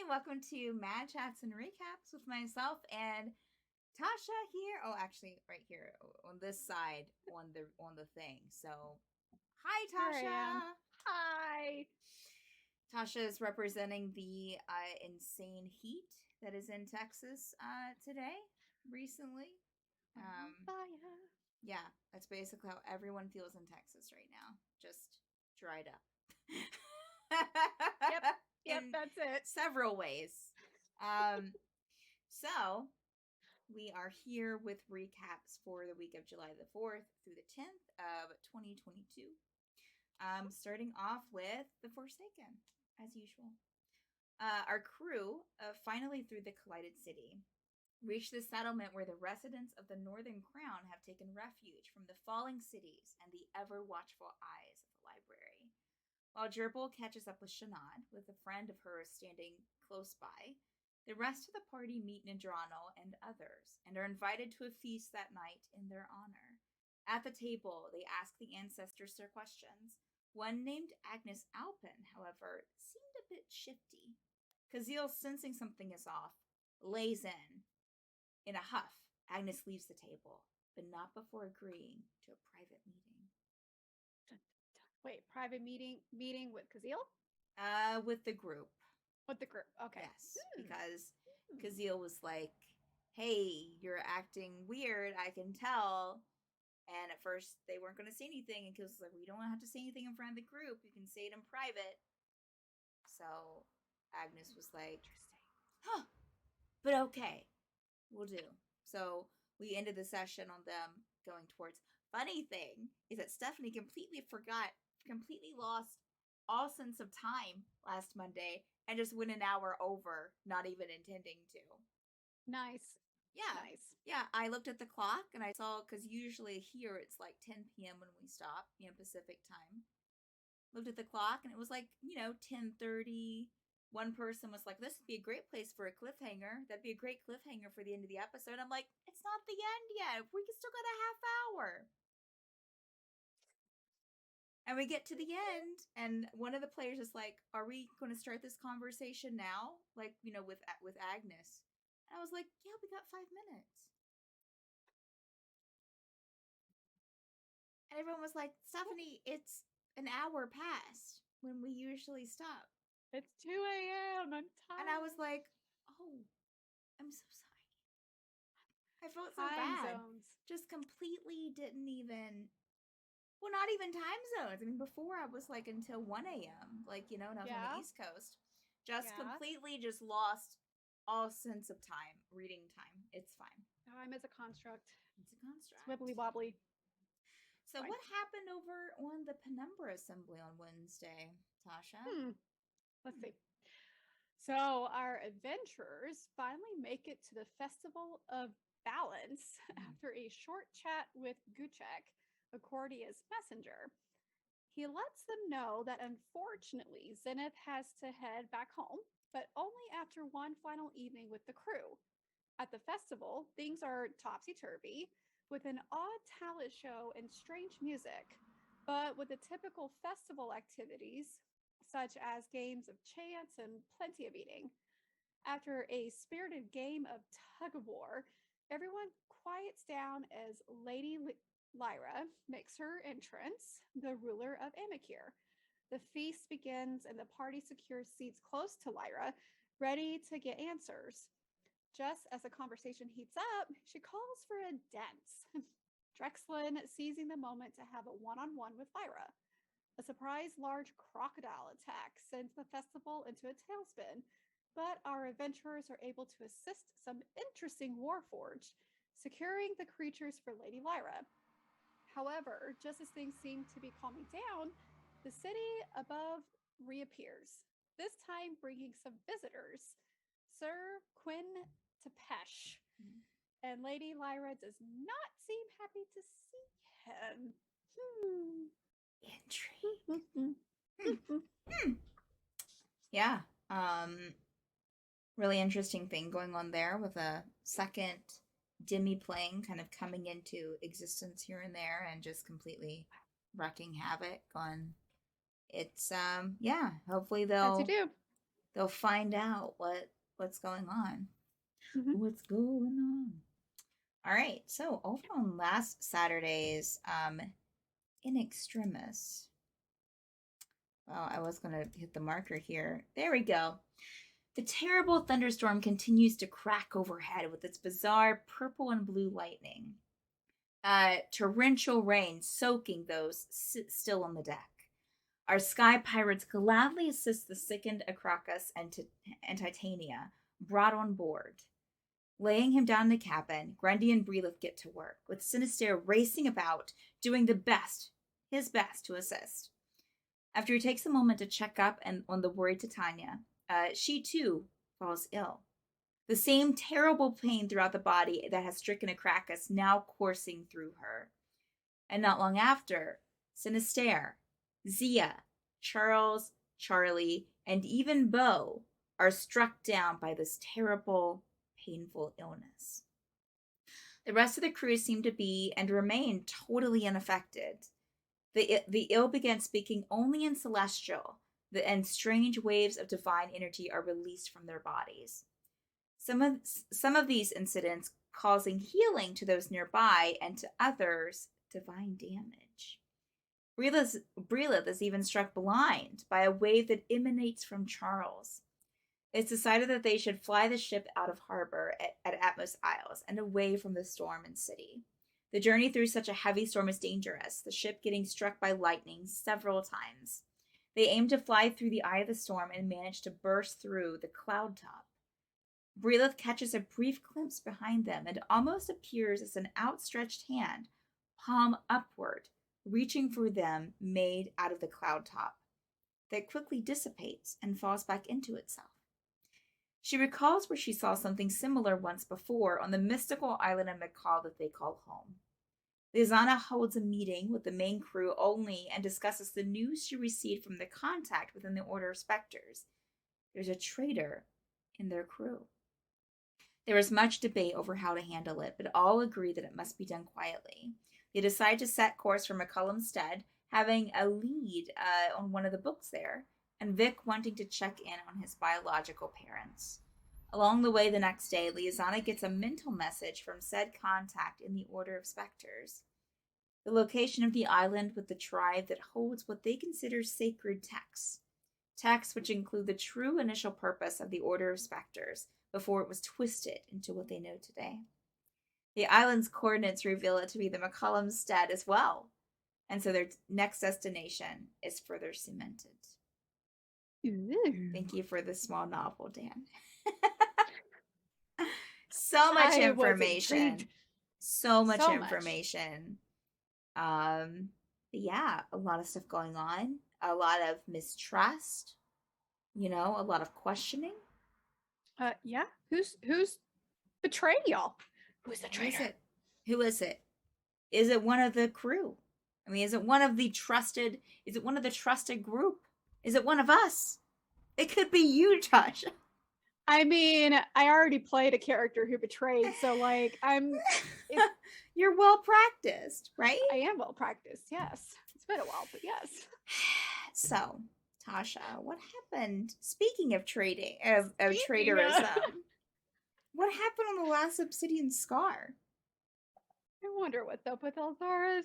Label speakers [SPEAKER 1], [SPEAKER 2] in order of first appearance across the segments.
[SPEAKER 1] welcome to Mad Chats and Recaps with myself and Tasha here. Oh, actually, right here on this side on the thing. So, hi,
[SPEAKER 2] Here I am.
[SPEAKER 1] Tasha.
[SPEAKER 2] Hi.
[SPEAKER 1] Tasha is representing the insane heat that is in Texas today, recently.
[SPEAKER 2] I'm on
[SPEAKER 1] Um,
[SPEAKER 2] fire.
[SPEAKER 1] yeah, that's basically how everyone feels in Texas right now. Just dried up.
[SPEAKER 2] Yep. Yep,
[SPEAKER 1] In
[SPEAKER 2] that's it.
[SPEAKER 1] several ways. So we are here with recaps for the week of July the 4th through the 10th of 2022. Starting off with The Forsaken, as usual. Our crew, finally through the collided city, reached the settlement where the residents of the Northern Crown have taken refuge from the falling cities and the ever watchful eyes of the library. While Gerbil catches up with Shanad, with a friend of hers standing close by, the rest of the party meet Nadrano and others, and are invited to a feast that night in their honor. At the table, they ask the ancestors their questions. One named Agnes Alpin, however, seemed a bit shifty. Kazil, sensing something is off, lays in. In a huff, Agnes leaves the table, but not before agreeing to a private meeting.
[SPEAKER 2] Wait, private meeting with Kazil?
[SPEAKER 1] With the group.
[SPEAKER 2] With the group. Okay.
[SPEAKER 1] Yes, because Kazil was like, "Hey, you're acting weird. I can tell." And at first, they weren't going to say anything, and Kazil was like, "We don't have to say anything in front of the group. You can say it in private." So Agnes was like, "Huh, but okay, we'll do." So we ended the session on them going towards. Funny thing is that Stephanie completely lost all sense of time last Monday and just went an hour over, not even intending to.
[SPEAKER 2] Nice.
[SPEAKER 1] Yeah.
[SPEAKER 2] Nice.
[SPEAKER 1] Yeah, I looked at the clock and I saw, because usually here it's like 10 p.m. when we stop, Pacific time. Looked at the clock and it was like, 10:30. One person was like, "This would be a great place for a cliffhanger. That'd be a great cliffhanger for the end of the episode." I'm like, "It's not the end yet. We still got a half hour." And we get to the end, and one of the players is like, "Are we going to start this conversation now?" Like, with Agnes. And I was like, "Yeah, we got 5 minutes." And everyone was like, "Stephanie, it's an hour past when we usually stop."
[SPEAKER 2] It's 2 a.m. I'm tired.
[SPEAKER 1] And I was like, "Oh, I'm so sorry." I felt so
[SPEAKER 2] Time
[SPEAKER 1] bad.
[SPEAKER 2] zones.
[SPEAKER 1] Just completely didn't even. Well, not even time zones. I mean, before I was like until 1 a.m., like, and I was on the
[SPEAKER 2] Yeah.
[SPEAKER 1] East Coast. Just
[SPEAKER 2] Yeah.
[SPEAKER 1] completely just lost all sense of time, reading time. It's fine.
[SPEAKER 2] Time is a construct.
[SPEAKER 1] It's a
[SPEAKER 2] It's
[SPEAKER 1] construct.
[SPEAKER 2] wibbly wobbly.
[SPEAKER 1] So, what happened over on the Penumbra Assembly on Wednesday, Tasha?
[SPEAKER 2] Let's see. So our adventurers finally make it to the Festival of Balance after a short chat with Guchek, Accordia's messenger. He lets them know that unfortunately Zenith has to head back home, but only after one final evening with the crew. At the festival, things are topsy turvy, with an odd talent show and strange music, but with the typical festival activities, such as games of chance and plenty of eating. After a spirited game of tug of war, everyone quiets down as Lady Lyra makes her entrance, the ruler of Amakir. The feast begins and the party secures seats close to Lyra, ready to get answers. Just as the conversation heats up, she calls for a dance. Drexlin seizing the moment to have a one-on-one with Lyra. A surprise large crocodile attack sends the festival into a tailspin, but our adventurers are able to assist some interesting warforged, securing the creatures for Lady Lyra. However, just as things seem to be calming down, the city above reappears, this time bringing some visitors. Sir Quinn Tepesh. And Lady Lyra does not seem happy to see him.
[SPEAKER 1] Intrigue. Yeah. Really interesting thing going on there with a second Demi plane kind of coming into existence here and there and just completely wrecking havoc on. It's yeah, hopefully
[SPEAKER 2] As you
[SPEAKER 1] they'll
[SPEAKER 2] do.
[SPEAKER 1] they'll find out what's going on.
[SPEAKER 2] Mhm.
[SPEAKER 1] What's going on? All right. So over on last Saturday's in extremis. Well, I was gonna hit the marker here. There we go. The terrible thunderstorm continues to crack overhead with its bizarre purple and blue lightning. Torrential rain soaking those still on the deck. Our sky pirates gladly assist the sickened Acrocus and Titania, brought on board. Laying him down in the cabin, Grundy and Breelith get to work, with Sinister racing about, doing his best to assist. After he takes a moment to check up on the worried Titania, she too falls ill. The same terrible pain throughout the body that has stricken Acrocus now coursing through her. And not long after, Sinister, Zia, Charles, Charlie, and even Bo are struck down by this terrible, painful illness. The rest of the crew seem to be and remain totally unaffected. The ill begin speaking only in Celestial, and strange waves of divine energy are released from their bodies. Some of these incidents causing healing to those nearby, and to others, divine damage. Breelith is even struck blind by a wave that emanates from Charles. It's decided that they should fly the ship out of harbor at Atmos Isles and away from the storm and city. The journey through such a heavy storm is dangerous, the ship getting struck by lightning several times. They aim to fly through the eye of the storm and manage to burst through the cloud top. Breelith catches a brief glimpse behind them and almost appears as an outstretched hand, palm upward, reaching for them, made out of the cloud top, that quickly dissipates and falls back into itself. She recalls where she saw something similar once before on the mystical island of Mikal that they call home. Lizana holds a meeting with the main crew only and discusses the news she received from the contact within the Order of Spectres. There's a traitor in their crew. There is much debate over how to handle it, but all agree that it must be done quietly. They decide to set course for McCullum's Stead, having a lead on one of the books there, and Vic wanting to check in on his biological parents. Along the way the next day, Liazana gets a mental message from said contact in the Order of Spectres. The location of the island with the tribe that holds what they consider sacred texts. Texts which include the true initial purpose of the Order of Spectres before it was twisted into what they know today. The island's coordinates reveal it to be the McCullum's Stead as well, and so their next destination is further cemented.
[SPEAKER 2] Ooh.
[SPEAKER 1] Thank you for the small novel, Dan. So much
[SPEAKER 2] I was
[SPEAKER 1] information.
[SPEAKER 2] intrigued.
[SPEAKER 1] So much
[SPEAKER 2] So much.
[SPEAKER 1] information. Yeah, a lot of stuff going on. A lot of mistrust. A lot of questioning.
[SPEAKER 2] Yeah. Who's betrayed y'all? Who's the traitor?
[SPEAKER 1] Who is it? Is it one of the crew? I mean, is it one of the trusted group? Is it one of us? It could be you, Josh.
[SPEAKER 2] I mean, I already played a character who betrayed, so
[SPEAKER 1] You're well practiced, right?
[SPEAKER 2] I am well practiced, yes. It's been a while, but yes.
[SPEAKER 1] So, Tasha, what happened? Speaking of trading, of traitorism, what happened on the last Obsidian Scar?
[SPEAKER 2] I wonder what they'll put Elzaris.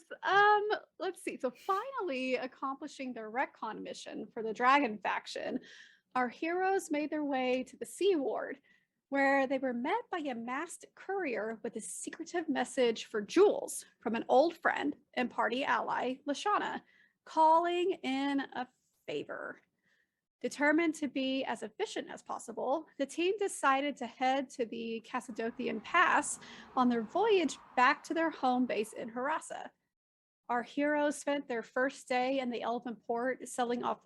[SPEAKER 2] Let's see. So finally accomplishing their retcon mission for the Dragon faction, our heroes made their way to the Sea Ward, where they were met by a masked courier with a secretive message for Jules from an old friend and party ally, Lashana, calling in a favor. Determined to be as efficient as possible, the team decided to head to the Cassadothian Pass on their voyage back to their home base in Harassa. Our heroes spent their first day in the Elven Port selling off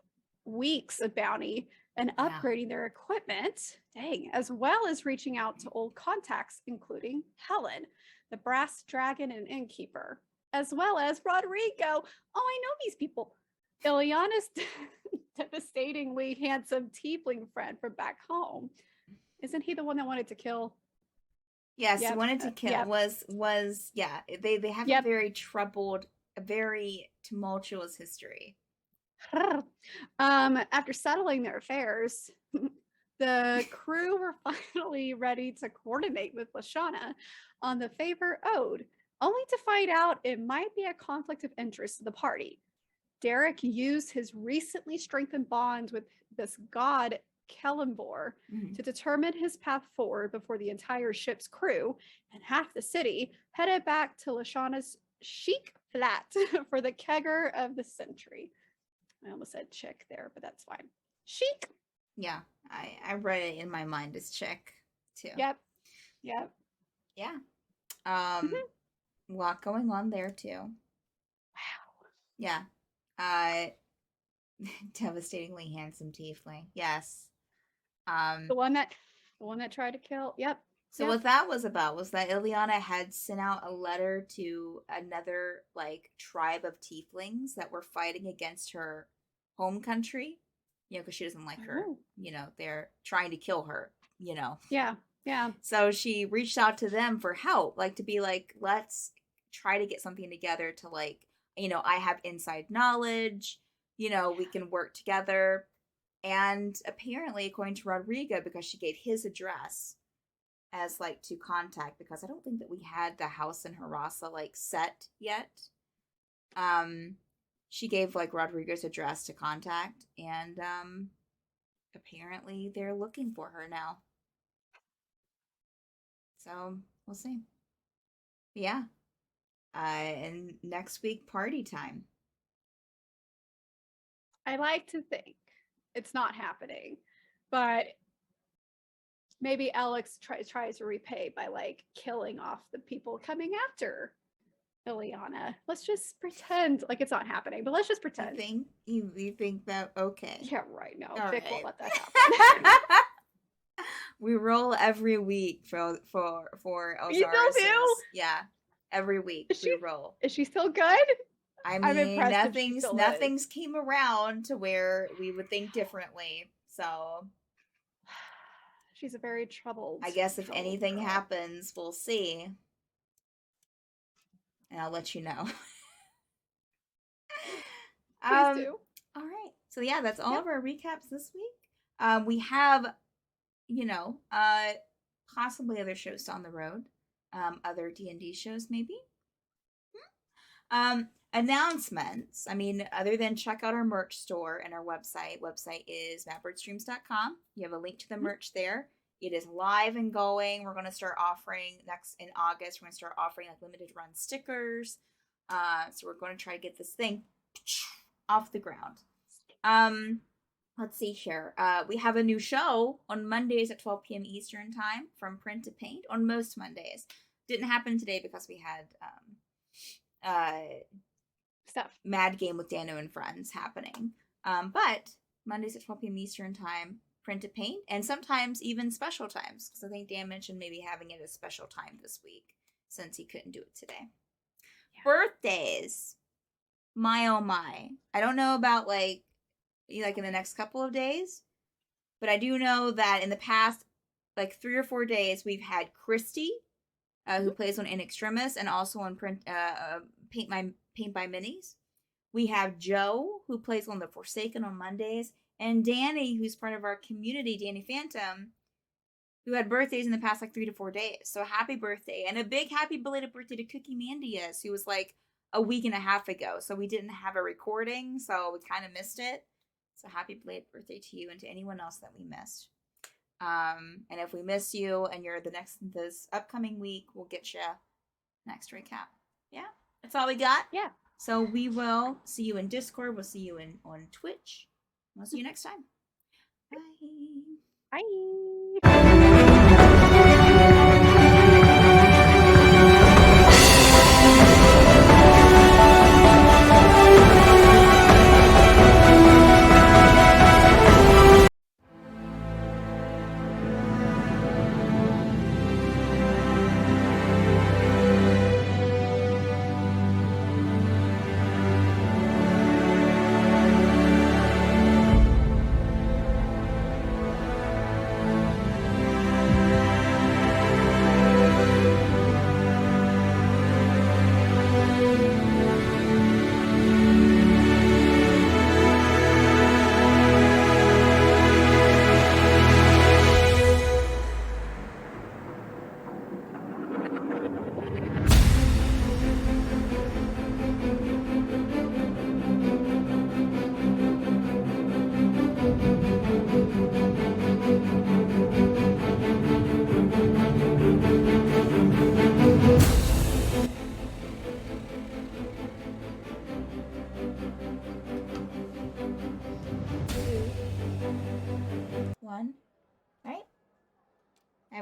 [SPEAKER 2] weeks of bounty and upgrading their equipment, as well as reaching out to old contacts, including Helen, the brass dragon and innkeeper, as well as Rodrigo. Oh, I know these people. Ileana's devastatingly handsome tiefling friend from back home. Isn't he the one that wanted to kill?
[SPEAKER 1] Yes, he wanted to kill. They have a very troubled, a very tumultuous history.
[SPEAKER 2] After settling their affairs, the crew were finally ready to coordinate with Lashana on the favor owed, only to find out it might be a conflict of interest to the party. Derek used his recently strengthened bond with this god, Kellenbor,
[SPEAKER 1] Mhm.
[SPEAKER 2] to determine his path forward before the entire ship's crew and half the city headed back to Lashana's chic flat for the kegger of the century. I almost said chick there, but that's fine. Chic.
[SPEAKER 1] Yeah, I read it in my mind as chick too.
[SPEAKER 2] Yep. Yep.
[SPEAKER 1] Yeah. Lot going on there too.
[SPEAKER 2] Wow.
[SPEAKER 1] Yeah. Devastatingly handsome tiefling. Yes.
[SPEAKER 2] The one that tried to kill. Yep.
[SPEAKER 1] So what that was about was that Ileana had sent out a letter to another like tribe of tieflings that were fighting against her home country. You know, because she doesn't like her.
[SPEAKER 2] Oh.
[SPEAKER 1] You know, they're trying to kill her. You know.
[SPEAKER 2] Yeah. Yeah.
[SPEAKER 1] So she reached out to them for help, like to be like, let's try to get something together to like, you know, I have inside knowledge. You know, we can work together. And apparently, according to Rodrigo, because she gave his address as like to contact, because I don't think that we had the house in Harasa like set yet. She gave like Rodrigo's address to contact, and apparently they're looking for her now. So we'll see. Yeah. And next week, party time.
[SPEAKER 2] I like to think it's not happening, but maybe Alex tries to repay by like killing off the people coming after Ileana. Let's just pretend like it's not happening, but let's just pretend.
[SPEAKER 1] You think that okay?
[SPEAKER 2] Yeah, right. No,
[SPEAKER 1] All
[SPEAKER 2] Vic
[SPEAKER 1] right.
[SPEAKER 2] won't let that happen.
[SPEAKER 1] We roll every week for Elzara's.
[SPEAKER 2] You still do?
[SPEAKER 1] Yeah, every week we roll.
[SPEAKER 2] Is she still good?
[SPEAKER 1] I
[SPEAKER 2] I'm
[SPEAKER 1] mean,
[SPEAKER 2] impressed if she still
[SPEAKER 1] nothing's came around to where we would think differently. So
[SPEAKER 2] She's a very troubled.
[SPEAKER 1] I guess if
[SPEAKER 2] troubled
[SPEAKER 1] anything
[SPEAKER 2] girl.
[SPEAKER 1] happens, we'll see. And I'll let you know.
[SPEAKER 2] Please do.
[SPEAKER 1] All right. So yeah, that's all of our recaps this week. We have, you know, possibly other shows down the road. Other D&D shows maybe. Announcements. I mean, other than check out our merch store and our website. Website is mattbirdstreams.com. You have a link to the merch there. It is live and going. We're going to start offering in August. We're going to start offering like limited run stickers. So we're going to try to get this thing off the ground. Let's see here. We have a new show on Mondays at 12 p.m. Eastern time from Print to Paint on most Mondays. Didn't happen today because we had
[SPEAKER 2] Stuff.
[SPEAKER 1] Mad Game with Dano and Friends happening. But Mondays at 12 p.m. Eastern time, Print to Paint, and sometimes even special times. Because I think Dan mentioned maybe having it a special time this week since he couldn't do it today. Yeah. Birthdays. My oh my. I don't know about like in the next couple of days, but I do know that in the past like 3 or 4 days we've had Christy, who plays on In Extremis and also on Paint by Minis. We have Joe, who plays on The Forsaken on Mondays, and Danny, who's part of our community, Danny Phantom, who had birthdays in the past like 3 to 4 days. So happy birthday, and a big happy belated birthday to Cookie Mandius, who was like a week and a half ago. So we didn't have a recording, so we kind of missed it. So happy belated birthday to you and to anyone else that we missed. And if we miss you and you're this upcoming week, we'll get you next recap. Yeah, that's all we got.
[SPEAKER 2] Yeah.
[SPEAKER 1] So we will see you in Discord. We'll see you on Twitch. We'll see you next time. Bye.
[SPEAKER 2] Bye.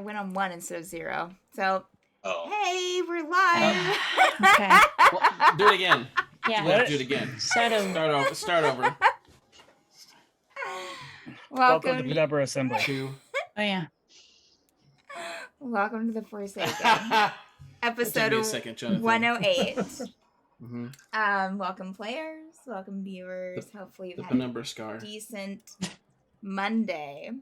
[SPEAKER 1] I went on 1 instead of 0. So,
[SPEAKER 3] Oh.
[SPEAKER 1] hey, we're live.
[SPEAKER 4] Okay.
[SPEAKER 3] Well, do it again.
[SPEAKER 4] Yeah.
[SPEAKER 3] We have to do it again.
[SPEAKER 4] Start over.
[SPEAKER 3] Start over.
[SPEAKER 5] Welcome to
[SPEAKER 1] Welcome,
[SPEAKER 5] Penumbra Assembly.
[SPEAKER 3] 2.
[SPEAKER 4] Oh yeah.
[SPEAKER 1] welcome to the Forsaken,
[SPEAKER 3] Give
[SPEAKER 1] episode
[SPEAKER 3] me a second, Jonathan.
[SPEAKER 1] 108.
[SPEAKER 3] Mm-hmm.
[SPEAKER 1] Welcome players, welcome viewers. Hopefully
[SPEAKER 3] The
[SPEAKER 1] you've had
[SPEAKER 3] penumbra scar.
[SPEAKER 1] a decent Monday.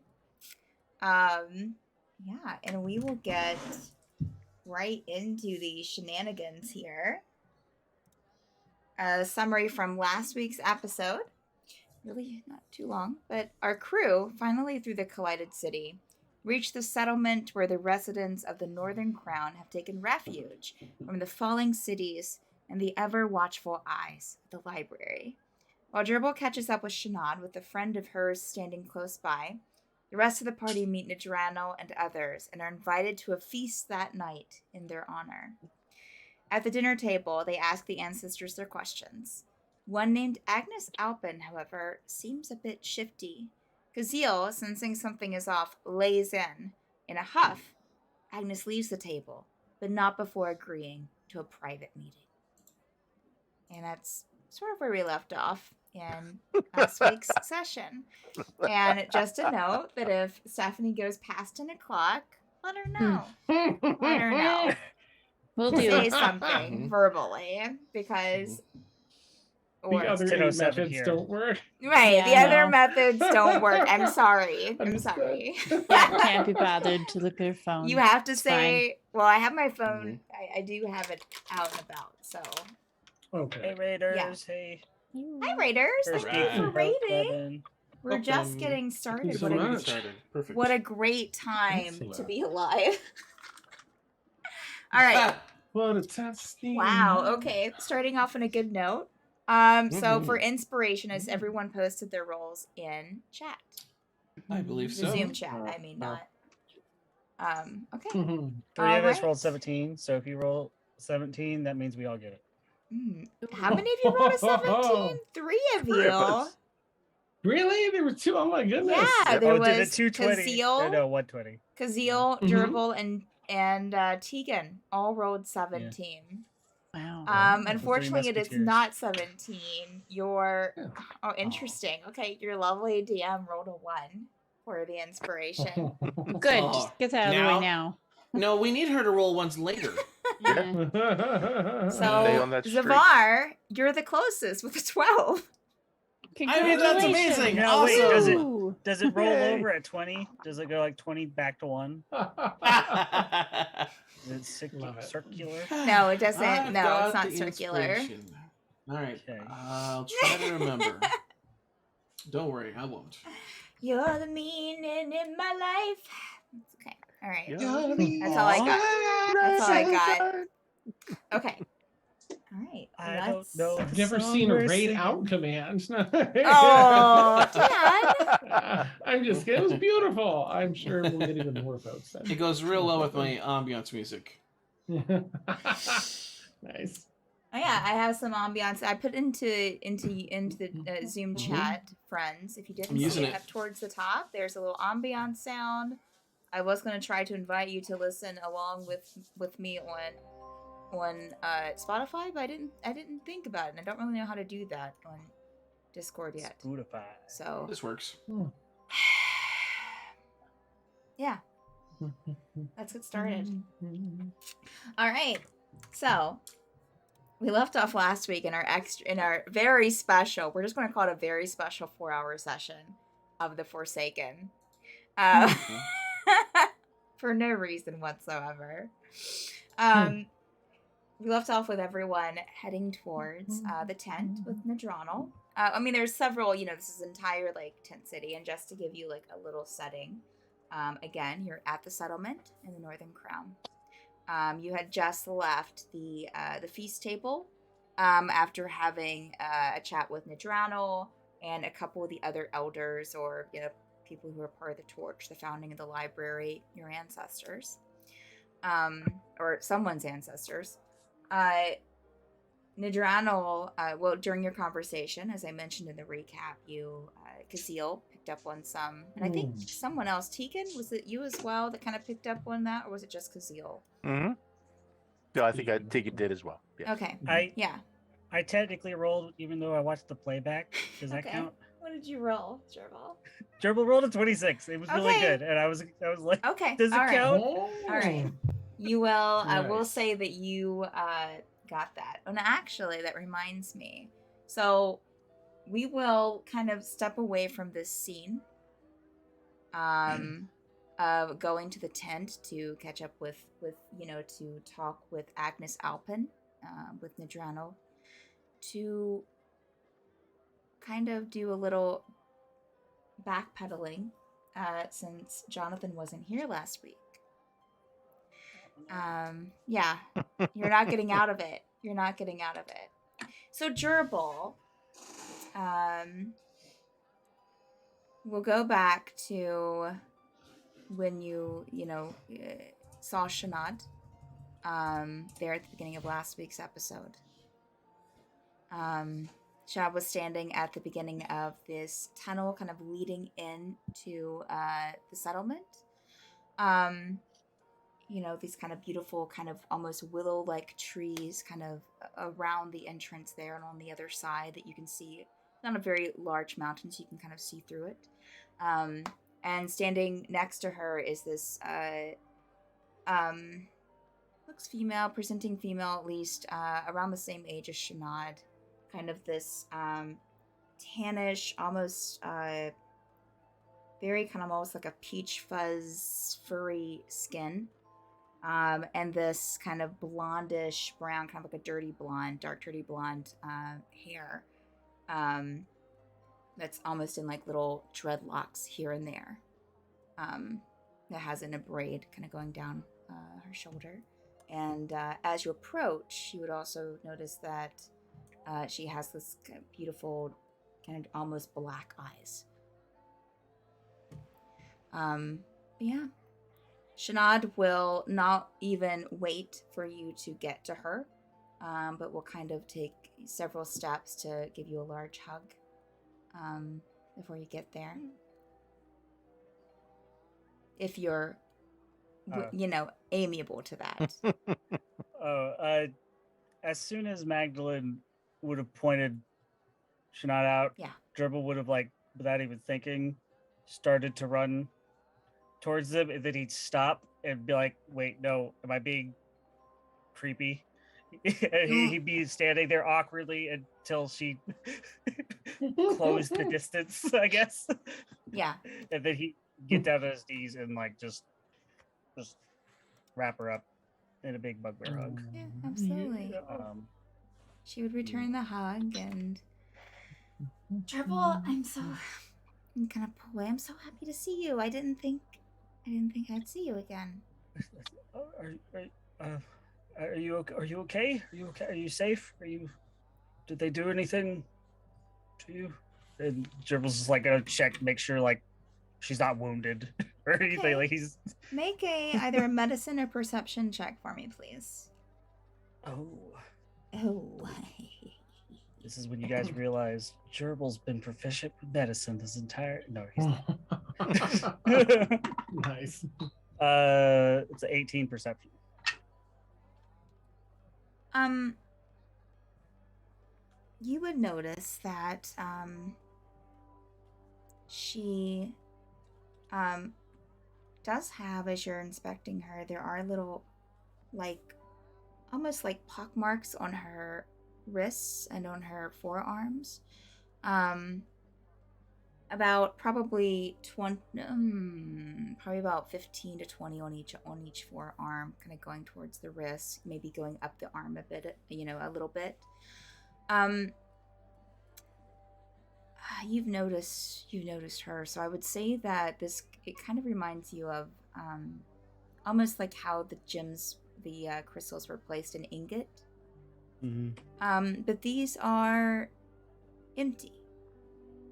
[SPEAKER 1] Yeah, and we will get right into the shenanigans here. A summary from last week's episode. Really not too long, but our crew, finally through the collided city, reached the settlement where the residents of the Northern Crown have taken refuge from the falling cities and the ever-watchful eyes of the library. While Gerbil catches up with Shannon with a friend of hers standing close by, the rest of the party meet Nidrano and others and are invited to a feast that night in their honor. At the dinner table, they ask the ancestors their questions. One named Agnes Alpin, however, seems a bit shifty. Kazil, sensing something is off, lays in. In a huff, Agnes leaves the table, but not before agreeing to a private meeting. And that's sort of where we left off in last week's session. And just a note that if Stephanie goes past 10 o'clock, let her know. Let her know.
[SPEAKER 4] We'll do.
[SPEAKER 1] Say something verbally, because... Or,
[SPEAKER 6] The other
[SPEAKER 5] 10:07
[SPEAKER 6] methods
[SPEAKER 5] here.
[SPEAKER 6] don't work.
[SPEAKER 1] right,
[SPEAKER 4] Yeah,
[SPEAKER 1] the
[SPEAKER 4] I
[SPEAKER 1] other
[SPEAKER 4] know.
[SPEAKER 1] methods don't work. I'm sorry. I'm
[SPEAKER 6] Understood.
[SPEAKER 1] sorry.
[SPEAKER 4] Can't be bothered to look at your phone.
[SPEAKER 1] You have to
[SPEAKER 4] It's
[SPEAKER 1] say, well, I have my phone.
[SPEAKER 3] Mhm.
[SPEAKER 1] I do have it out and about, so.
[SPEAKER 5] Hey
[SPEAKER 6] Okay.
[SPEAKER 5] Raiders, hey.
[SPEAKER 1] Hi, Raiders.
[SPEAKER 5] First
[SPEAKER 1] Thank you
[SPEAKER 3] Right.
[SPEAKER 1] for
[SPEAKER 5] Hope
[SPEAKER 1] raiding.
[SPEAKER 5] Kevin.
[SPEAKER 1] We're
[SPEAKER 3] Welcome.
[SPEAKER 1] just getting started.
[SPEAKER 6] so
[SPEAKER 1] What a,
[SPEAKER 6] much.
[SPEAKER 3] Started. Perfect.
[SPEAKER 1] what a great time to
[SPEAKER 6] Excellent.
[SPEAKER 1] be alive. All right.
[SPEAKER 6] What a testing.
[SPEAKER 1] Wow. Okay. Starting off on a good note. So for inspiration, as everyone posted their roles in chat,
[SPEAKER 3] I believe
[SPEAKER 1] the
[SPEAKER 3] so.
[SPEAKER 1] Zoom chat.
[SPEAKER 6] Oh,
[SPEAKER 1] I mean,
[SPEAKER 6] oh.
[SPEAKER 1] not. Okay.
[SPEAKER 6] Mhm.
[SPEAKER 5] 3 of us
[SPEAKER 1] Alright.
[SPEAKER 5] rolled 17, so if you roll 17, that means we all get it.
[SPEAKER 1] How many of you rolled a 17? 3 of
[SPEAKER 6] Three
[SPEAKER 1] you.
[SPEAKER 6] of us. Really? There were 2? Oh my goodness.
[SPEAKER 1] Yeah, there
[SPEAKER 5] oh, did
[SPEAKER 1] was
[SPEAKER 5] the 220?
[SPEAKER 1] Kazil,
[SPEAKER 5] No, 120.
[SPEAKER 1] Kazil,
[SPEAKER 6] Mhm.
[SPEAKER 1] Gerbil, and Tegan all rolled 17.
[SPEAKER 4] Wow.
[SPEAKER 6] Oh, the
[SPEAKER 1] Unfortunately, it is
[SPEAKER 5] Musketeers.
[SPEAKER 1] not 17. Your
[SPEAKER 6] Yeah.
[SPEAKER 1] oh, interesting. Okay, your lovely DM rolled a 1 for the inspiration.
[SPEAKER 4] Good.
[SPEAKER 3] Oh,
[SPEAKER 4] Just get that out of the way now.
[SPEAKER 3] No, we need her to roll ones later.
[SPEAKER 4] Yeah.
[SPEAKER 1] So
[SPEAKER 7] Stay on that streak.
[SPEAKER 1] Zavar, you're the closest with a 12.
[SPEAKER 3] I mean, that's
[SPEAKER 4] Congratulations.
[SPEAKER 3] amazing.
[SPEAKER 5] No, wait, does it-
[SPEAKER 4] Ooh.
[SPEAKER 5] Does it roll
[SPEAKER 6] Yay.
[SPEAKER 5] over at 20? Does it go like 20 back to 1? Is it
[SPEAKER 6] Love it.
[SPEAKER 5] circular?
[SPEAKER 1] No, it doesn't.
[SPEAKER 3] I've
[SPEAKER 1] No, it's
[SPEAKER 3] got
[SPEAKER 1] not
[SPEAKER 3] the
[SPEAKER 1] circular.
[SPEAKER 3] inspiration. All right.
[SPEAKER 5] Okay.
[SPEAKER 3] I'll try to remember. Don't worry, I won't.
[SPEAKER 1] You're the meaning in my life. Okay. All right.
[SPEAKER 7] Yeah.
[SPEAKER 1] That's all I got. That's all I got. Okay. All right.
[SPEAKER 5] I don't know.
[SPEAKER 6] I've
[SPEAKER 5] the
[SPEAKER 6] never
[SPEAKER 5] song
[SPEAKER 6] seen a
[SPEAKER 5] we're
[SPEAKER 6] raid
[SPEAKER 5] singing.
[SPEAKER 6] out command.
[SPEAKER 1] Oh, Dan.
[SPEAKER 6] I'm just kidding. It was beautiful. I'm sure we'll get even more folks then.
[SPEAKER 3] It goes real well with my ambiance music.
[SPEAKER 6] Nice.
[SPEAKER 1] Oh yeah, I have some ambiance. I put into the Zoom chat, friends. If you didn't see
[SPEAKER 3] using
[SPEAKER 1] it,
[SPEAKER 3] it.
[SPEAKER 1] up towards the top, there's a little ambiance sound. I was gonna try to invite you to listen along with me on Spotify, but I didn't think about it, and I don't really know how to do that on Discord yet.
[SPEAKER 5] Spotify.
[SPEAKER 1] So
[SPEAKER 3] This works.
[SPEAKER 1] yeah, let's get started. All right, so we left off last week in our very special. We're just going to call it a very special 4-hour session of the Forsaken, for no reason whatsoever. We left off with everyone heading towards the tent with Nidrano. I mean, there's several. This is entire like tent city, and just to give you like a little setting, again, you're at the settlement in the Northern Crown. You had just left the feast table after having a chat with Nidrano and a couple of the other elders, or people who are part of the Torch, the founding of the library, your ancestors, or someone's ancestors. Nidrano, well, during your conversation, as I mentioned in the recap, you, Kazil, picked up on some, and I think someone else, Tegan, was it you as well that kind of picked up on that, or was it just Kazeel?
[SPEAKER 7] Mm-hmm. No, I think Tegan did as well. Yeah.
[SPEAKER 1] Okay,
[SPEAKER 5] I
[SPEAKER 1] yeah.
[SPEAKER 5] I technically rolled, even though I watched the playback. Does that
[SPEAKER 1] Okay.
[SPEAKER 5] count?
[SPEAKER 1] What did you roll, Gerbil?
[SPEAKER 5] Gerbil rolled a 26. It was really
[SPEAKER 1] Okay.
[SPEAKER 5] good, and I was like,
[SPEAKER 1] Okay,
[SPEAKER 5] does it
[SPEAKER 1] all right.
[SPEAKER 5] count?
[SPEAKER 6] Oh.
[SPEAKER 1] All right. You will. I will
[SPEAKER 6] Nice.
[SPEAKER 1] say that you got that. And actually, that reminds me. So we will kind of step away from this scene. Of going to the tent to catch up with to talk with Agnes Alpin, with Nadrano, to kind of do a little backpedaling, since Jonathan wasn't here last week. Yeah, you're not getting out of it. You're not getting out of it. So Gerbil, we'll go back to when you saw Shanad, there at the beginning of last week's episode. Shanad was standing at the beginning of this tunnel, kind of leading into the settlement. These kind of beautiful, kind of almost willow-like trees kind of around the entrance there, and on the other side that you can see, not a very large mountain, so you can kind of see through it. And standing next to her is this, looks female, presenting female at least, around the same age as Shanad. Kind of this, tannish, almost, very kind of almost like a peach fuzz, furry skin. And this kind of blondish brown, kind of like a dirty blonde, dark dirty blonde, hair. That's almost in like little dreadlocks here and there. That has in a braid kind of going down her shoulder. And as you approach, you would also notice that she has this kind of beautiful, kind of almost black eyes. Yeah. Shanad will not even wait for you to get to her, but will kind of take several steps to give you a large hug before you get there. If you're, amiable to that.
[SPEAKER 5] As soon as Magdalene would have pointed Shanad out,
[SPEAKER 1] Yeah.
[SPEAKER 5] Gerbil would have, like, without even thinking, started to run towards them, and then he'd stop and be like, wait, no, am I being creepy? And he'd be standing there awkwardly until she closed the distance, I guess.
[SPEAKER 1] Yeah.
[SPEAKER 5] And then he'd get down to his knees and, like, just wrap her up in a big bugbear hug.
[SPEAKER 1] Yeah, absolutely. She would return the hug, and Gerbil, I'm kind of pull away. I'm so happy to see you. I didn't think I'd see you again.
[SPEAKER 5] Are you okay? Are you okay? Are you safe? Did they do anything to you? And Gerbil's just like gonna check, make sure like she's not wounded or anything.
[SPEAKER 1] Okay.
[SPEAKER 5] Like he's
[SPEAKER 1] Make either a medicine or perception check for me, please. Oh.
[SPEAKER 5] This is when you guys realize Gerbil's been proficient with medicine this entire. No, he's not.
[SPEAKER 6] Nice.
[SPEAKER 5] It's an 18 perception.
[SPEAKER 1] You would notice that she does have, as you're inspecting her, there are little, like, almost like pock marks on her wrists and on her forearms. About probably 20, probably about 15 to 20 on each forearm, kind of going towards the wrist, maybe going up the arm a bit, a little bit. You've noticed her, so I would say that it kind of reminds you of almost like how the gems, the crystals were placed in ingot.
[SPEAKER 5] Mm-hmm.
[SPEAKER 1] But these are empty.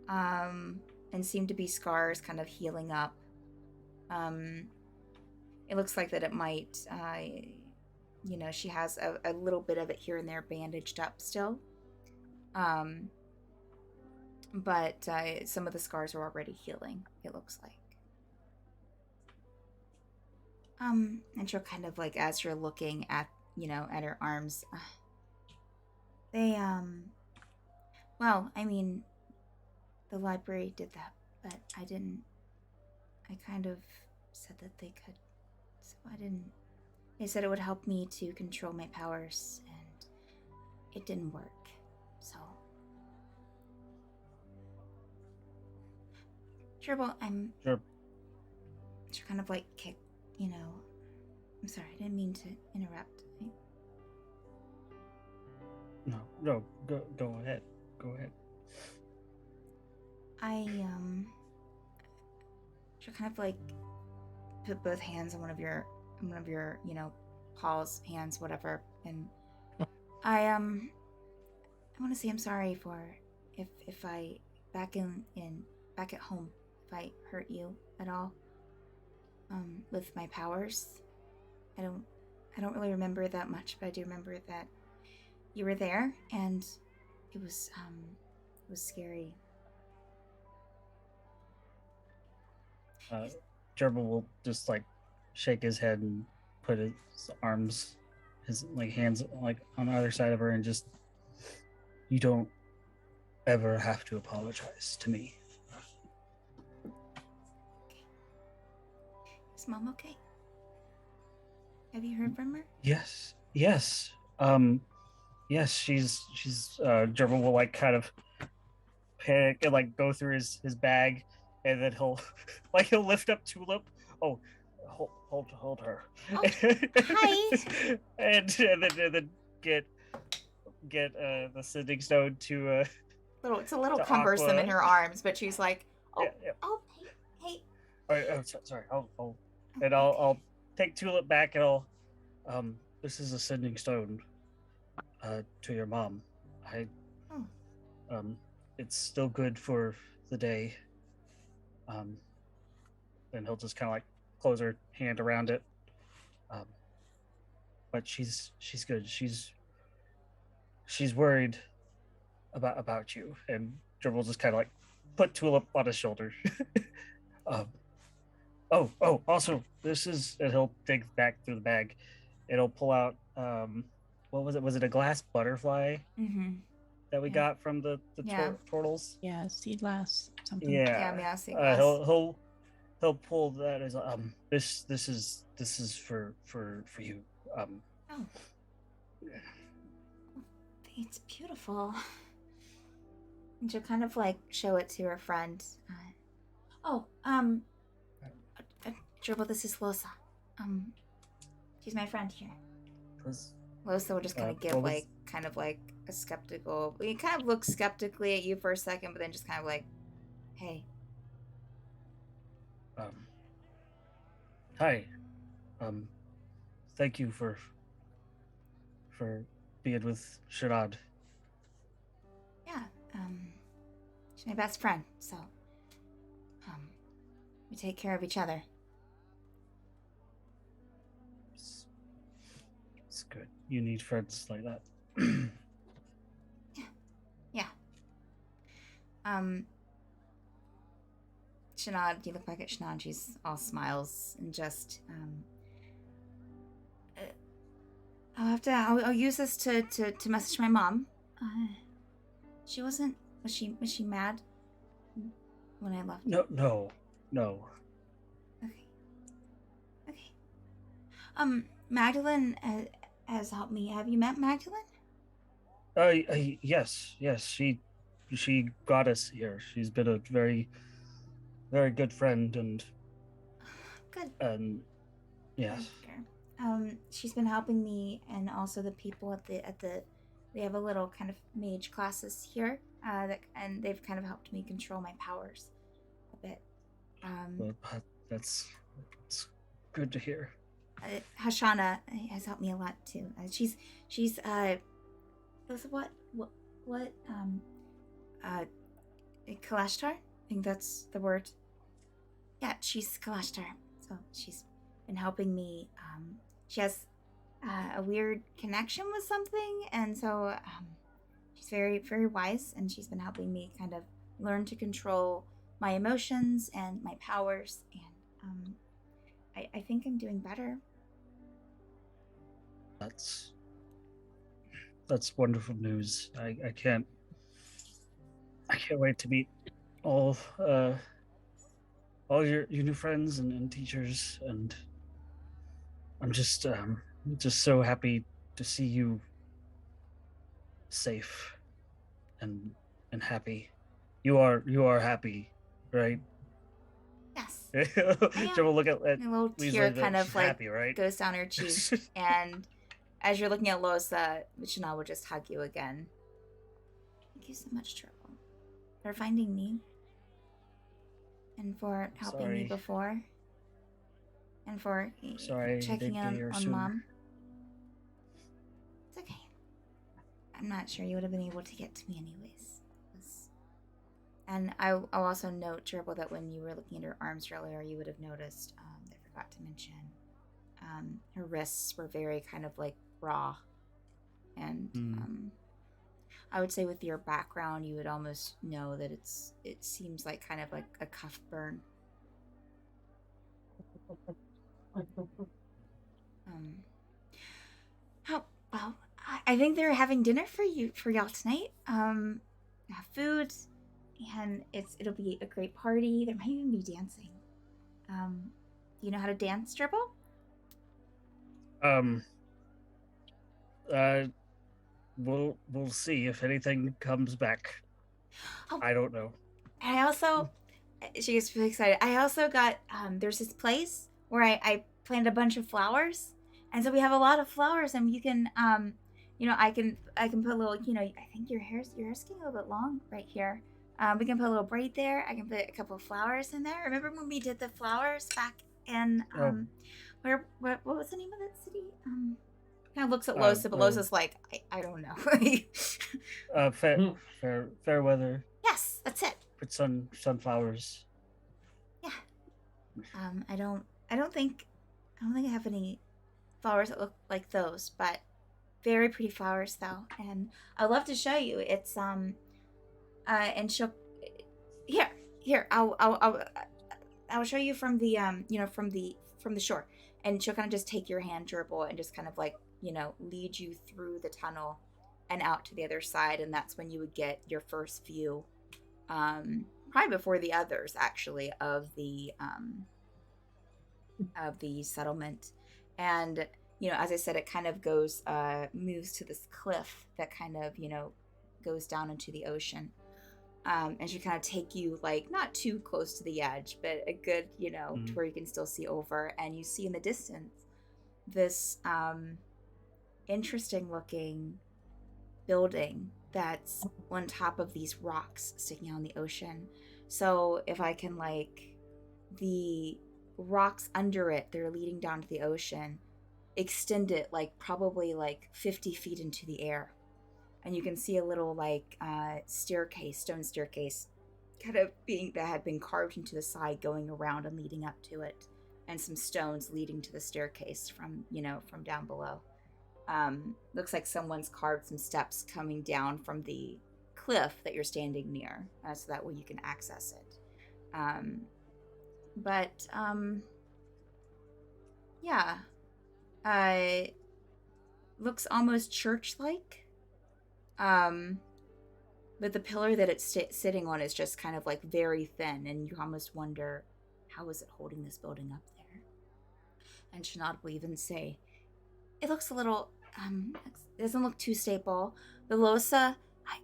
[SPEAKER 1] And seem to be scars kind of healing up. It looks like that it might, she has a little bit of it here and there bandaged up still. but some of the scars are already healing, it looks like. And she'll kind of like, as you're looking at, at her arms, they, well, I mean, the library did that, but I didn't. I kind of said that they could, so I didn't. They said it would help me to control my powers, and it didn't work, so. Gerbil,
[SPEAKER 5] Sure.
[SPEAKER 1] She kind of like kick, I'm sorry, I didn't mean to interrupt.
[SPEAKER 5] No, go ahead. Go ahead.
[SPEAKER 1] She'll kind of like put both hands on one of your, Paul's hands, whatever, and I want to say I'm sorry for if I back at home, if I hurt you at all, with my powers. I don't really remember that much, but I do remember that you were there, and it was scary.
[SPEAKER 5] Gerbil will just like shake his head and put his arms, his like hands like on either side of her, and just, you don't ever have to apologize to me.
[SPEAKER 1] Is Mom okay? Have you heard from her?
[SPEAKER 5] Yes. Yes, she's Gerbil will like kind of panic and like go through his bag, and then he'll lift up Tulip. Oh, hold her.
[SPEAKER 1] Oh, hi.
[SPEAKER 5] and then get the sending stone to
[SPEAKER 1] It's a little
[SPEAKER 5] to
[SPEAKER 1] cumbersome
[SPEAKER 5] Aqua.
[SPEAKER 1] in her arms, but she's like, oh,
[SPEAKER 5] Yeah.
[SPEAKER 1] oh, hey.
[SPEAKER 5] Sorry. I'll take Tulip back, and I'll this is a sending stone to your mom. It's still good for the day. Then he'll just kind of like close her hand around it. But she's good. She's worried about you, and Gerbil just kind of like put Tulip on his shoulder. Also, this is, and he'll dig back through the bag, and he'll pull out what was it? Was it a glass butterfly
[SPEAKER 1] Mm-hmm.
[SPEAKER 5] that we
[SPEAKER 1] Yeah.
[SPEAKER 5] got from the
[SPEAKER 1] Yeah.
[SPEAKER 5] turtles?
[SPEAKER 4] Yeah, sea glass. Something.
[SPEAKER 5] Yeah.
[SPEAKER 1] Yeah,
[SPEAKER 5] He'll pull that as this is for you.
[SPEAKER 1] It's beautiful. And she'll kind of like show it to her friend. Gerbil, this is Losa. She's my friend here. Losa will just kind of give
[SPEAKER 5] what was-
[SPEAKER 1] like kind of like a skeptical. He kind of looks skeptically at you for a second, but then just kind of like, hey.
[SPEAKER 5] Hi. Thank you for being with Sharad.
[SPEAKER 1] Yeah, she's my best friend, so we take care of each other.
[SPEAKER 5] It's good. You need friends like that.
[SPEAKER 1] Yeah. Shanad, you look back at Shanad, she's all smiles and just, I'll use this to message my mom. Was she mad when I left?
[SPEAKER 5] No.
[SPEAKER 1] Okay. Magdalene has helped me. Have you met Magdalene?
[SPEAKER 5] Yes. She got us here. She's been a very, very good friend, and
[SPEAKER 1] Good.
[SPEAKER 5] Yes.
[SPEAKER 1] She's been helping me and also the people at the we have a little kind of mage classes here, and they've kind of helped me control my powers a bit.
[SPEAKER 5] Well, that's good to hear.
[SPEAKER 1] Hashana has helped me a lot too. She's Kalashtar? I think that's the word. Yeah, she's Kalashtar. So she's been helping me. She has a weird connection with something, and so she's very, very wise, and she's been helping me kind of learn to control my emotions and my powers, and I think I'm doing better.
[SPEAKER 5] That's wonderful news. I can't wait to meet all your new friends and teachers, and I'm just so happy to see you safe and happy. You are happy, right?
[SPEAKER 1] Yes.
[SPEAKER 5] Jim will look at
[SPEAKER 1] A little
[SPEAKER 5] Weasley,
[SPEAKER 1] tear
[SPEAKER 5] but
[SPEAKER 1] kind of
[SPEAKER 5] she's
[SPEAKER 1] like
[SPEAKER 5] happy, right?
[SPEAKER 1] goes down her cheek, and as you're looking at Losa, Chanel will just hug you again. Thank you so much, Triple, for finding me, and for helping me
[SPEAKER 5] Sorry.
[SPEAKER 1] before, and for
[SPEAKER 5] Sorry,
[SPEAKER 1] checking
[SPEAKER 5] didn't get
[SPEAKER 1] in
[SPEAKER 5] here
[SPEAKER 1] on
[SPEAKER 5] sooner.
[SPEAKER 1] Mom. It's okay. I'm not sure you would have been able to get to me anyways. And I'll also note, Triple, that when you were looking at her arms earlier, you would have noticed, I forgot to mention, her wrists were very kind of like raw. And I would say with your background, you would almost know that it seems like kind of like a cuff burn. Well, I think they're having dinner for y'all tonight. Have food, and it'll be a great party. There might even be dancing. Do you know how to dance, Dribble?
[SPEAKER 5] We'll see if anything comes back.
[SPEAKER 1] Oh.
[SPEAKER 5] I don't know.
[SPEAKER 1] I also, she gets really excited. I also got there's this place where I planted a bunch of flowers, and so we have a lot of flowers, and you can I can put a little, I think your hair's getting a little bit long right here. We can put a little braid there. I can put a couple of flowers in there. Remember when we did the flowers back in what was the name of that city? Kind of looks at Losa, but Losa's like, I don't know.
[SPEAKER 5] Fair weather.
[SPEAKER 1] Yes, that's it.
[SPEAKER 5] With sunflowers.
[SPEAKER 1] Yeah. I don't think I have any flowers that look like those, but very pretty flowers though, and I'd love to show you. It's and she'll here I'll show you from the from the shore, and she'll kind of just take your hand, Dribble, and just kind of like lead you through the tunnel and out to the other side, and that's when you would get your first view, probably before the others actually, of the settlement. And as I said, it kind of goes moves to this cliff that kind of goes down into the ocean, and should kind of take you like not too close to the edge, but a good to where you can still see over, and you see in the distance this interesting looking building that's on top of these rocks sticking out in the ocean. So if I can, like, the rocks under it, they're leading down to the ocean, extend it like probably like 50 feet into the air, and you can see a little like stone staircase kind of that had been carved into the side, going around and leading up to it, and some stones leading to the staircase from down below. Looks like someone's carved some steps coming down from the cliff that you're standing near, so that way you can access it. Yeah, looks almost church-like. But the pillar that it's sitting on is just kind of like very thin, and you almost wonder, how is it holding this building up there? And Shanad will even say, it looks a little, it doesn't look too stable. The Losa,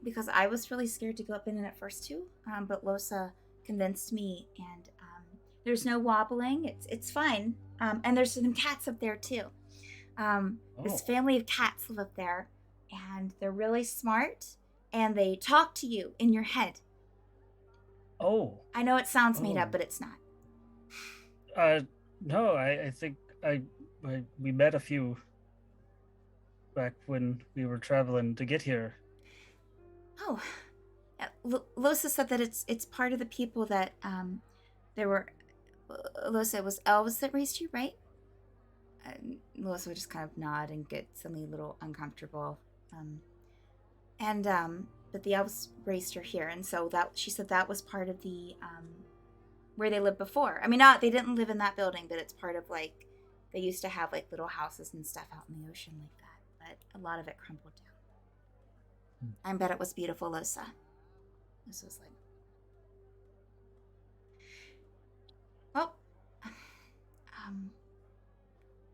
[SPEAKER 1] because I was really scared to go up in it at first too, but Losa convinced me, and there's no wobbling. It's fine. And there's some cats up there too. This family of cats live up there, and they're really smart, and they talk to you in your head.
[SPEAKER 5] Oh.
[SPEAKER 1] I know it sounds made up, but it's not.
[SPEAKER 5] No, I think we met a few back when we were traveling to get here.
[SPEAKER 1] Oh, Losa said that it's part of the people that there were. Losa, it was elves that raised you, right? Losa would just kind of nod and get suddenly a little uncomfortable. And but the elves raised her here, and so that she said that was part of the where they lived before. I mean, not they didn't live in that building, but it's part of like they used to have like little houses and stuff out in the ocean like that. But a lot of it crumbled down. I bet it was beautiful, Losa. This was like, well,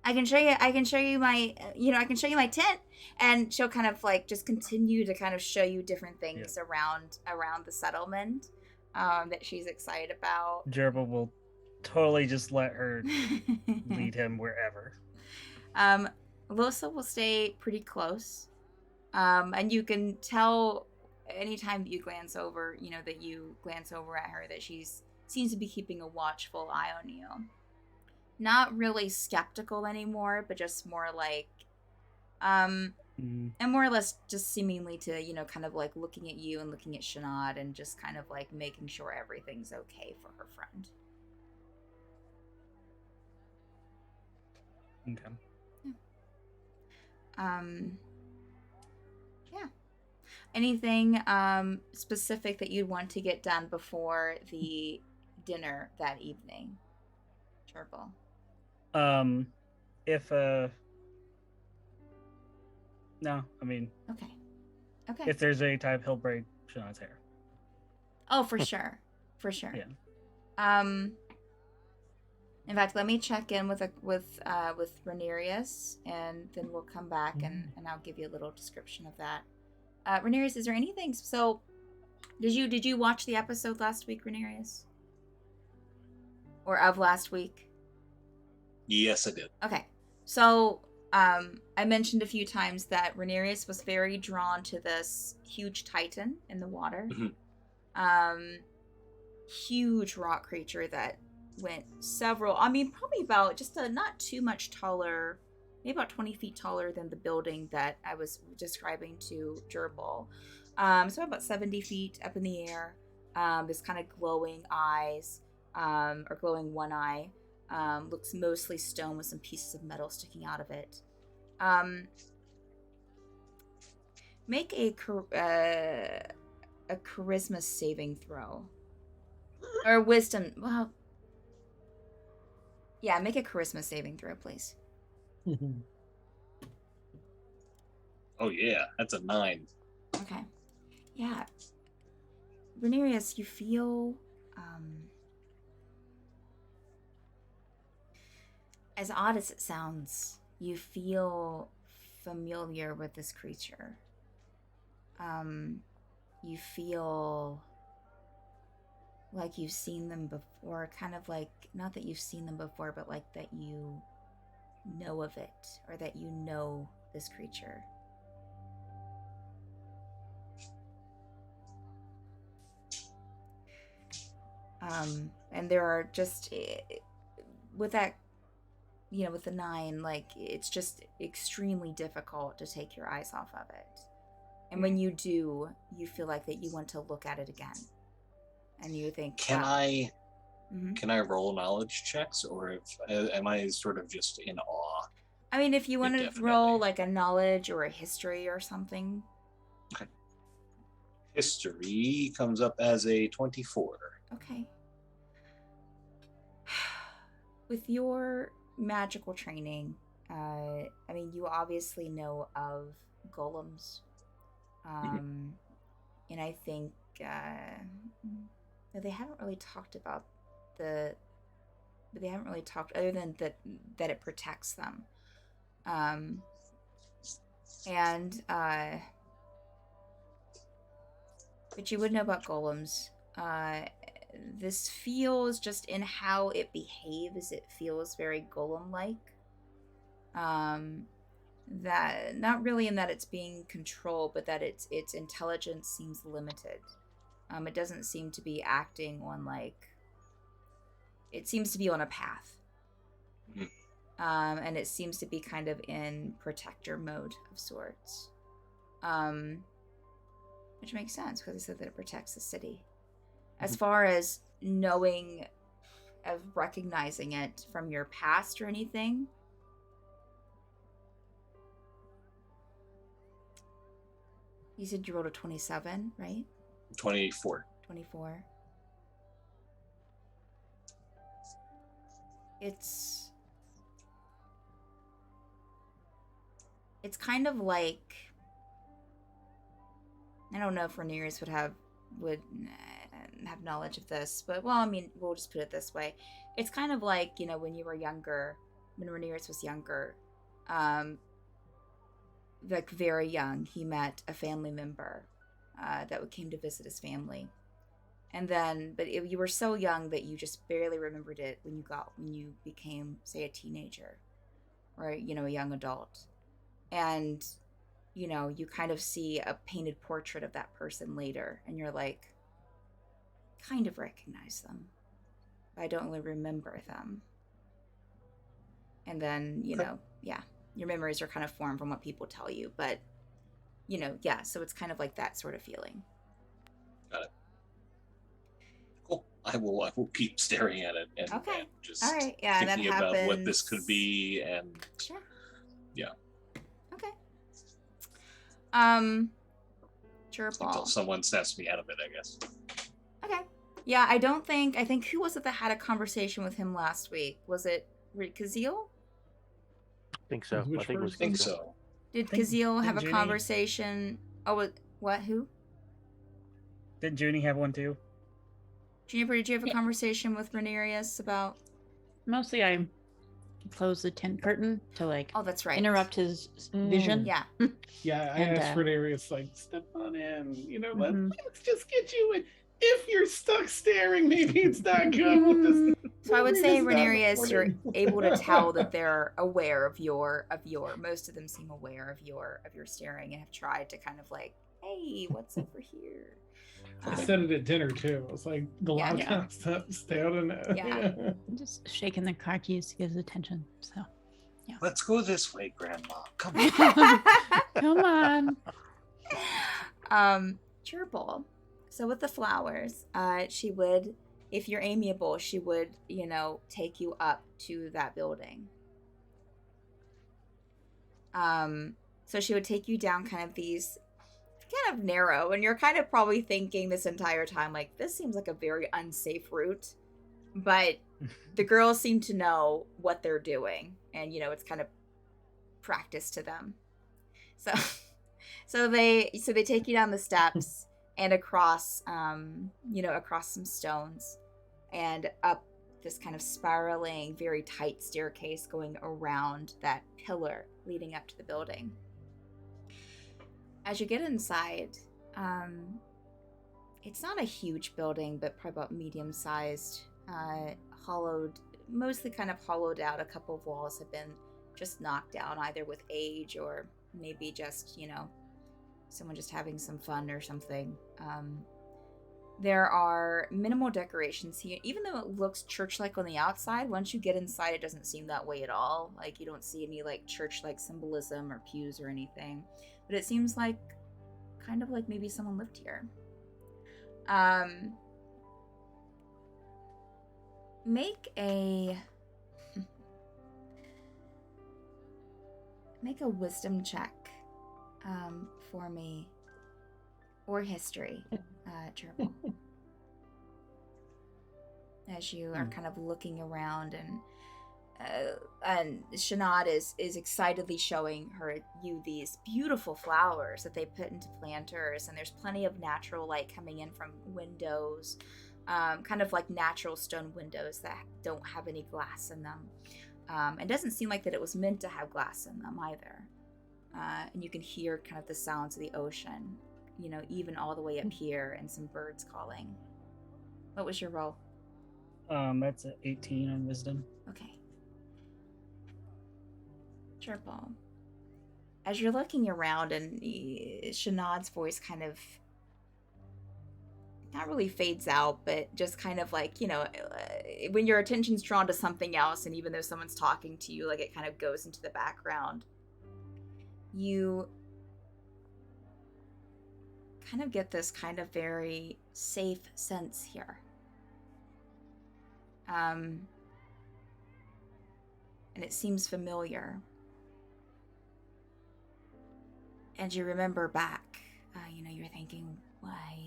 [SPEAKER 1] I can show you. I can show you my. I can show you my tent, and she'll kind of like just continue to kind of show you different things around the settlement that she's excited about.
[SPEAKER 5] Gerbil will totally just let her lead him wherever.
[SPEAKER 1] Losa will stay pretty close, and you can tell anytime that you glance over, that you glance over at her, that she's seems to be keeping a watchful eye on you. Not really skeptical anymore, but just more like, and more or less just seemingly to, kind of like looking at you and looking at Shanad and just kind of like making sure everything's okay for her friend.
[SPEAKER 5] Okay.
[SPEAKER 1] Yeah. Anything specific that you'd want to get done before the dinner that evening, Gerbil?
[SPEAKER 5] No, I mean,
[SPEAKER 1] Okay.
[SPEAKER 5] if there's any time, he'll braid Shanad's hair.
[SPEAKER 1] Oh, for sure. For sure.
[SPEAKER 5] Yeah.
[SPEAKER 1] In fact, let me check in with Rhaenyra, and then we'll come back and I'll give you a little description of that. Rhaenyra, is there anything? So, did you watch the episode last week, Rhaenyra? Or of last week?
[SPEAKER 8] Yes, I did.
[SPEAKER 1] Okay. So, I mentioned a few times that Rhaenyra was very drawn to this huge titan in the water.
[SPEAKER 8] Mm-hmm.
[SPEAKER 1] Huge rock creature that went probably about just not too much taller, maybe about 20 feet taller than the building that I was describing to Gerbil. So about 70 feet up in the air. This kind of glowing eyes, or glowing one eye. Looks mostly stone with some pieces of metal sticking out of it. Make a charisma saving throw. Or wisdom. Well, yeah, make a charisma saving throw, please.
[SPEAKER 8] Oh yeah, that's a 9.
[SPEAKER 1] Okay. Yeah. Rhaenyra, you feel as odd as it sounds, you feel familiar with this creature. You feel like you've seen them before, kind of like, not that you've seen them before, but like that you know of it, or that you know this creature. And there are just, with that, with the 9, like, it's just extremely difficult to take your eyes off of it. And when you do, you feel like that you want to look at it again. And you think,
[SPEAKER 8] Can
[SPEAKER 1] wow.
[SPEAKER 8] I
[SPEAKER 1] Mhm.
[SPEAKER 8] can I roll knowledge checks, or am I sort of just in awe?
[SPEAKER 1] I mean, if you want to
[SPEAKER 8] definitely.
[SPEAKER 1] roll like a knowledge or a history or something.
[SPEAKER 8] History comes up as a 24.
[SPEAKER 1] Okay. With your magical training, I mean, you obviously know of golems. And I think they haven't really talked about but they haven't really talked other than that it protects them. But you would know about golems. This feels, just in how it behaves, it feels very golem-like. That not really in that it's being controlled, but that its intelligence seems limited. It doesn't seem to be acting on it seems to be on a path. And it seems to be kind of in protector mode of sorts. Which makes sense, because it said that it protects the city. As far as knowing, of recognizing it from your past or anything, You said you rolled a 27, right?
[SPEAKER 8] 24.
[SPEAKER 1] 24. It's kind of like, I don't know if Rhaenyra would have knowledge of this, but well, I mean, we'll just put it this way. It's kind of like, you know, when you were younger, when Rhaenyra was younger, like very young, he met a family member that came to visit his family. And then, you were so young that you just barely remembered it when you became, say, a teenager, or, you know, a young adult. And, you know, you kind of see a painted portrait of that person later, and you're like, kind of recognize them, but I don't really remember them. And then, you know, yeah, your memories are kind of formed from what people tell you, but, you know, yeah, so it's kind of like that sort of feeling.
[SPEAKER 8] Got it. Cool. I will keep staring at it and,
[SPEAKER 1] Okay.
[SPEAKER 8] and just
[SPEAKER 1] All right. Yeah, that
[SPEAKER 8] thinking about what this
[SPEAKER 1] happens.
[SPEAKER 8] could be, and
[SPEAKER 1] Sure.
[SPEAKER 8] yeah,
[SPEAKER 1] Okay. Sure,
[SPEAKER 8] until
[SPEAKER 1] ball.
[SPEAKER 8] someone snaps me out of it, I guess.
[SPEAKER 1] Okay. Yeah, I think who was it that had a conversation with him last week? Was it Kazeel?
[SPEAKER 7] I think so.
[SPEAKER 6] Which
[SPEAKER 7] I think it was
[SPEAKER 8] I think
[SPEAKER 6] person?
[SPEAKER 7] Kazeel.
[SPEAKER 8] so.
[SPEAKER 1] Did
[SPEAKER 5] Think-
[SPEAKER 1] Kazeel have a
[SPEAKER 5] didn't Junie-
[SPEAKER 1] conversation? Oh, what? Who?
[SPEAKER 5] Did Junie have one too?
[SPEAKER 1] Juniper, did you have a conversation with Rhaenyra about?
[SPEAKER 4] Mostly I close the tent curtain to like
[SPEAKER 1] Oh, that's right.
[SPEAKER 4] interrupt his vision.
[SPEAKER 1] Yeah.
[SPEAKER 6] Yeah, I
[SPEAKER 4] And,
[SPEAKER 6] asked Rhaenyra, like, step on in. You know,
[SPEAKER 4] Mhm.
[SPEAKER 6] let's just get you in. If you're stuck staring, maybe it's not good with this.
[SPEAKER 1] So I would
[SPEAKER 6] maybe
[SPEAKER 1] say
[SPEAKER 6] it's not
[SPEAKER 1] Rhaenyra, you're
[SPEAKER 6] recording.
[SPEAKER 1] able to tell that they're aware of your. Most of them seem aware of your staring and have tried to kind of like, hey, what's over here?
[SPEAKER 6] I said it at dinner too. It was like the
[SPEAKER 1] Yeah.
[SPEAKER 6] loud
[SPEAKER 4] Yeah.
[SPEAKER 6] constant stay out in it.
[SPEAKER 1] Yeah.
[SPEAKER 4] Just shaking the car keys to get his attention. So
[SPEAKER 8] Let's go this way, Grandma. Come on.
[SPEAKER 4] come on.
[SPEAKER 1] Cheerful. So with the flowers, she would, if you're amiable, she would, you know, take you up to that building. So she would take you down kind of these kind of narrow, and you're kind of probably thinking this entire time, like, this seems like a very unsafe route. But the girls seem to know what they're doing, and, you know, it's kind of practice to them. So they take you down the steps and across, you know, across some stones and up this kind of spiraling, very tight staircase going around that pillar leading up to the building. As you get inside, it's not a huge building, but probably about medium-sized, mostly kind of hollowed out. A couple of walls have been just knocked down, either with age or maybe just, you know, someone just having some fun or something. There are minimal decorations here. Even though it looks church-like on the outside, once you get inside, it doesn't seem that way at all. Like, you don't see any, like, church-like symbolism or pews or anything. But it seems like, kind of like maybe someone lived here. Make a wisdom check for me, or history, Gerbil. As you are kind of looking around, and Shanad is excitedly showing you these beautiful flowers that they put into planters, and there's plenty of natural light coming in from windows, kind of like natural stone windows that don't have any glass in them. It doesn't seem like that it was meant to have glass in them either. And you can hear kind of the sounds of the ocean, you know, even all the way up here, and some birds calling. What was your roll?
[SPEAKER 5] That's an 18 on wisdom.
[SPEAKER 1] Okay. Sure, Paul. As you're looking around, and Shanad's voice kind of not really fades out, but just kind of like, you know, when your attention's drawn to something else, and even though someone's talking to you, like, it kind of goes into the background. You kind of get this kind of very safe sense here. And it seems familiar. And you remember back you're thinking, why,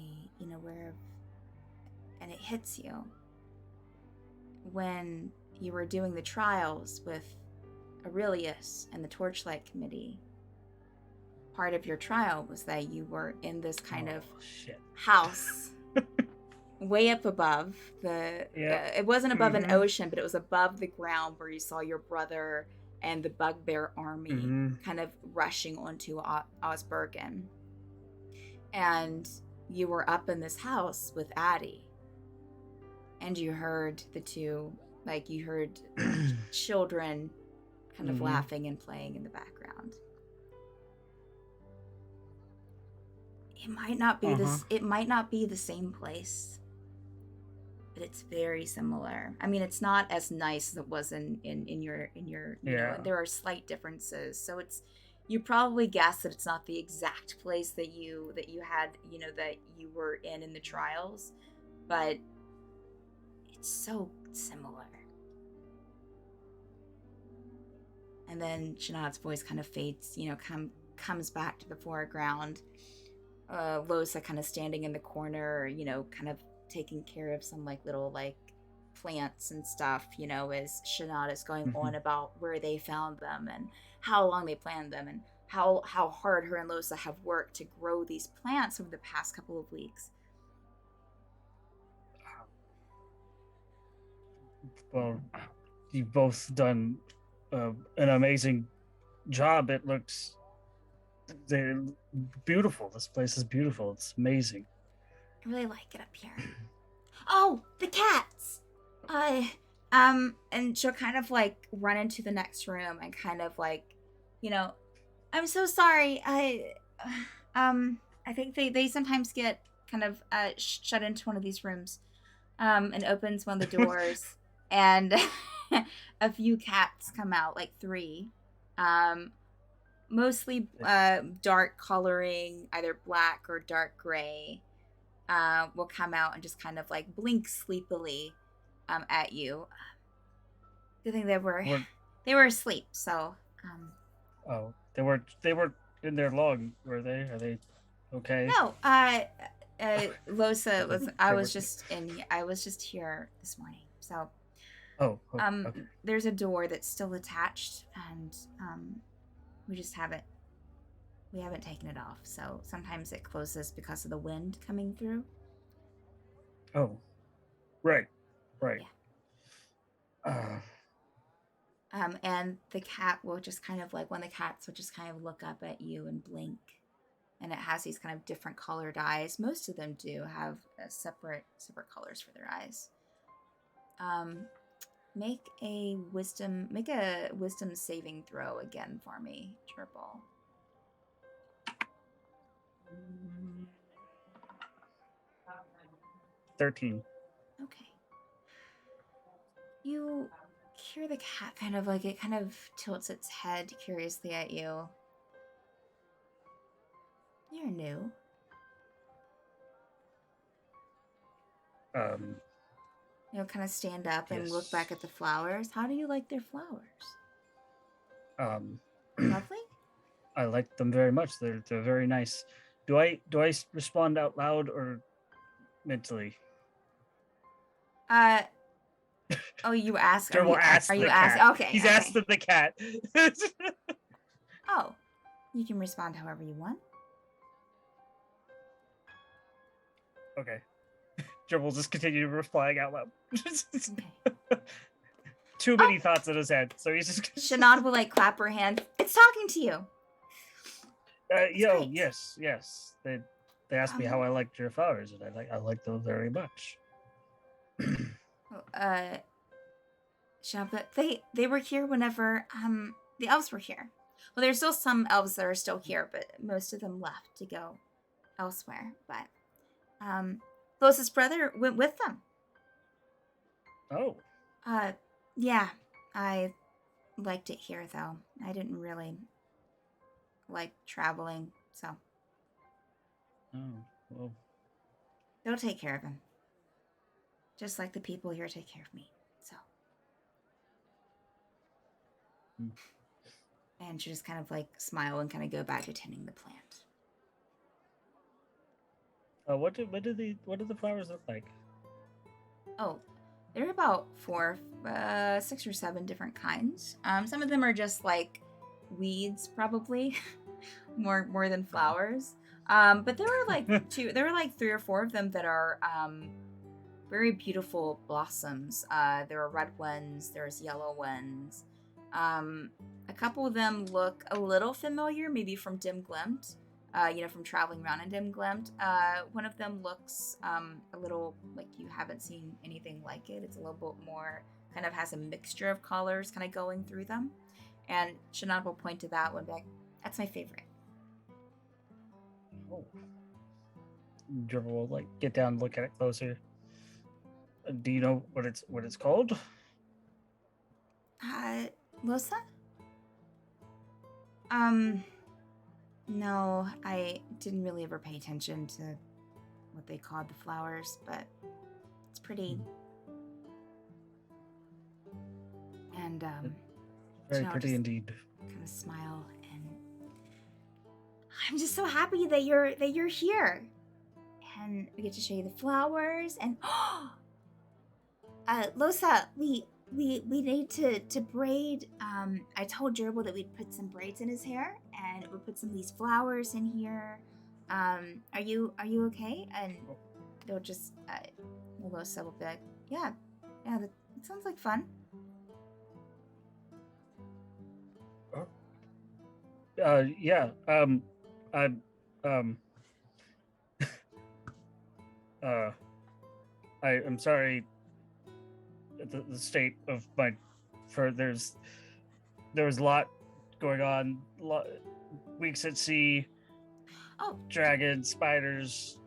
[SPEAKER 1] where, and it hits you when you were doing the trials with Aurelius and the Torchlight Committee. Part of your trial was that you were in this kind of
[SPEAKER 5] shit.
[SPEAKER 1] house way up above the it wasn't above an ocean, but it was above the ground, where you saw your brother and the Bugbear army kind of rushing onto Osbergen. And you were up in this house with Addie, and you heard the two, you heard children kind of laughing and playing in the background. It might not be it might not be the same place, but it's very similar. I mean, it's not as nice as it was in your there are slight differences. So you probably guess that it's not the exact place that you had, that you were in the trials, but it's so similar. And then Shanad's voice kind of fades, comes back to the foreground. Losa kind of standing in the corner, kind of taking care of some little plants and stuff, as Shanad is going on about where they found them and how long they planted them and how hard her and Losa have worked to grow these plants over the past couple of weeks.
[SPEAKER 5] Well, you've both done an amazing job. It looks beautiful. This place is beautiful. It's amazing.
[SPEAKER 1] I really like it up here. Oh, the cats! And she'll kind of run into the next room and kind of I'm so sorry. I think they sometimes get kind of shut into one of these rooms, and opens one of the doors, and a few cats come out, 3, mostly dark coloring, either black or dark gray, will come out and just kind of blink sleepily at you. Good thing they were asleep, so
[SPEAKER 5] Oh, they weren't in there long, were they? Are they okay?
[SPEAKER 1] No, Losa was I was just here this morning. So
[SPEAKER 5] okay.
[SPEAKER 1] there's a door that's still attached, and we haven't taken it off. So sometimes it closes because of the wind coming through.
[SPEAKER 5] Oh, right.
[SPEAKER 1] Yeah. And the cat will just kind of one of the cats will just kind of look up at you and blink, and it has these kind of different colored eyes. Most of them do have separate colors for their eyes. Make a wisdom saving throw again for me, Chirple.
[SPEAKER 5] 13.
[SPEAKER 1] Okay. You hear the cat kind of it kind of tilts its head curiously at you. You're new. Kind of stand up and look back at the flowers. How do you like their flowers? Lovely?
[SPEAKER 5] I like them very much. They're very nice. Do I respond out loud or mentally?
[SPEAKER 1] Oh, you ask.
[SPEAKER 5] Are you
[SPEAKER 1] asking? Okay.
[SPEAKER 5] He's
[SPEAKER 1] okay.
[SPEAKER 5] asked the cat.
[SPEAKER 1] Oh, you can respond however you want.
[SPEAKER 5] Okay. Gerbil will just continue replying out loud.
[SPEAKER 1] Okay.
[SPEAKER 5] Too many thoughts in his head, so he's just.
[SPEAKER 1] Shanad will clap her hand. It's talking to you.
[SPEAKER 5] Great. Yes. They asked me how I liked your flowers, and I like them very much.
[SPEAKER 1] Shanad, they were here whenever the elves were here. Well, there's still some elves that are still here, but most of them left to go elsewhere. But Losa's brother went with them.
[SPEAKER 5] Oh.
[SPEAKER 1] Yeah, I liked it here, though. I didn't really like traveling, so.
[SPEAKER 5] Oh, well.
[SPEAKER 1] They'll take care of him. Just like the people here take care of me, so.
[SPEAKER 5] Hmm.
[SPEAKER 1] And she just kind of smile and kind of go back to tending the plant.
[SPEAKER 5] what do the flowers look like?
[SPEAKER 1] Oh, there are about 6 or 7 different kinds. Some of them are just like weeds, probably more than flowers. But there were like there were like 3 or 4 of them that are very beautiful blossoms. There are red ones, there's yellow ones. A couple of them look a little familiar, maybe from Dim Glimt. From traveling around in Dim Glimt. One of them looks a little like you haven't seen anything like it. It's a little bit more, kind of has a mixture of colors kind of going through them. And Shanad will point to that one, be like, that's my favorite.
[SPEAKER 5] Oh. Dribble will like get down and look at it closer. Do you know what it's called?
[SPEAKER 1] Losa? No, I didn't really ever pay attention to what they called the flowers, but it's pretty. And
[SPEAKER 5] Very
[SPEAKER 1] Janelle
[SPEAKER 5] pretty
[SPEAKER 1] just
[SPEAKER 5] indeed.
[SPEAKER 1] kind of smile, and I'm just so happy that you're here, and we get to show you the flowers. And Losa, we need to braid. I told Gerbil that we'd put some braids in his hair, and we'll put some of these flowers in here. Are you okay? And they'll just Losa will be like, yeah, that sounds like fun.
[SPEAKER 5] Yeah. I'm sorry. The state of my there was a lot going on. Weeks at sea.
[SPEAKER 1] Oh,
[SPEAKER 5] Dragons, spiders.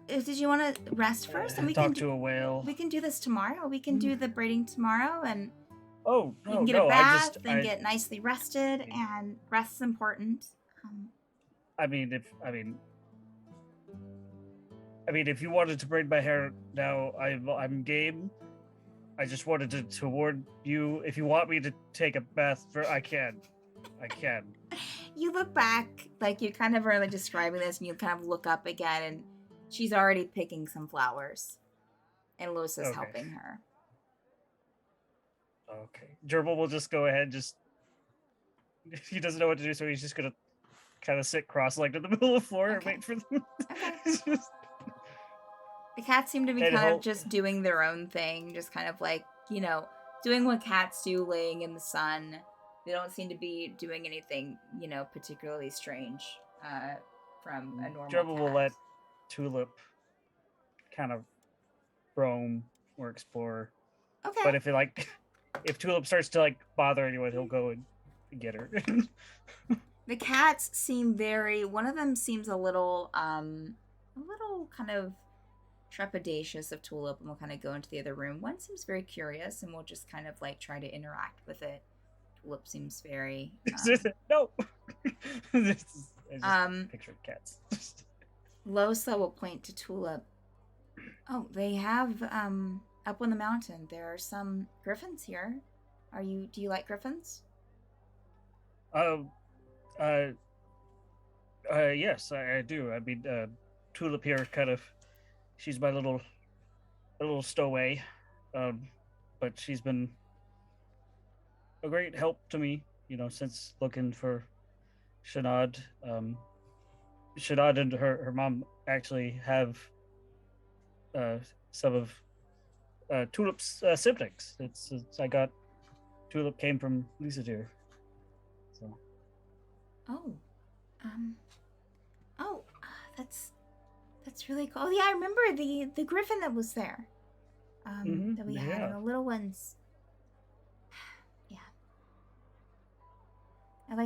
[SPEAKER 1] did you want to rest first, and we
[SPEAKER 5] Talk
[SPEAKER 1] can
[SPEAKER 5] to a whale.
[SPEAKER 1] we can do this tomorrow. We can do the braiding tomorrow, and
[SPEAKER 5] Oh
[SPEAKER 1] you
[SPEAKER 5] no,
[SPEAKER 1] can get
[SPEAKER 5] no!
[SPEAKER 1] a bath
[SPEAKER 5] I just
[SPEAKER 1] and get nicely rested. And rest's important.
[SPEAKER 5] I mean, if you wanted to braid my hair now, I'm game. I just wanted to warn you. If you want me to take a bath, I can.
[SPEAKER 1] You look back, like you kind of are like describing this, and you kind of look up again, and she's already picking some flowers, and Losa's
[SPEAKER 5] Okay.
[SPEAKER 1] helping her.
[SPEAKER 5] Okay. Gerbil will just go ahead. He doesn't know what to do, so he's just gonna kind of sit cross-legged in the middle of the floor and
[SPEAKER 1] Okay.
[SPEAKER 5] wait for them.
[SPEAKER 1] Okay.
[SPEAKER 5] It's just-
[SPEAKER 1] The cats seem to be
[SPEAKER 5] And
[SPEAKER 1] kind
[SPEAKER 5] he'll-
[SPEAKER 1] of just doing their own thing, just kind of like, doing what cats do, laying in the sun. They don't seem to be doing anything, particularly strange from a normal
[SPEAKER 5] Gerbil will
[SPEAKER 1] cat.
[SPEAKER 5] let Tulip kind of roam or explore.
[SPEAKER 1] Okay.
[SPEAKER 5] But if Tulip starts to bother anyone, he'll go and get her.
[SPEAKER 1] The cats seem one of them seems a little kind of trepidatious of Tulip, and will kind of go into the other room. One seems very curious and will just kind of try to interact with it. Tulip seems very
[SPEAKER 5] No. I just pictured cats.
[SPEAKER 1] Losa will point to Tulip. Oh, they have up on the mountain there are some griffins here. Do you like griffins?
[SPEAKER 5] Yes, I do. I mean, Tulip here she's my little stowaway. But she's been a great help to me, since looking for Shanad. Shanad and her mom actually have some of Tulip's siblings. I got Tulip came from Lisa dear. So
[SPEAKER 1] that's really cool. Oh yeah, I remember the griffin that was there. That we had, and the little ones. Yeah. I'd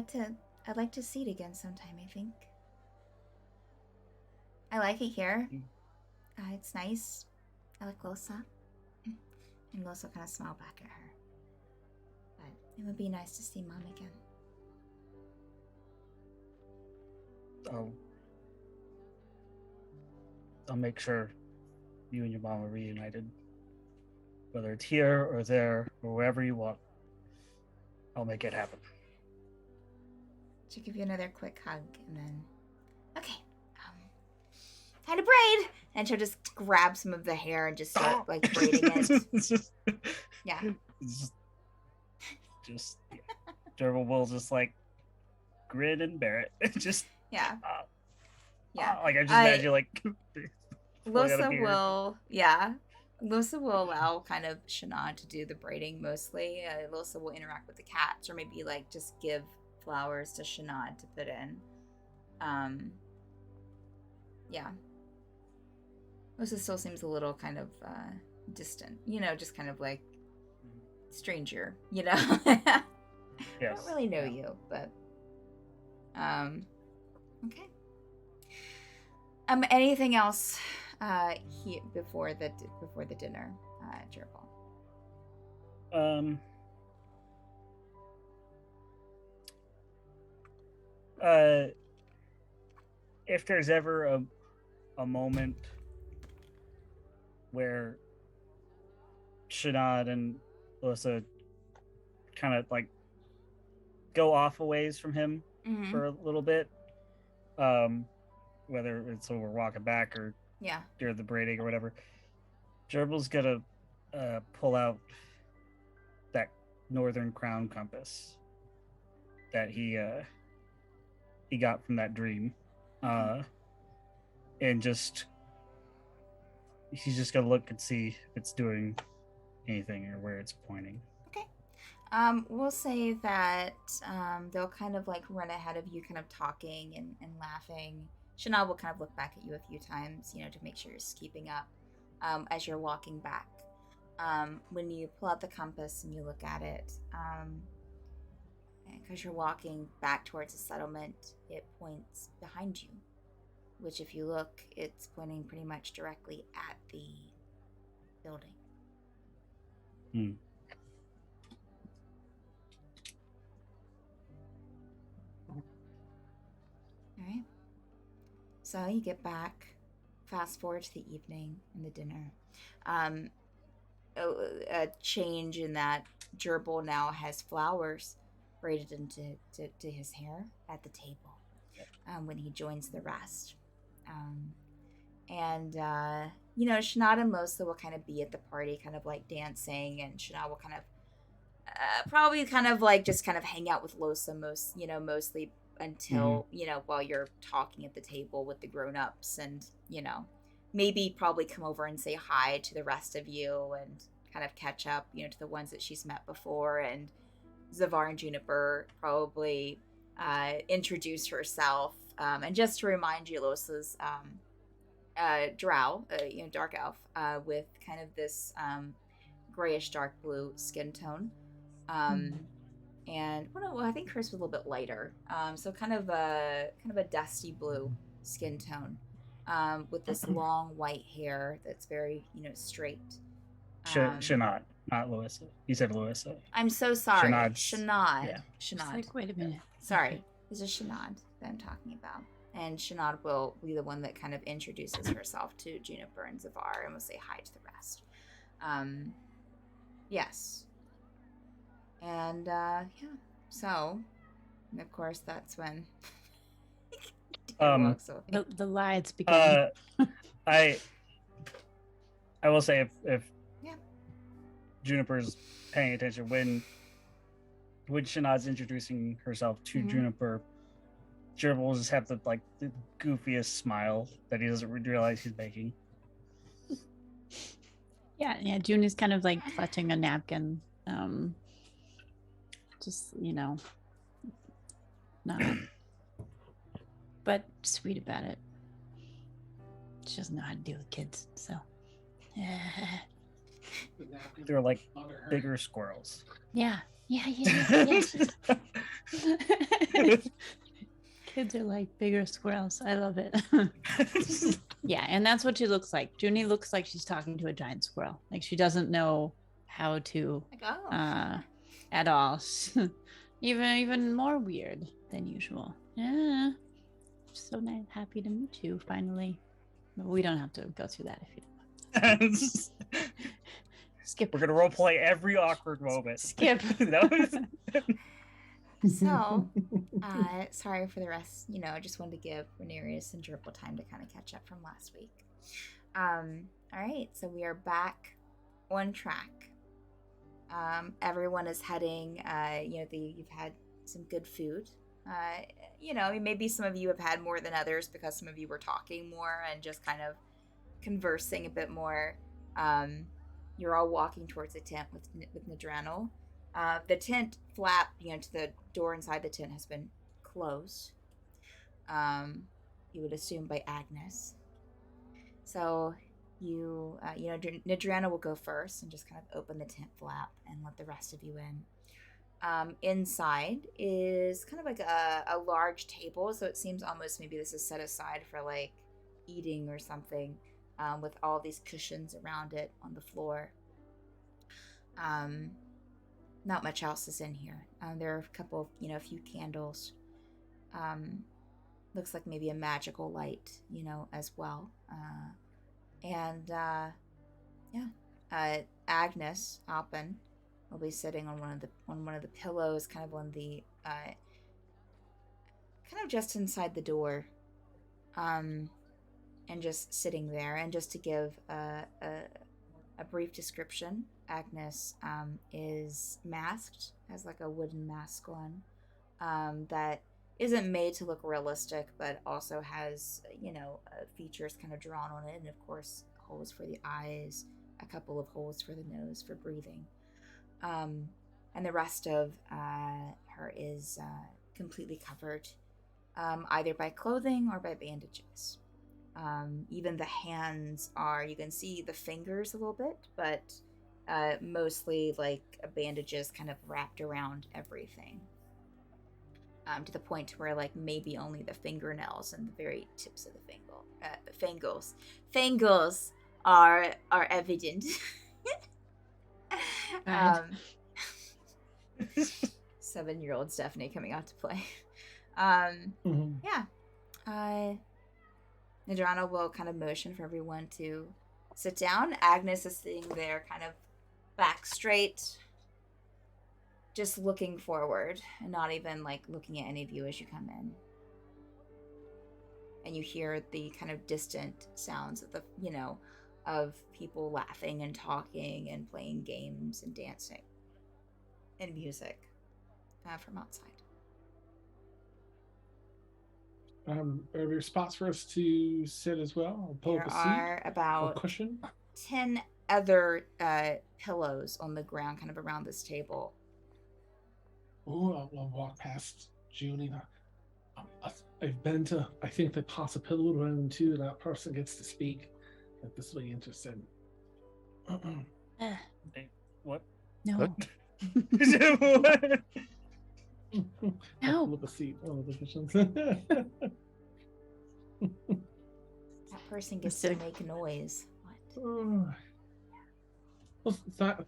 [SPEAKER 1] like to see it again sometime, I think. I like it here. It's nice. I like Losa. And Losa kind of smiled back at her. But it would be nice to see Mom again.
[SPEAKER 5] I'll make sure you and your mom are reunited. Whether it's here or there or wherever you want. I'll make it happen.
[SPEAKER 1] She'll give you another quick hug, and then... Okay. time to braid. And she'll just grab some of the hair and just start like braiding it.
[SPEAKER 5] It's just,
[SPEAKER 1] Yeah.
[SPEAKER 5] it's just Gerbil will just like grin and bear it. Just
[SPEAKER 1] Yeah.
[SPEAKER 5] uh,
[SPEAKER 1] Yeah.
[SPEAKER 5] like I just
[SPEAKER 1] I-
[SPEAKER 5] imagine like pulling out a
[SPEAKER 1] Losa
[SPEAKER 5] beard.
[SPEAKER 1] will, yeah. Losa will allow kind of Shanad to do the braiding mostly. Losa will interact with the cats, or maybe like just give flowers to Shanad to put in. Yeah. Losa still seems a little kind of distant, just kind of like stranger, I
[SPEAKER 5] Yes.
[SPEAKER 1] don't really know
[SPEAKER 5] yeah.
[SPEAKER 1] you, but okay. Anything else here before the dinner, Gerbil?
[SPEAKER 5] If there's ever a moment where Shanad and Alyssa kind of like go off a ways from him
[SPEAKER 1] Mm-hmm.
[SPEAKER 5] for a little bit, whether it's when we're walking back or
[SPEAKER 1] Yeah.
[SPEAKER 5] during the braiding or whatever, Gerbil's gonna pull out that Northern Crown compass that he got from that dream, and he's just gonna look and see if it's doing anything or where it's pointing.
[SPEAKER 1] Okay. We'll say that they'll kind of like run ahead of you, kind of talking and laughing. Shanad will kind of look back at you a few times, to make sure you're just keeping up as you're walking back. When you pull out the compass and you look at it, because you're walking back towards the settlement, it points behind you, which if you look, it's pointing pretty much directly at the building. All right. So you get back, fast forward to the evening and the dinner. A change in that Gerbil now has flowers braided into to his hair at the table when he joins the rest. Shanad and Losa will kind of be at the party, kind of like dancing, and Shanad will kind of probably kind of like just kind of hang out with Losa mostly until while you're talking at the table with the grown-ups, and maybe probably come over and say hi to the rest of you and kind of catch up to the ones that she's met before. And Zavar and Juniper probably introduce herself, and just to remind you, Losa's drow, dark elf, with kind of this grayish dark blue skin tone. And I think hers was a little bit lighter. So kind of a dusty blue skin tone, with this long white hair that's very straight.
[SPEAKER 5] Shanad, not Louisa. You said Louisa.
[SPEAKER 1] I'm so sorry,
[SPEAKER 5] Shanad's-
[SPEAKER 1] Shanad.
[SPEAKER 5] yeah.
[SPEAKER 4] Just
[SPEAKER 1] Shanad.
[SPEAKER 4] like, wait a minute.
[SPEAKER 1] Sorry, this is Shanad that I'm talking about. And Shanad will be the one that kind of introduces herself to Juniper and Zavar and will say hi to the rest. Yes. And so, and of course, that's when walks away.
[SPEAKER 4] The lights begin.
[SPEAKER 5] I will say if
[SPEAKER 1] Yeah.
[SPEAKER 5] Juniper's paying attention when Shanad's introducing herself to
[SPEAKER 1] Mhm.
[SPEAKER 5] Juniper, Gerbil will just have the goofiest smile that he doesn't realize he's making.
[SPEAKER 4] Yeah. June is kind of like clutching a napkin. Just not, but sweet about it. She doesn't know how to deal with kids, so.
[SPEAKER 5] They're like bigger squirrels.
[SPEAKER 4] Yeah. Kids are like bigger squirrels. I love it. Yeah, and that's what she looks like. Junie looks like she's talking to a giant squirrel. Like she doesn't know how to
[SPEAKER 1] Like, oh.
[SPEAKER 4] at all. even more weird than usual. Yeah. So nice, happy to meet you finally. But we don't have to go through that if you don't. Skip.
[SPEAKER 5] We're gonna roleplay every awkward moment.
[SPEAKER 4] Skip.
[SPEAKER 5] No?
[SPEAKER 1] So, sorry for the rest. Just wanted to give Renarius and Dribble time to kind of catch up from last week. All right, so we are back on track. Everyone is heading. You've had some good food. Maybe some of you have had more than others because some of you were talking more and just kind of conversing a bit more. You're all walking towards the tent with Nadranel. The tent flap, to the door inside the tent has been closed. You would assume by Agnes. So Nadranel will go first and just kind of open the tent flap and let the rest of you in. Inside is kind of like a large table, so it seems almost maybe this is set aside for like eating or something, with all these cushions around it on the floor. Not much else is in here. There are a couple of, a few candles. Looks like maybe a magical light, as well. Agnes Oppen will be sitting on one of the pillows, kind of on the kind of just inside the door, and just sitting there. And just to give a brief description, Agnes is masked, has like a wooden mask on, that isn't made to look realistic, but also has features kind of drawn on it, and of course holes for the eyes, a couple of holes for the nose for breathing. And the rest of her is completely covered, either by clothing or by bandages. Even the hands you can see the fingers a little bit, but mostly like bandages kind of wrapped around everything. To the point where like maybe only the fingernails and the very tips of the fangles are evident. 7-year-old Stephanie coming out to play. Nadranel will kind of motion for everyone to sit down. Agnes is sitting there kind of back straight, just looking forward and not even like looking at any of you as you come in. And you hear the kind of distant sounds of of people laughing and talking and playing games and dancing and music from outside.
[SPEAKER 6] Are there spots for us to sit as well? I'll pull
[SPEAKER 1] There
[SPEAKER 6] up a
[SPEAKER 1] are
[SPEAKER 6] seat or
[SPEAKER 1] about
[SPEAKER 6] cushion.
[SPEAKER 1] 10 other pillows on the ground kind of around this table.
[SPEAKER 6] Oh, I'll walk past Junie. I've been to, I think, the Pass a Pillow round too. That person gets to speak. If this is what you're interested in.
[SPEAKER 5] What?
[SPEAKER 4] No.
[SPEAKER 7] What?
[SPEAKER 5] What?
[SPEAKER 6] I'll pull up a seat. One of the cushions.
[SPEAKER 1] That person gets to make a noise. What?
[SPEAKER 6] Well,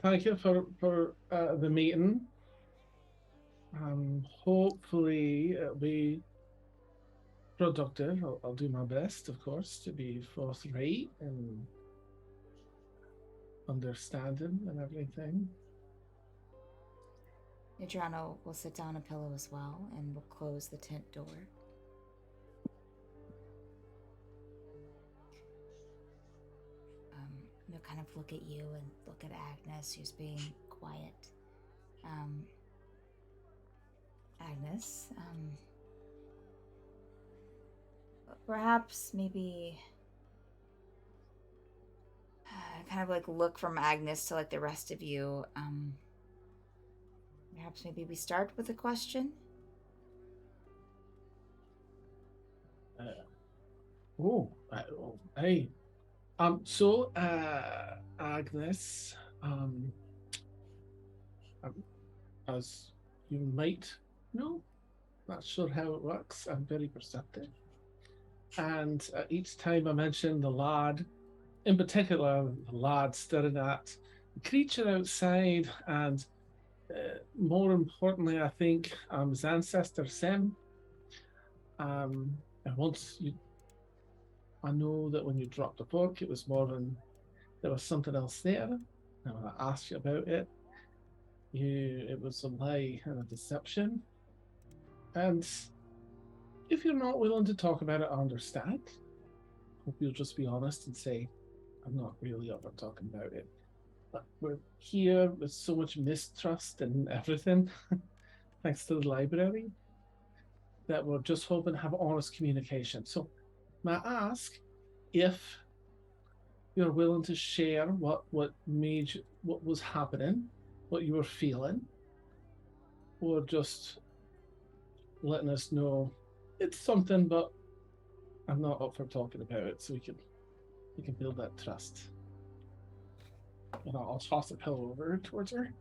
[SPEAKER 6] thank you for the meeting. Hopefully it'll be productive. I'll do my best, of course, to be forthright and understanding and everything.
[SPEAKER 1] Nadranel will sit down a pillow as well and will close the tent door. He'll kind of look at you and look at Agnes, who's being quiet. Agnes, perhaps maybe kind of like look from Agnes to like the rest of you. Perhaps maybe we start with a question.
[SPEAKER 6] Hey. Agnes, as you might know, not sure how it works. I'm very perceptive. And each time I mention the lad, in particular, the lad staring at the creature outside, and more importantly, I think, his ancestor, Sem. And once I know that when you dropped the book, it was more than there was something else there. And when I asked you about it, it was a lie and a deception. And if you're not willing to talk about it, I understand. Hope you'll just be honest and say, I'm not really up for talking about it. But we're here with so much mistrust and everything, thanks to the library, that we're just hoping to have honest communication. So, may I ask if you're willing to share what made you, what was happening, what you were feeling, or just letting us know it's something, but I'm not up for talking about it, so we can build that trust. And I'll toss a pillow over towards her.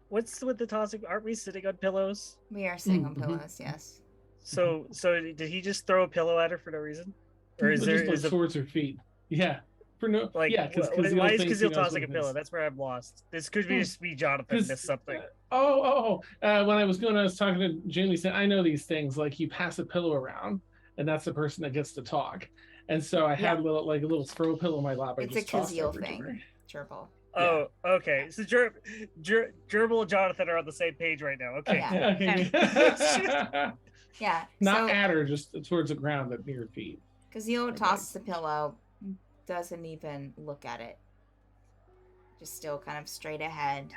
[SPEAKER 5] What's with the tossing? Aren't we sitting on pillows?
[SPEAKER 1] We are sitting on
[SPEAKER 6] Mhm.
[SPEAKER 1] pillows, yes.
[SPEAKER 5] So did he just throw a pillow at her for no reason, or is there
[SPEAKER 6] just like
[SPEAKER 5] is a
[SPEAKER 6] towards her feet? Yeah, for no.
[SPEAKER 5] like
[SPEAKER 6] yeah, because
[SPEAKER 5] why is Kazil tossing a pillow? That's where I'm lost. This could be just be Jonathan
[SPEAKER 6] 'Cause,
[SPEAKER 5] missed something.
[SPEAKER 6] When I was talking to Jamie, said I know these things. Like you pass a pillow around, and that's the person that gets to talk. And so I had a little throw pillow in my lap. I
[SPEAKER 1] It's a
[SPEAKER 6] just tossed
[SPEAKER 1] Kazil
[SPEAKER 6] over to her.
[SPEAKER 1] thing. Gerbil.
[SPEAKER 5] Oh, okay. So Gerbil and Jonathan are on the same page right now. Okay.
[SPEAKER 1] Yeah. Yeah.
[SPEAKER 6] Not
[SPEAKER 1] so
[SPEAKER 6] at her, just towards the ground at near her feet.
[SPEAKER 1] Kazil tosses the pillow, doesn't even look at it. Just still kind of straight ahead.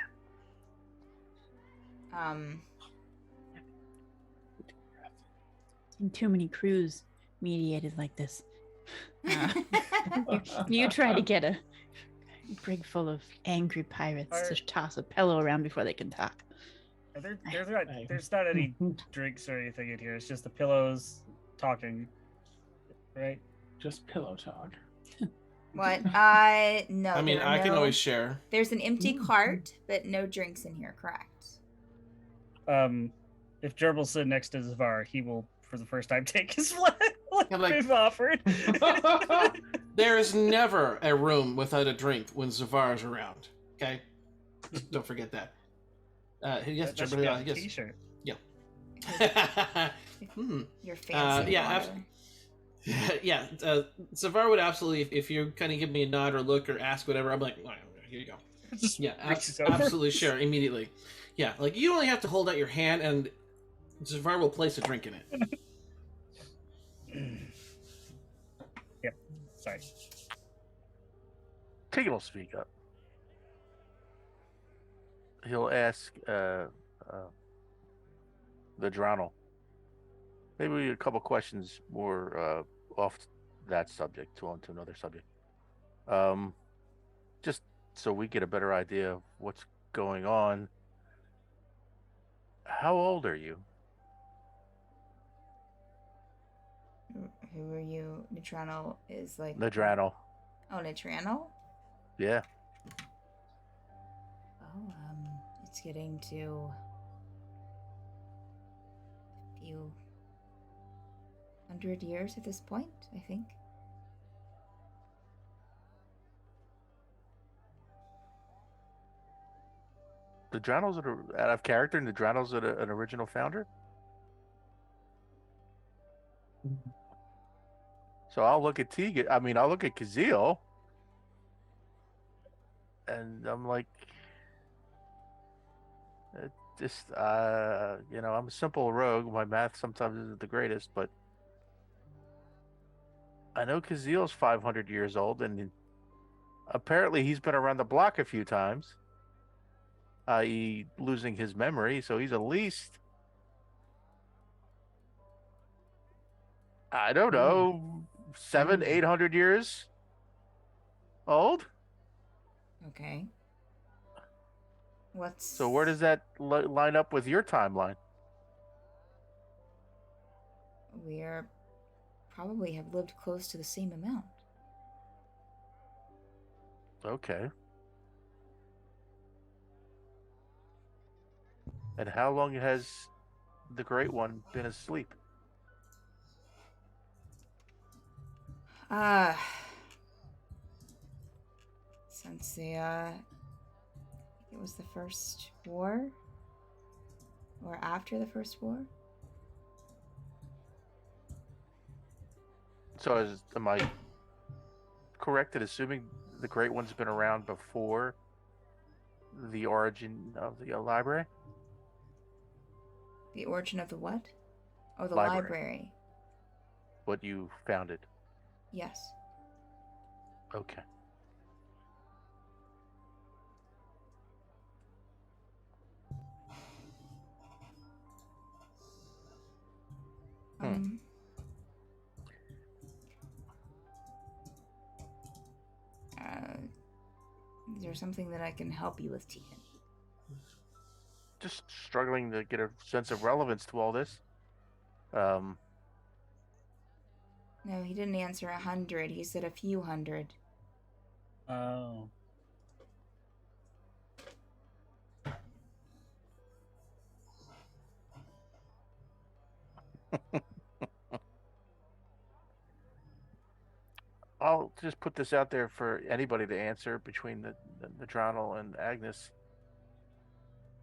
[SPEAKER 4] Seen too many crews mediated like this. You try to get a brig full of angry pirates to toss a pillow around before they can talk.
[SPEAKER 5] There's not any drinks or anything in here. It's just the pillows talking, right?
[SPEAKER 6] Just pillow talk.
[SPEAKER 1] What? No.
[SPEAKER 3] I mean,
[SPEAKER 1] there are
[SPEAKER 3] I can
[SPEAKER 1] no-
[SPEAKER 3] always share.
[SPEAKER 1] There's an empty cart, but no drinks in here. Correct.
[SPEAKER 5] If Gerbil's sitting next to Zavar, he will, for the first time, take his flag like
[SPEAKER 3] I'm like-
[SPEAKER 5] we've offered.
[SPEAKER 3] There is never a room without a drink when Zavar is around. Okay, just don't forget that. Yes,
[SPEAKER 5] That should
[SPEAKER 3] Gerbil,
[SPEAKER 5] be on a
[SPEAKER 3] yes.
[SPEAKER 5] T-shirt.
[SPEAKER 1] You're fancy.
[SPEAKER 3] Yeah, yeah. Zavar would absolutely, if you kind of give me a nod or look or ask whatever, I'm like, "All right, here you go."
[SPEAKER 5] Just
[SPEAKER 3] Yeah,
[SPEAKER 5] reaches over.
[SPEAKER 3] absolutely, sure, immediately. Yeah, like you only have to hold out your hand, and Zavar will place a drink in it.
[SPEAKER 5] Yep. Sorry.
[SPEAKER 7] Tegan will speak up. He'll ask the Drownal. Maybe a couple questions more off that subject to onto another subject. Just so we get a better idea of what's going on. How old are you?
[SPEAKER 1] Who are you? Nitrano is like.
[SPEAKER 7] Nadranal.
[SPEAKER 1] Oh, Nitrano?
[SPEAKER 7] Yeah.
[SPEAKER 1] Oh, it's getting to a few 100 years at this point, I think.
[SPEAKER 7] The Drownal's out of character, and the Drownal's an original founder. So I'll look at Tegan. I mean, I'll look at Kazil, and I'm like, just I'm a simple rogue. My math sometimes isn't the greatest, but I know Kazil's 500 years old, and apparently he's been around the block a few times, i.e., losing his memory. So he's at least, I don't know, 700-800 years old.
[SPEAKER 1] Okay.
[SPEAKER 7] So where does that line up with your timeline?
[SPEAKER 1] We're probably have lived close to the same amount.
[SPEAKER 7] Okay. And how long has the Great One been asleep?
[SPEAKER 1] Since it was the first war? Or after the first war?
[SPEAKER 7] So am I correct in assuming the Great One's been around before the origin of the library?
[SPEAKER 1] The origin of the what? Oh, the
[SPEAKER 7] Library.
[SPEAKER 1] library.
[SPEAKER 7] What you founded.
[SPEAKER 1] Yes.
[SPEAKER 7] Okay.
[SPEAKER 1] Um. Is there something that I can help you with, Tegan?
[SPEAKER 7] Just struggling to get a sense of relevance to all this.
[SPEAKER 1] No, he didn't answer 100. He said a few hundred.
[SPEAKER 5] Oh.
[SPEAKER 7] I'll just put this out there for anybody to answer between the Nadranal and Agnes.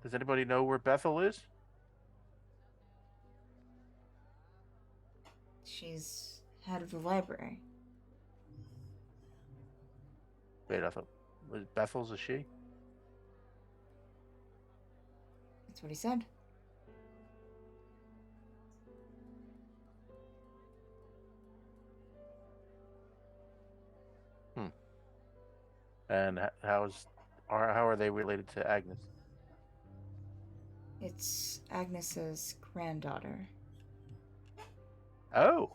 [SPEAKER 7] Does anybody know where Bethel is?
[SPEAKER 1] She's head of the library.
[SPEAKER 7] Wait, I thought Bethel's a she?
[SPEAKER 1] That's what he said.
[SPEAKER 7] And how are they related to Agnes?
[SPEAKER 1] It's Agnes's granddaughter.
[SPEAKER 7] Oh.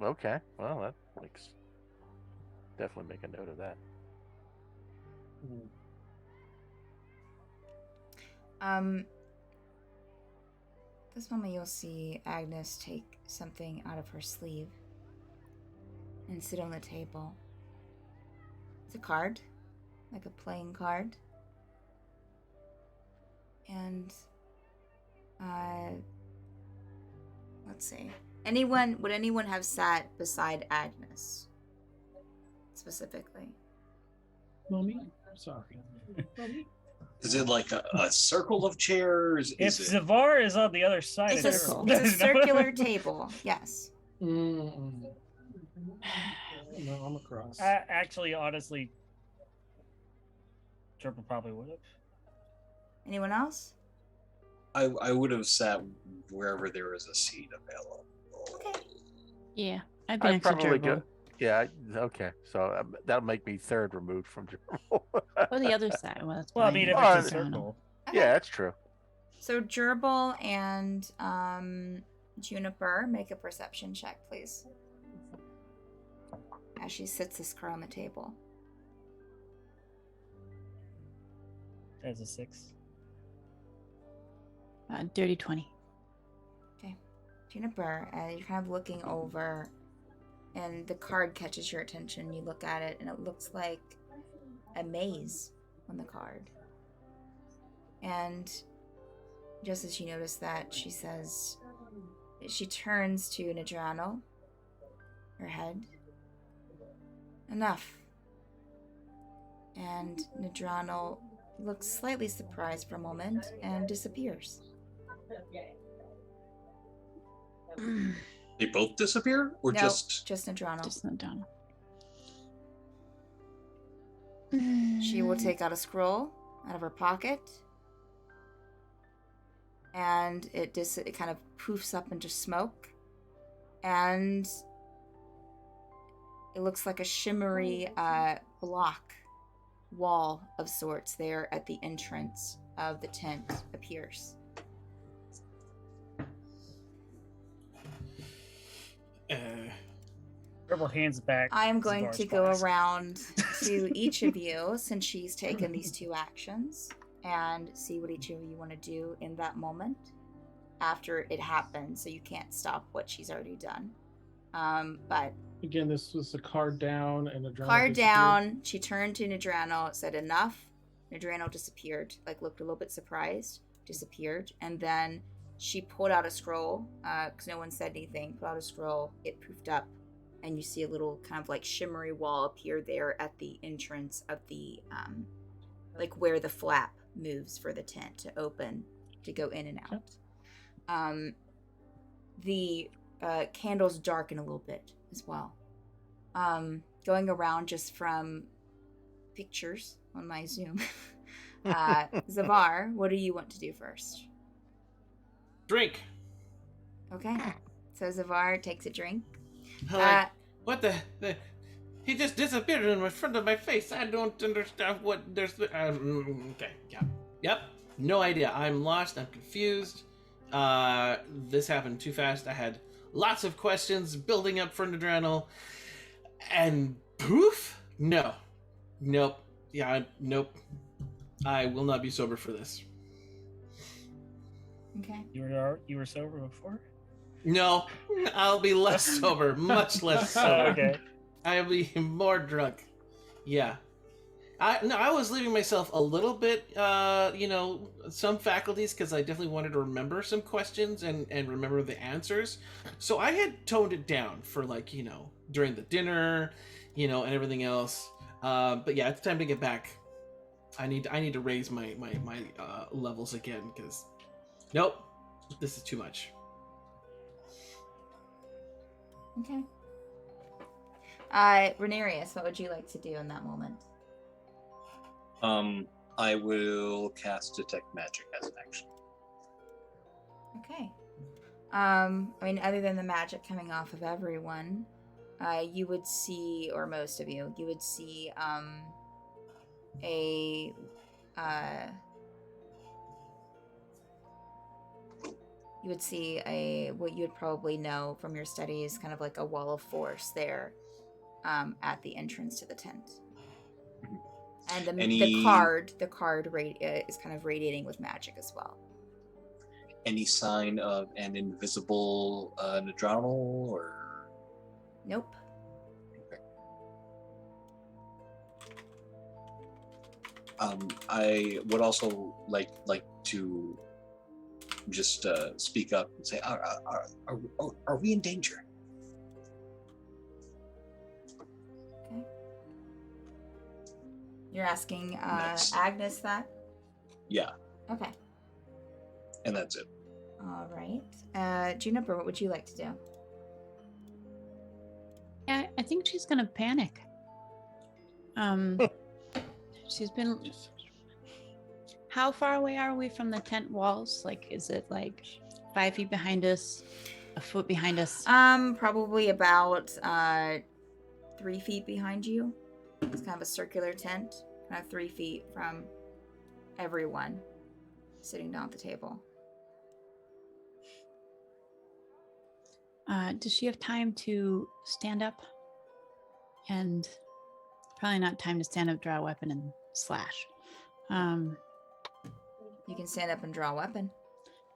[SPEAKER 7] Okay. Well, that makes definitely make a note of that.
[SPEAKER 1] This moment you'll see Agnes take something out of her sleeve and sit on the table. It's a card, like a playing card. And, let's see. Would anyone have sat beside Agnes? Specifically.
[SPEAKER 6] Mommy? Sorry. Mommy?
[SPEAKER 8] Is it like a circle of chairs?
[SPEAKER 5] If
[SPEAKER 8] Is it...
[SPEAKER 5] Zavar is on the other side
[SPEAKER 1] It's
[SPEAKER 5] of
[SPEAKER 1] a,
[SPEAKER 4] circle.
[SPEAKER 5] the
[SPEAKER 1] it's a circular table, yes.
[SPEAKER 6] Mm-mm. No, I'm across.
[SPEAKER 5] Actually, honestly, Triple probably would have.
[SPEAKER 1] Anyone else?
[SPEAKER 8] I would have sat wherever there was a seat available.
[SPEAKER 1] Okay.
[SPEAKER 4] Yeah, I'd be
[SPEAKER 7] I'd
[SPEAKER 4] next to
[SPEAKER 7] probably
[SPEAKER 4] Gerbil.
[SPEAKER 7] go. Yeah. Okay. So that'll make me third removed from Gerbil.
[SPEAKER 4] Or the other side. Well, that's
[SPEAKER 5] Well, I
[SPEAKER 4] fine.
[SPEAKER 5] mean, if
[SPEAKER 7] Oh,
[SPEAKER 5] it's a
[SPEAKER 4] I don't know.
[SPEAKER 5] circle.
[SPEAKER 1] Okay.
[SPEAKER 7] Yeah, that's true.
[SPEAKER 1] So Gerbil and Juniper, make a perception check, please. As she sits this card on the table.
[SPEAKER 5] As a 6.
[SPEAKER 4] Dirty 20.
[SPEAKER 1] Okay. Juniper, you're kind of looking over, and the card catches your attention. You look at it, and it looks like a maze on the card. And just as you notice that, she says, she turns to Nadrano, her head. Enough. And Nadrano looks slightly surprised for a moment and disappears.
[SPEAKER 8] They both disappear, or
[SPEAKER 1] No,
[SPEAKER 8] just
[SPEAKER 1] Nadrano.
[SPEAKER 4] Just not done.
[SPEAKER 1] She will take out a scroll out of her pocket, and it kind of poofs up into smoke, and it looks like a shimmery block wall of sorts there at the entrance of the tent appears.
[SPEAKER 5] Triple hands back.
[SPEAKER 1] I am going
[SPEAKER 5] Zavar's
[SPEAKER 1] to go
[SPEAKER 5] class.
[SPEAKER 1] around to each of you since she's taken these 2 actions and see what each of you want to do in that moment after it happens, so you can't stop what she's already done. But
[SPEAKER 6] Again, this was a card down and a drama.
[SPEAKER 1] card down, she turned to Nadrano, said enough. Nadrano disappeared, looked a little bit surprised, disappeared, and then she pulled out a scroll, because no one said anything, pulled out a scroll, it poofed up, and you see a little kind of shimmery wall appear there at the entrance of the, where the flap moves for the tent to open, to go in and out. The candles darken a little bit as well. Going around just from pictures on my Zoom. Zavar, what do you want to do first?
[SPEAKER 3] Drink.
[SPEAKER 1] Okay. So Zavar takes a drink.
[SPEAKER 3] Like, what the? He just disappeared in front of my face. I don't understand what there's. Okay. Yeah. Yep. No idea. I'm lost. I'm confused. This happened too fast. I had lots of questions building up for an adrenal, and poof. No. Nope. Yeah. Nope. I will not be sober for this.
[SPEAKER 1] Okay.
[SPEAKER 5] You were sober before?
[SPEAKER 3] No, I'll be less sober, much less sober.
[SPEAKER 5] Okay.
[SPEAKER 3] I'll be more drunk. Yeah. I was leaving myself a little bit, some faculties because I definitely wanted to remember some questions and remember the answers. So I had toned it down for during the dinner, and everything else. But yeah, it's time to get back. I need to raise my levels again because, nope, this is too much.
[SPEAKER 1] Okay. Renarius, what would you like to do in that moment?
[SPEAKER 8] I will cast Detect Magic as an action.
[SPEAKER 1] Okay. I mean, other than the magic coming off of everyone, you would see, or most of you would see, what you would probably know from your studies, kind of like a wall of force there, at the entrance to the tent. And the card is kind of radiating with magic as well.
[SPEAKER 8] Any sign of an invisible Nadronal or?
[SPEAKER 1] Nope.
[SPEAKER 8] I would also like to just speak up and say, are we in danger?
[SPEAKER 1] Okay. You're asking
[SPEAKER 8] Next.
[SPEAKER 1] Agnes that?
[SPEAKER 8] Yeah,
[SPEAKER 1] Okay.
[SPEAKER 8] and that's it.
[SPEAKER 1] All right. Juniper, what would you like to do?
[SPEAKER 4] Yeah, I think she's gonna panic. She's been. How far away are we from the tent walls? Like, is it like 5 feet behind us, a foot behind us?
[SPEAKER 1] Probably about 3 feet behind you. It's kind of a circular tent, kind of 3 feet from everyone sitting down at the table.
[SPEAKER 4] Does she have time to stand up? And probably not time to stand up, draw a weapon, and slash.
[SPEAKER 1] You can stand up and draw a weapon.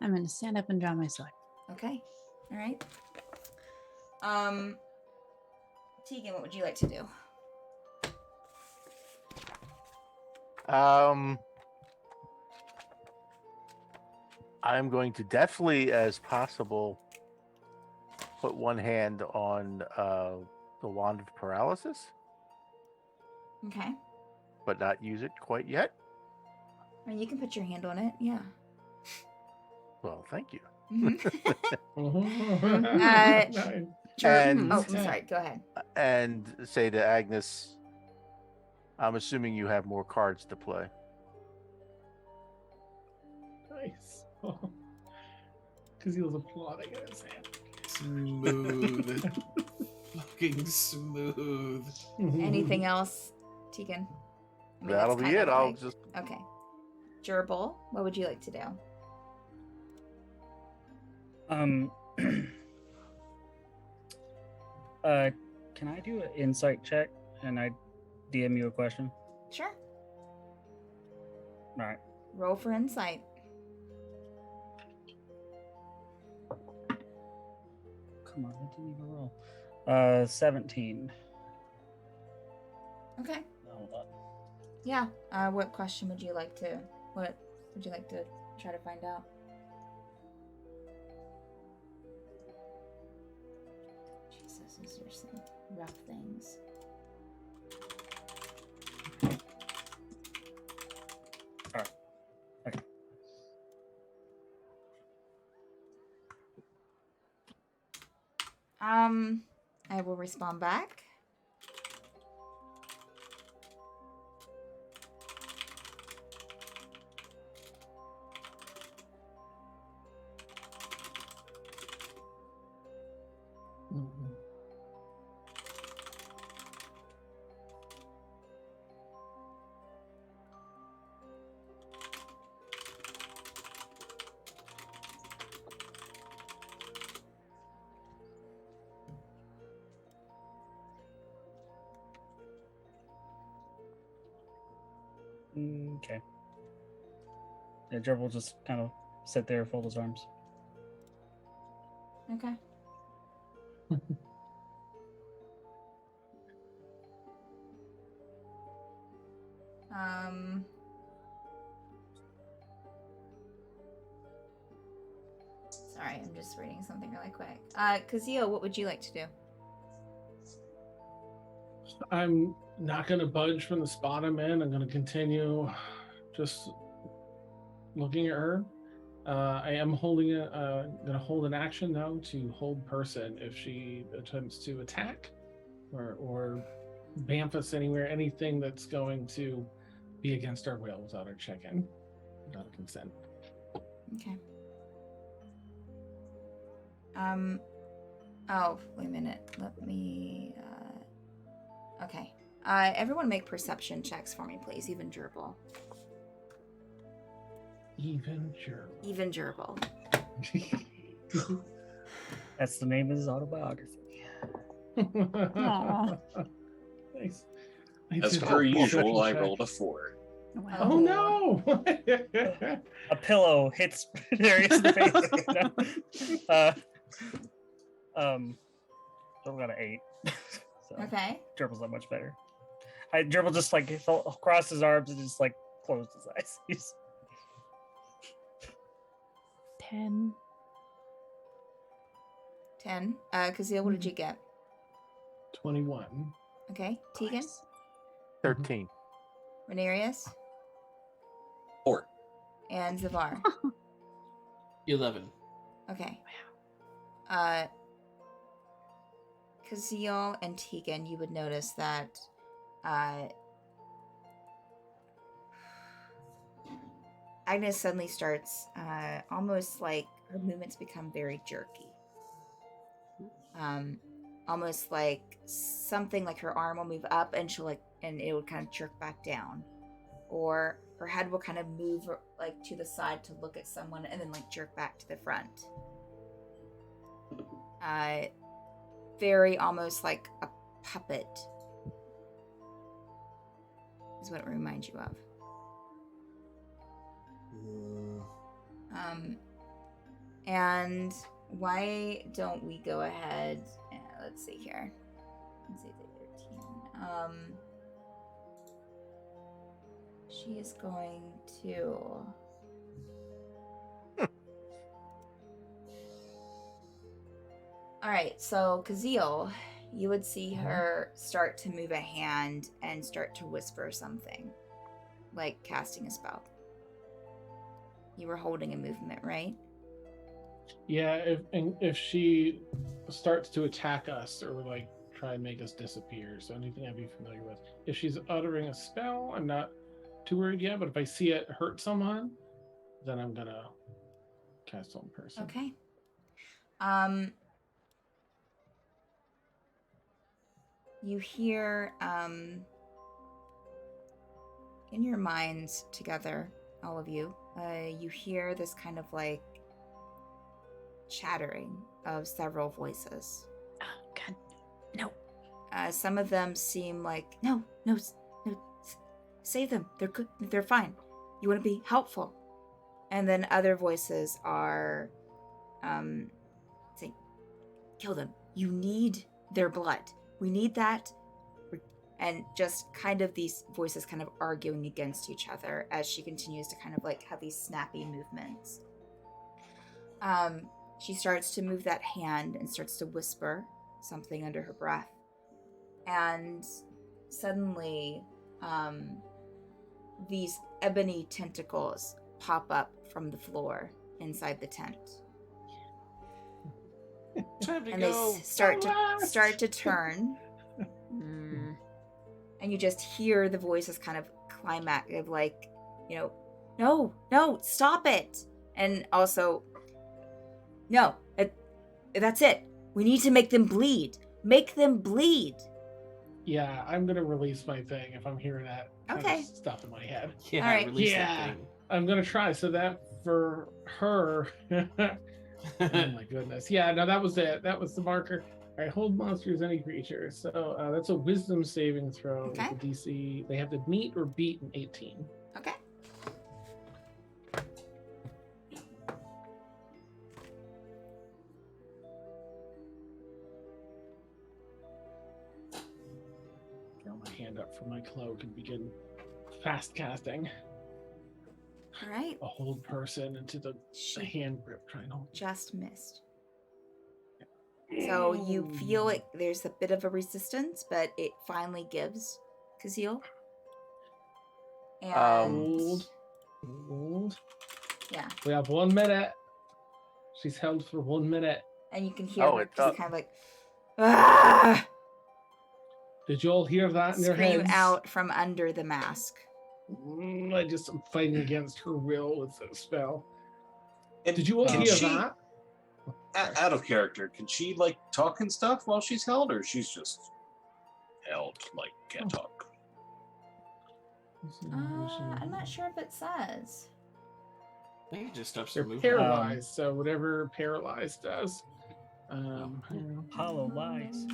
[SPEAKER 4] I'm gonna stand up and draw my sword.
[SPEAKER 1] Okay. All right. Tegan, what would you like to do?
[SPEAKER 7] I'm going to definitely, as possible, put one hand on the wand of paralysis,
[SPEAKER 1] Okay.
[SPEAKER 7] but not use it quite yet.
[SPEAKER 1] I mean, you can put your hand on it. Yeah.
[SPEAKER 7] Well, thank you.
[SPEAKER 1] Mhm.
[SPEAKER 6] Nice.
[SPEAKER 7] And-
[SPEAKER 1] Oh, I'm sorry. Go ahead.
[SPEAKER 7] And say to Agnes, I'm assuming you have more cards to play.
[SPEAKER 6] Nice. Because he was applauding in his hand.
[SPEAKER 3] Smooth. Fucking smooth.
[SPEAKER 1] Anything else, Tegan? I mean,
[SPEAKER 7] That'll
[SPEAKER 1] that's
[SPEAKER 7] be
[SPEAKER 1] kind
[SPEAKER 7] it.
[SPEAKER 1] of
[SPEAKER 7] I'll
[SPEAKER 1] like-
[SPEAKER 7] just
[SPEAKER 1] Okay. Gerbil, what would you like to do?
[SPEAKER 5] Can I do an insight check and I DM you a question?
[SPEAKER 1] Sure.
[SPEAKER 5] All right.
[SPEAKER 1] Roll for insight.
[SPEAKER 5] Come on, I didn't even roll. 17.
[SPEAKER 1] Okay.
[SPEAKER 5] Hold on.
[SPEAKER 1] Yeah. What question would you like to? What would you like to try to find out? Jesus, these are some rough things.
[SPEAKER 5] Alright. Okay.
[SPEAKER 1] I will respond back.
[SPEAKER 6] Mhm.
[SPEAKER 5] Okay. Yeah, Gerb will just kind of sit there, fold his arms.
[SPEAKER 1] Okay. Um. Sorry, I'm just reading something really quick. Kazio, what would you like to do?
[SPEAKER 6] I'm not going to budge from the spot I'm in. I'm going to continue just looking at her. I am holding going to hold an action now to hold person if she attempts to attack or bamf us anywhere, anything that's going to be against our will without our check-in, without a consent.
[SPEAKER 1] Okay. Oh, wait a minute. Let me. Okay. Everyone make perception checks for me, please. Even Gerbil.
[SPEAKER 6] Even gerbil.
[SPEAKER 1] Even Gerbil.
[SPEAKER 5] That's the name of his autobiography.
[SPEAKER 4] Aw.
[SPEAKER 6] Nice.
[SPEAKER 8] As
[SPEAKER 6] did
[SPEAKER 8] per
[SPEAKER 6] a
[SPEAKER 8] usual, I
[SPEAKER 6] check.
[SPEAKER 8] rolled a 4.
[SPEAKER 4] Wow.
[SPEAKER 6] Oh no!
[SPEAKER 5] A pillow hits Darius in the face. Gerbil got an 8. So
[SPEAKER 1] Okay.
[SPEAKER 5] Gerbil's not much better. Gerbil just like fell across his arms and just like closed his eyes. He's
[SPEAKER 4] 10.
[SPEAKER 1] 10. Kazil, what did you get?
[SPEAKER 6] 21.
[SPEAKER 1] Okay. Tegan?
[SPEAKER 7] 13.
[SPEAKER 1] Renarius?
[SPEAKER 8] 4.
[SPEAKER 1] And Zavar?
[SPEAKER 3] 11.
[SPEAKER 1] Okay. Kazil and Tegan, you would notice that Agnes suddenly starts almost like her movements become very jerky. Almost like something like her arm will move up and and it will kind of jerk back down. Or her head will kind of move like to the side to look at someone and then like jerk back to the front. Very almost like a puppet is what it reminds you of. And why don't we go ahead and let's see here. Let's see, 13. She is going to All right, so Kazil, you would see her start to move a hand and start to whisper something, like casting a spell. You were holding a movement, right?
[SPEAKER 6] Yeah, if she starts to attack us or like try and make us disappear, so anything I'd be familiar with. If she's uttering a spell, I'm not too worried yet, but if I see it hurt someone, then I'm gonna cast on person.
[SPEAKER 1] Okay. You hear in your minds together, all of you, you hear this kind of like chattering of several voices.
[SPEAKER 4] Oh, God. No.
[SPEAKER 1] Some of them seem like, no, save them. They're good. They're fine. You want to be helpful. And then other voices are saying, kill them. You need their blood. We need that. And just kind of these voices kind of arguing against each other as she continues to kind of like have these snappy movements. She starts to move that hand and starts to whisper something under her breath. And suddenly, these ebony tentacles pop up from the floor inside the tent.
[SPEAKER 3] Time to
[SPEAKER 1] And
[SPEAKER 3] go.
[SPEAKER 1] they start to turn. And you just hear the voices kind of climax of like, no, stop it. And also, no, that's it. We need to make them bleed. Make them bleed.
[SPEAKER 6] Yeah, I'm gonna release my thing if I'm hearing that kind
[SPEAKER 1] Okay.
[SPEAKER 6] of stuff in my head.
[SPEAKER 3] Yeah,
[SPEAKER 1] All right.
[SPEAKER 3] release
[SPEAKER 6] Yeah.
[SPEAKER 3] that thing.
[SPEAKER 6] I'm gonna try. So that for her. Oh my goodness. Yeah, no, that was it. That was the marker. All right, hold monsters, any creature. So that's a wisdom saving throw.
[SPEAKER 1] Okay.
[SPEAKER 6] With the DC. They have to meet or beat an 18.
[SPEAKER 1] Okay.
[SPEAKER 6] Throw my hand up for my cloak and begin fast casting
[SPEAKER 1] All right.
[SPEAKER 6] a hold person into the
[SPEAKER 1] She
[SPEAKER 6] hand grip. Try and hold.
[SPEAKER 1] just missed. So you feel like there's a bit of a resistance, but it finally gives, Kazil. And
[SPEAKER 6] Hold. Hold.
[SPEAKER 1] yeah,
[SPEAKER 6] We have 1 minute. She's held for 1 minute.
[SPEAKER 1] and you can hear
[SPEAKER 7] Oh,
[SPEAKER 1] her
[SPEAKER 7] it's
[SPEAKER 1] just
[SPEAKER 7] up.
[SPEAKER 1] kind of like ah!
[SPEAKER 6] Did you all hear that in your
[SPEAKER 1] Scream
[SPEAKER 6] heads?
[SPEAKER 1] out from under the mask.
[SPEAKER 6] I just am fighting against her will with the spell.
[SPEAKER 8] And
[SPEAKER 6] Did you all
[SPEAKER 8] can
[SPEAKER 6] hear
[SPEAKER 8] she,
[SPEAKER 6] that?
[SPEAKER 8] Out of character, can she like talk and stuff while she's held, or she's just held, like can't talk?
[SPEAKER 1] I'm not sure if it says.
[SPEAKER 3] I think it just stops
[SPEAKER 6] They're
[SPEAKER 3] the movement.
[SPEAKER 6] paralyzed, so whatever paralyzed does.
[SPEAKER 5] Hollow lies.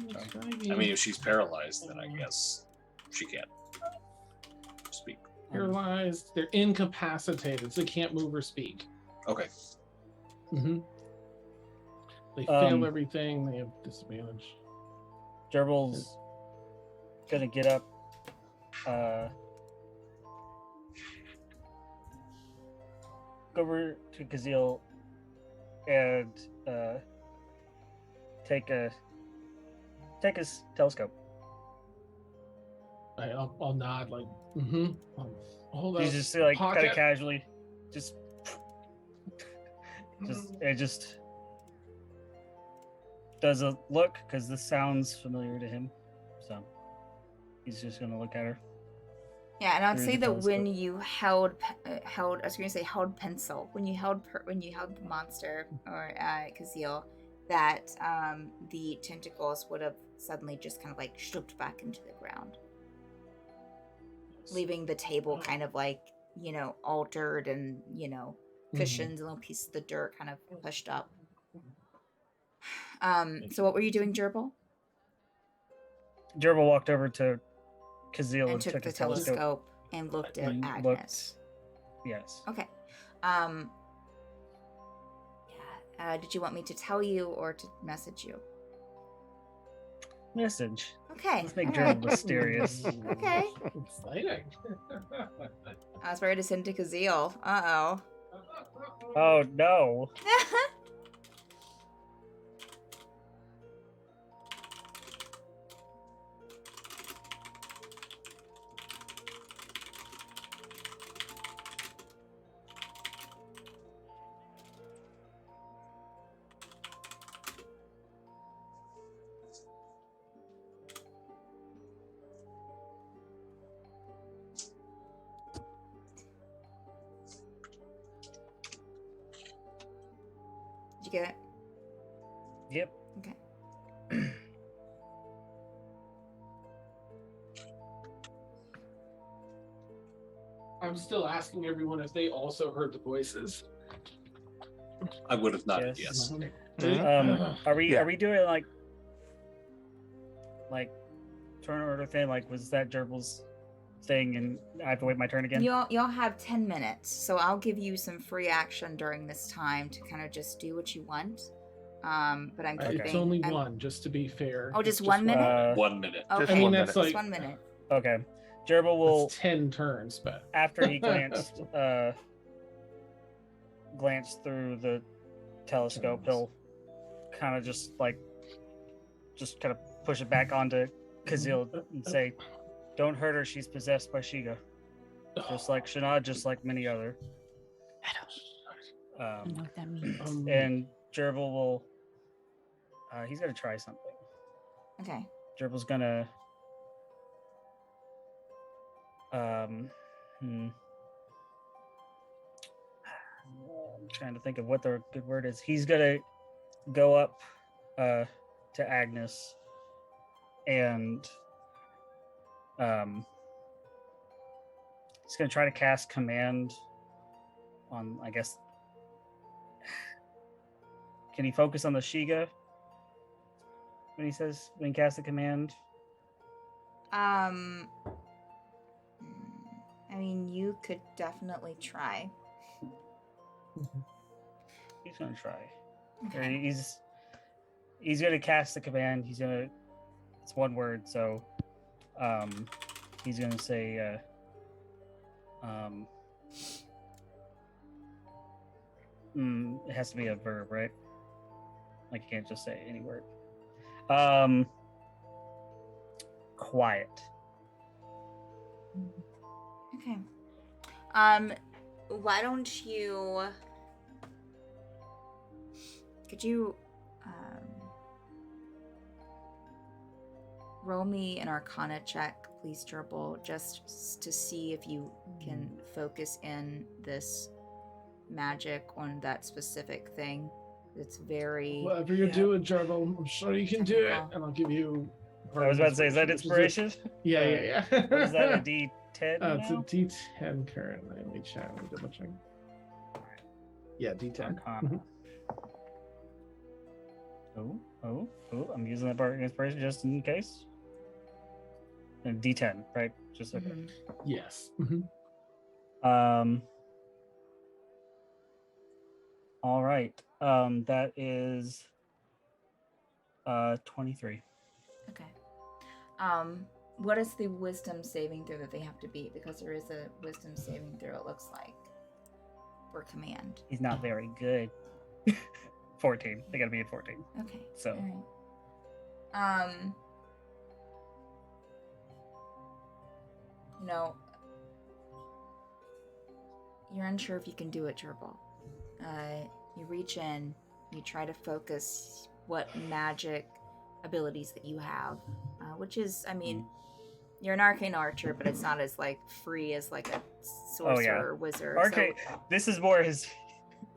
[SPEAKER 8] I mean, if she's paralyzed, then I guess she can't speak.
[SPEAKER 6] paralyzed. They're incapacitated, so they can't move or speak.
[SPEAKER 8] Okay.
[SPEAKER 6] Mm-hmm. They fail
[SPEAKER 5] Um,
[SPEAKER 6] everything. They have disadvantage.
[SPEAKER 5] Gerbil's gonna get up. Go over to Kazil and take his telescope.
[SPEAKER 6] I'll nod like, mm-hmm. Hold up.
[SPEAKER 5] He's just like kind
[SPEAKER 6] pocket.
[SPEAKER 5] of casually, just does a look because this sounds familiar to him, so he's just gonna look at her.
[SPEAKER 1] Yeah, and I'd
[SPEAKER 5] Through
[SPEAKER 1] say
[SPEAKER 5] the
[SPEAKER 1] that when
[SPEAKER 5] telescope.
[SPEAKER 1] you held, I was going to say held pencil, when you held the monster or Kazil, that the tentacles would have suddenly just kind of like slipped back into the ground, leaving the table kind of like, altered and, cushions, and little pieces of the dirt kind of pushed up. So what were you doing, Gerbil?
[SPEAKER 5] Gerbil walked over to Kazil
[SPEAKER 1] And
[SPEAKER 5] and
[SPEAKER 1] took the
[SPEAKER 5] his telescope.
[SPEAKER 1] telescope and looked at
[SPEAKER 5] And
[SPEAKER 1] Agnes.
[SPEAKER 5] Yes.
[SPEAKER 1] Okay. Yeah. Did you want me to tell you or to message you?
[SPEAKER 5] Message.
[SPEAKER 1] Okay.
[SPEAKER 5] Let's make
[SPEAKER 1] all
[SPEAKER 5] Gerbil
[SPEAKER 1] right.
[SPEAKER 5] mysterious.
[SPEAKER 1] Okay.
[SPEAKER 6] Exciting.
[SPEAKER 1] I was ready to send to Kazil. Uh-oh.
[SPEAKER 5] Oh no.
[SPEAKER 1] Did you get it?
[SPEAKER 5] Yep.
[SPEAKER 1] Okay.
[SPEAKER 6] I'm still asking everyone if they also heard the voices.
[SPEAKER 8] I would have nodded
[SPEAKER 5] Yes.
[SPEAKER 8] yes.
[SPEAKER 5] Are we
[SPEAKER 7] Yeah.
[SPEAKER 5] doing like turn order thing? Like was that Gerbil's thing and I have to wait my turn again?
[SPEAKER 1] Y'all have 10 minutes, so I'll give you some free action during this time to kind of just do what you want. But I'm keeping.
[SPEAKER 6] It's only
[SPEAKER 1] I'm-
[SPEAKER 6] one, just to be fair.
[SPEAKER 1] Oh,
[SPEAKER 6] It's
[SPEAKER 1] just 1 minute?
[SPEAKER 8] 1 minute.
[SPEAKER 1] Okay.
[SPEAKER 7] Just
[SPEAKER 6] I mean,
[SPEAKER 7] one
[SPEAKER 6] that's
[SPEAKER 7] minute.
[SPEAKER 1] Just
[SPEAKER 6] like
[SPEAKER 1] 1 minute.
[SPEAKER 5] Okay. Gerbil will
[SPEAKER 6] that's 10 turns, but
[SPEAKER 5] after he glanced through the telescope, he'll kind of just kind of push it back onto Kazil and say, "Don't hurt her. She's possessed by Shiga, just like Shanad, just like many other."
[SPEAKER 4] I don't know what that means.
[SPEAKER 5] And Gerbil will. He's gonna try something.
[SPEAKER 1] Okay.
[SPEAKER 5] Gerbil's gonna. I'm trying to think of what the good word is. He's gonna go up to Agnes, and he's gonna try to cast command on, I guess. Can he focus on the Shiga when he casts the command?
[SPEAKER 1] I mean, you could definitely try.
[SPEAKER 5] He's gonna try.
[SPEAKER 1] Okay.
[SPEAKER 5] He's gonna cast the command. It's one word, so he's gonna say it has to be a verb, right? Like, you can't just say any word. Quiet.
[SPEAKER 1] Okay. Why don't you? Could you roll me an Arcana check, please, Gerbil, just to see if you can focus in this magic on that specific thing. It's very.
[SPEAKER 6] Whatever you're doing, Jarvel, I'm sure you can do it,
[SPEAKER 1] Technical.
[SPEAKER 6] and I'll give you.
[SPEAKER 5] I was about to say, is that inspiration?
[SPEAKER 6] Yeah.
[SPEAKER 5] What is that, a D10?
[SPEAKER 6] It's a
[SPEAKER 5] now?
[SPEAKER 6] D10 currently. Let me check. Let me double check. Yeah, D10.
[SPEAKER 5] Arcana. Oh, I'm using that part of inspiration just in case. And D10, right? Just okay.
[SPEAKER 1] Mhm.
[SPEAKER 6] Yes.
[SPEAKER 5] All right. That is 23.
[SPEAKER 1] Okay. What is the wisdom saving throw that they have to beat? Because there is a wisdom saving throw, it looks like, for command.
[SPEAKER 5] He's not very good. 14. They gotta be at 14.
[SPEAKER 1] Okay.
[SPEAKER 5] So.
[SPEAKER 1] All right. You know, you're unsure if you can do it, Gerbil. You reach in, you try to focus what magic abilities that you have, which is, I mean, you're an arcane archer, but it's not as like free as like a sorcerer or wizard.
[SPEAKER 5] Okay, this is more his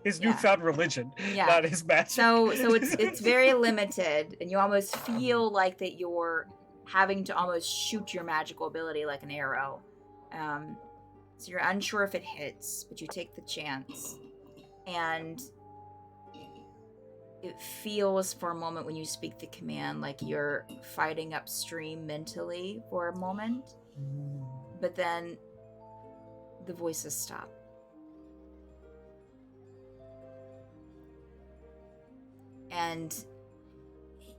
[SPEAKER 1] Yeah.
[SPEAKER 5] newfound religion,
[SPEAKER 1] Yeah.
[SPEAKER 5] not his magic.
[SPEAKER 1] So it's very limited, and you almost feel like that you're having to almost shoot your magical ability like an arrow. So you're unsure if it hits, but you take the chance, and it feels for a moment when you speak the command like you're fighting upstream mentally for a moment, but then the voices stop. And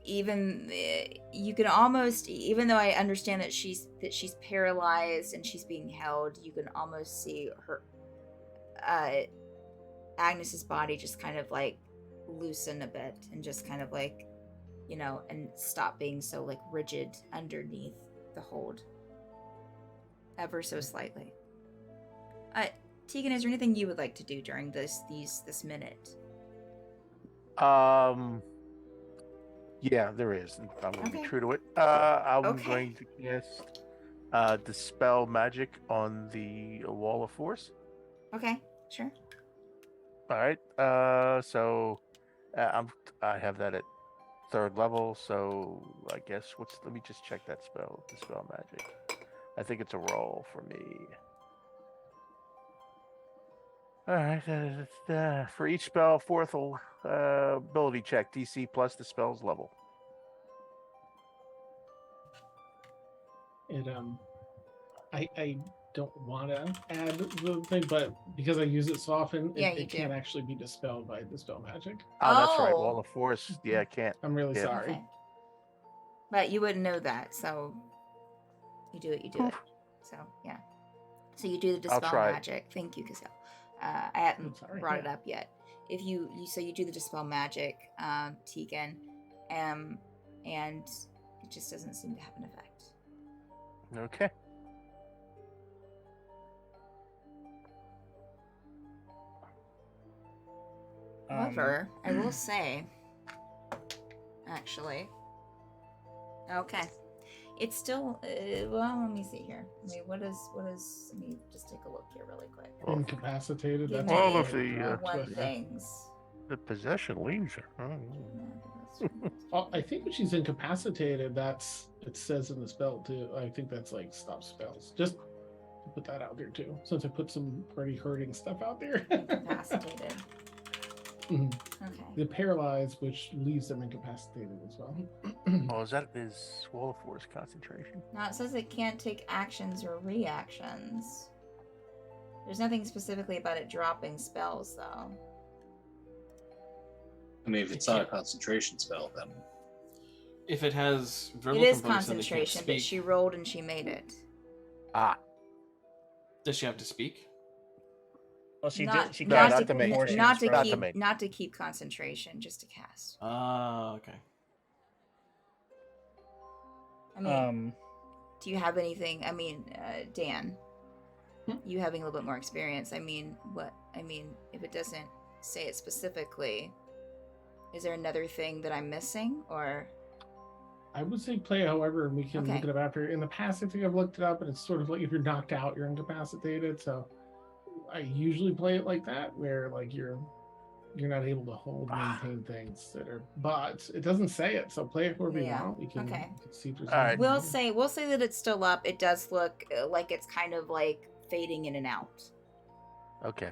[SPEAKER 1] even you can almost, even though I understand that she's paralyzed and she's being held, you can almost see her Agnes's body just kind of like loosen a bit and just kind of like, you know, and stop being so like rigid underneath the hold, ever so slightly. Tegan, is there anything you would like to do during this minute?
[SPEAKER 7] Yeah, there is. I'm going to
[SPEAKER 1] Okay.
[SPEAKER 7] be true to it. I'm
[SPEAKER 1] Okay.
[SPEAKER 7] going to cast Dispel Magic on the Wall of Force.
[SPEAKER 1] Okay, sure.
[SPEAKER 7] All right. So I have that at 3rd level. So I guess let me just check that spell. Dispel Magic. I think it's a roll for me. All right. For each spell, 4th ability check, DC plus the spell's level.
[SPEAKER 6] It I don't want to add the thing, but because I use it so often,
[SPEAKER 1] Yeah,
[SPEAKER 6] it
[SPEAKER 1] you do.
[SPEAKER 6] can't actually be dispelled by Dispel Magic.
[SPEAKER 7] Oh, that's right.
[SPEAKER 1] Oh.
[SPEAKER 7] Wall of Force. Yeah, I can't.
[SPEAKER 6] I'm really
[SPEAKER 7] Yeah.
[SPEAKER 6] sorry.
[SPEAKER 1] Okay. But you wouldn't know that, so you do it. So yeah. So you do the
[SPEAKER 7] I'll
[SPEAKER 1] dispel
[SPEAKER 7] try it.
[SPEAKER 1] magic. Thank you, Cassell. I hadn't
[SPEAKER 6] I'm sorry,
[SPEAKER 1] brought it
[SPEAKER 6] yeah.
[SPEAKER 1] up yet. If you do the dispel magic, Tegan, and it just doesn't seem to have an effect.
[SPEAKER 7] Okay.
[SPEAKER 1] However, I will say, actually, okay, it's still. Well, let me see here. Let me just take a look here really quick.
[SPEAKER 7] Well,
[SPEAKER 6] Incapacitated.
[SPEAKER 1] Give
[SPEAKER 6] That's
[SPEAKER 1] me
[SPEAKER 7] all
[SPEAKER 6] what
[SPEAKER 7] of
[SPEAKER 6] I
[SPEAKER 7] the,
[SPEAKER 6] dropped,
[SPEAKER 1] one
[SPEAKER 6] but,
[SPEAKER 1] things.
[SPEAKER 7] The possession leaves her.
[SPEAKER 6] I think when she's incapacitated, it says in the spell too. I think that's like stop spells. Just to put that out there too, since I put some pretty hurting stuff out there.
[SPEAKER 1] Incapacitated.
[SPEAKER 6] Mhm.
[SPEAKER 1] Okay.
[SPEAKER 6] The paralyzed, which leaves them incapacitated as well.
[SPEAKER 7] Oh, is Wall of Force concentration?
[SPEAKER 1] Now it says it can't take actions or reactions. There's nothing specifically about it dropping spells, though.
[SPEAKER 8] I mean, if it's not a concentration spell, then
[SPEAKER 3] If it has verbal
[SPEAKER 1] It is
[SPEAKER 3] components, then they can't
[SPEAKER 1] concentration, but
[SPEAKER 3] speak.
[SPEAKER 1] she rolled and she made it.
[SPEAKER 7] Ah,
[SPEAKER 3] Does she have to speak?
[SPEAKER 5] Well, she
[SPEAKER 1] not,
[SPEAKER 5] did. She
[SPEAKER 1] not,
[SPEAKER 5] cast
[SPEAKER 1] to,
[SPEAKER 5] it before she
[SPEAKER 1] not
[SPEAKER 5] was
[SPEAKER 1] to
[SPEAKER 5] frozen.
[SPEAKER 7] Not to
[SPEAKER 1] keep,
[SPEAKER 7] make.
[SPEAKER 1] not to keep concentration, just to cast.
[SPEAKER 3] Okay.
[SPEAKER 1] I mean,
[SPEAKER 5] Um,
[SPEAKER 1] do you have anything? I mean, Dan,
[SPEAKER 6] Hmm?
[SPEAKER 1] you having a little bit more experience. I mean, what? I mean, if it doesn't say it specifically, is there another thing that I'm missing, or?
[SPEAKER 6] I would say play it however, and we can
[SPEAKER 1] Okay.
[SPEAKER 6] look it up after. In the past, I think I've looked it up, and it's sort of like if you're knocked out, you're incapacitated. So I usually play it like that, where like you're not able to hold maintain things that are. But it doesn't say it, so play it wherever
[SPEAKER 1] Yeah,
[SPEAKER 6] you want. We can,
[SPEAKER 1] okay.
[SPEAKER 6] we can see if there's.
[SPEAKER 7] All right.
[SPEAKER 6] anything
[SPEAKER 1] We'll say that it's still up. It does look like it's kind of like fading in and out.
[SPEAKER 7] okay.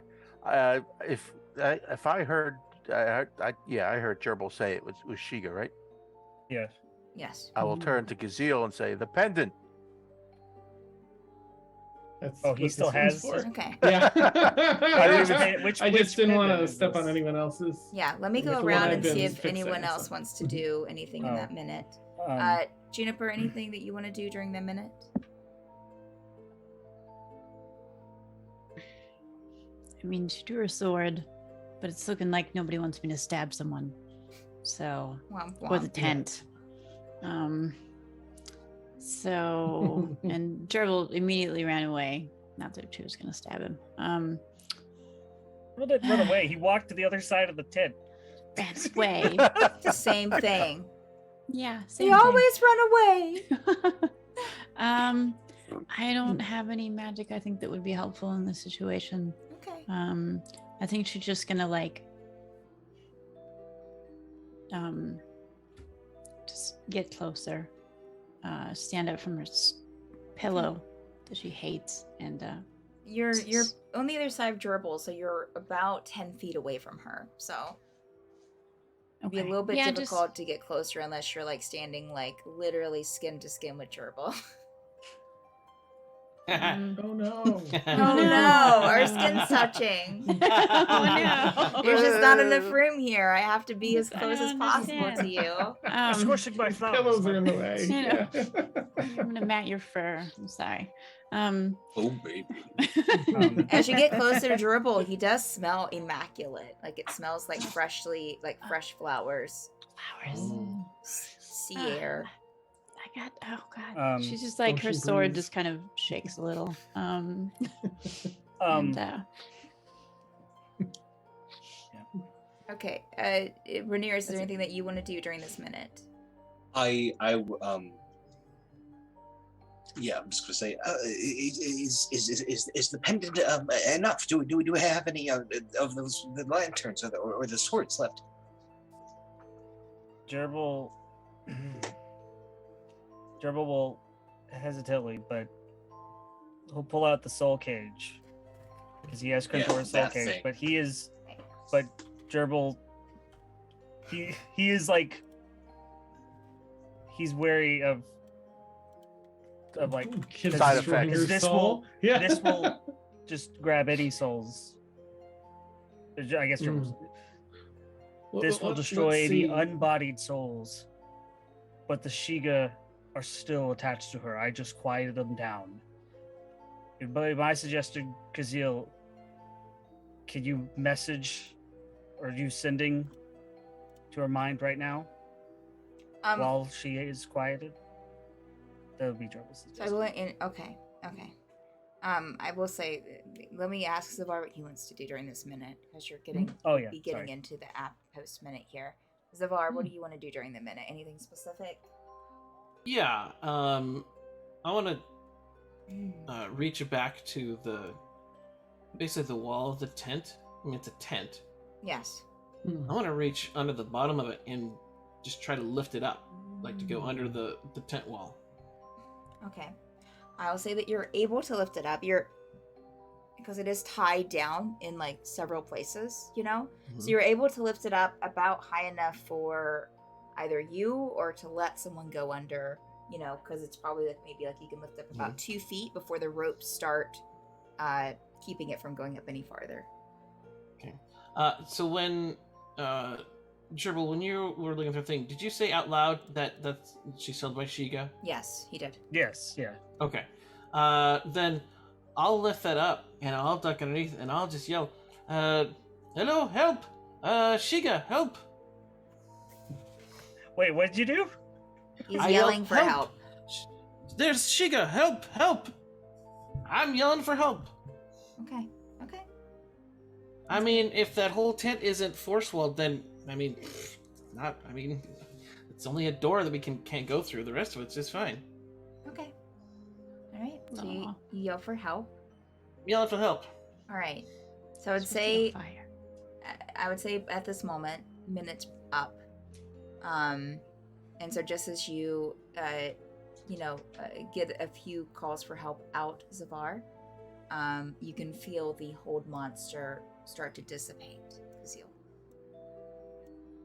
[SPEAKER 7] If I heard, I heard Gerbil say it was Shiga, right?
[SPEAKER 5] yeah.
[SPEAKER 1] Yes.
[SPEAKER 7] I will turn to Gazeel and say the pendant.
[SPEAKER 6] That's
[SPEAKER 5] Oh,
[SPEAKER 6] what
[SPEAKER 5] he
[SPEAKER 6] this
[SPEAKER 5] still
[SPEAKER 6] one's
[SPEAKER 5] has-
[SPEAKER 6] for.
[SPEAKER 1] Okay.
[SPEAKER 6] Yeah.
[SPEAKER 5] didn't even- which
[SPEAKER 6] I just didn't want to
[SPEAKER 5] pendant is
[SPEAKER 6] step on
[SPEAKER 5] this?
[SPEAKER 6] anyone else's.
[SPEAKER 1] Yeah. Let me
[SPEAKER 6] And
[SPEAKER 1] go
[SPEAKER 6] if the one
[SPEAKER 1] around
[SPEAKER 6] I've
[SPEAKER 1] and see
[SPEAKER 6] been
[SPEAKER 1] if
[SPEAKER 6] fixing,
[SPEAKER 1] anyone else
[SPEAKER 6] so-
[SPEAKER 1] wants to
[SPEAKER 6] Mhm.
[SPEAKER 1] do anything in
[SPEAKER 5] Oh.
[SPEAKER 1] that minute.
[SPEAKER 5] Um,
[SPEAKER 1] Juniper, anything that you want to do during the minute?
[SPEAKER 4] I mean, she drew her sword, but it's looking like nobody wants me to stab someone. So,
[SPEAKER 1] Womp
[SPEAKER 4] or the
[SPEAKER 1] womp.
[SPEAKER 4] tent. So, and Gerbil immediately ran away. Not that she was going to stab him.
[SPEAKER 5] Run away. He walked to the other side of the tent.
[SPEAKER 4] Ran away.
[SPEAKER 1] The same thing.
[SPEAKER 4] Yeah,
[SPEAKER 1] They
[SPEAKER 4] same thing.
[SPEAKER 1] always run away.
[SPEAKER 4] I don't have any magic I think that would be helpful in this situation.
[SPEAKER 1] Okay.
[SPEAKER 4] I think she's just gonna just get closer, stand up from her pillow that she hates, and
[SPEAKER 1] You're on the other side of Gerbil, so you're about 10 feet away from her. So it'd be a
[SPEAKER 4] okay.
[SPEAKER 1] little bit
[SPEAKER 4] Yeah,
[SPEAKER 1] difficult to get closer unless you're like standing like literally skin to skin with Gerbil.
[SPEAKER 6] Oh no.
[SPEAKER 1] Oh no, our skin's touching.
[SPEAKER 4] Oh no.
[SPEAKER 1] There's just not enough room here. I have to be as
[SPEAKER 4] I
[SPEAKER 1] close as
[SPEAKER 4] don't
[SPEAKER 1] possible to
[SPEAKER 4] understand.
[SPEAKER 1] you.
[SPEAKER 5] I'm squishing my thumbs.
[SPEAKER 6] Pillows are in the way.
[SPEAKER 4] You know.
[SPEAKER 6] Yeah.
[SPEAKER 4] I'm gonna mat your fur. I'm sorry.
[SPEAKER 8] oh baby.
[SPEAKER 1] As you get closer to Gerbil, he does smell immaculate. Like it smells like fresh flowers,
[SPEAKER 4] Flowers.
[SPEAKER 6] Oh.
[SPEAKER 1] sea air.
[SPEAKER 4] I got. Oh god. She's just like her
[SPEAKER 6] ocean
[SPEAKER 4] sword
[SPEAKER 6] breeze.
[SPEAKER 4] just kind of shakes a little. And,
[SPEAKER 1] Okay, Rhaenyra, is there anything that you want to do during this minute?
[SPEAKER 8] Yeah, I'm just gonna say, is the pendant enough? Do we have any of those the lanterns or the swords left?
[SPEAKER 5] Gerbil will hesitantly, but he'll pull out the soul cage because he has Krentor's soul
[SPEAKER 8] that
[SPEAKER 5] cage.
[SPEAKER 8] thing.
[SPEAKER 5] But Gerbil, he is like he's wary of like
[SPEAKER 6] Kids
[SPEAKER 7] Side
[SPEAKER 6] destroying
[SPEAKER 7] effects.
[SPEAKER 6] your
[SPEAKER 5] This
[SPEAKER 6] soul. Yeah.
[SPEAKER 5] this will just grab any souls. I guess Gerbil's, this will destroy any unbodied souls, but the Shiga are still attached to her. I just quieted them down. But my suggestion, Kazil, can you message, or are you sending to her mind right now while she is quieted? That would be Gerbil's
[SPEAKER 1] So I
[SPEAKER 5] suggestion.
[SPEAKER 1] will. Okay. I will say, let me ask Zavar what he wants to do during this minute because you're getting
[SPEAKER 5] Oh, yeah,
[SPEAKER 1] be getting
[SPEAKER 5] sorry.
[SPEAKER 1] into the app post minute here. Zavar,
[SPEAKER 5] Hmm.
[SPEAKER 1] what do you want to do during the minute? Anything specific?
[SPEAKER 3] Yeah. I want to reach back to basically the wall of the tent. I mean, it's a tent.
[SPEAKER 1] Yes.
[SPEAKER 6] Hmm.
[SPEAKER 3] I want to reach under the bottom of it and just try to lift it up, like to go under the tent wall.
[SPEAKER 1] Okay. I'll say that you're able to lift it up. Because it is tied down in like several places, you know? So
[SPEAKER 3] Mhm.
[SPEAKER 1] you're able to lift it up about high enough for either you or to let someone go under, you know, because it's probably like maybe like you can lift up about 2 feet before the ropes start keeping it from going up any farther.
[SPEAKER 3] So when Gerbil, when you were looking through the thing, did you say out loud that she's held by Shiga?
[SPEAKER 1] Yes, he did.
[SPEAKER 5] Yes, yeah.
[SPEAKER 3] Okay. Then I'll lift that up and I'll duck underneath and I'll just yell, hello, help! Shiga, help!
[SPEAKER 5] Wait, what did you do?
[SPEAKER 1] He's
[SPEAKER 3] I
[SPEAKER 1] yelling
[SPEAKER 3] yelled,
[SPEAKER 1] for help.
[SPEAKER 3] There's Shiga, help, help! I'm yelling for help.
[SPEAKER 1] Okay.
[SPEAKER 3] I mean, if that whole tent isn't force walled, then I mean, it's only a door that we can't go through. The rest of it's just fine.
[SPEAKER 1] Okay. All right. So
[SPEAKER 4] Aw.
[SPEAKER 1] you yell for help.
[SPEAKER 3] Yelling for help.
[SPEAKER 1] All right. So I would
[SPEAKER 4] Switch it
[SPEAKER 1] say
[SPEAKER 4] on fire.
[SPEAKER 1] I would say at this moment, minutes up. And so just as you, get a few calls for help out, Zavar, you can feel the hold monster start to dissipate. Kazil.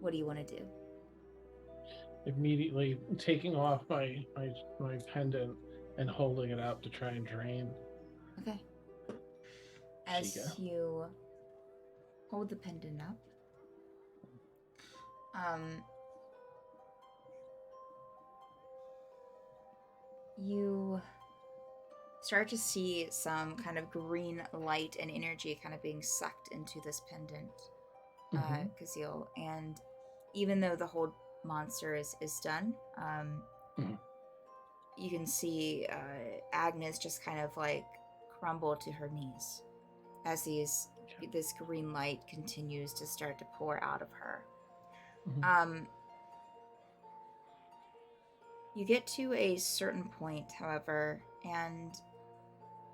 [SPEAKER 1] What do you want to do?
[SPEAKER 6] Immediately taking off my pendant and holding it up to try and drain.
[SPEAKER 1] Okay. As
[SPEAKER 6] Shiga.
[SPEAKER 1] you hold the pendant up, you start to see some kind of green light and energy kind of being sucked into this pendant,
[SPEAKER 6] Mhm.
[SPEAKER 1] Kazil. And even though the hold monster is done,
[SPEAKER 6] Mhm.
[SPEAKER 1] you can see Agnes just kind of like crumble to her knees as this green light continues to start to pour out of her.
[SPEAKER 6] Mhm.
[SPEAKER 1] You get to a certain point, however, and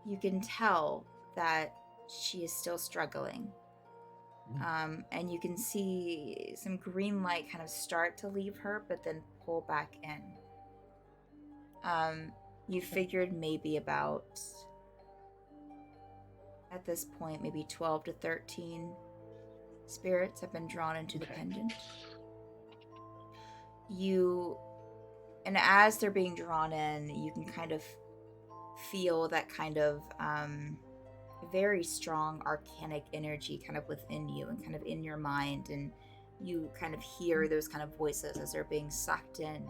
[SPEAKER 1] you can tell that she is still struggling. And you can see some green light kind of start to leave her, but then pull back in. You figured maybe about, at this point, maybe 12 to 13 spirits have been drawn into the
[SPEAKER 6] Okay.
[SPEAKER 1] pendant. And as they're being drawn in, you can kind of feel that kind of very strong arcanic energy kind of within you and kind of in your mind, and you kind of hear those kind of voices as they're being sucked in.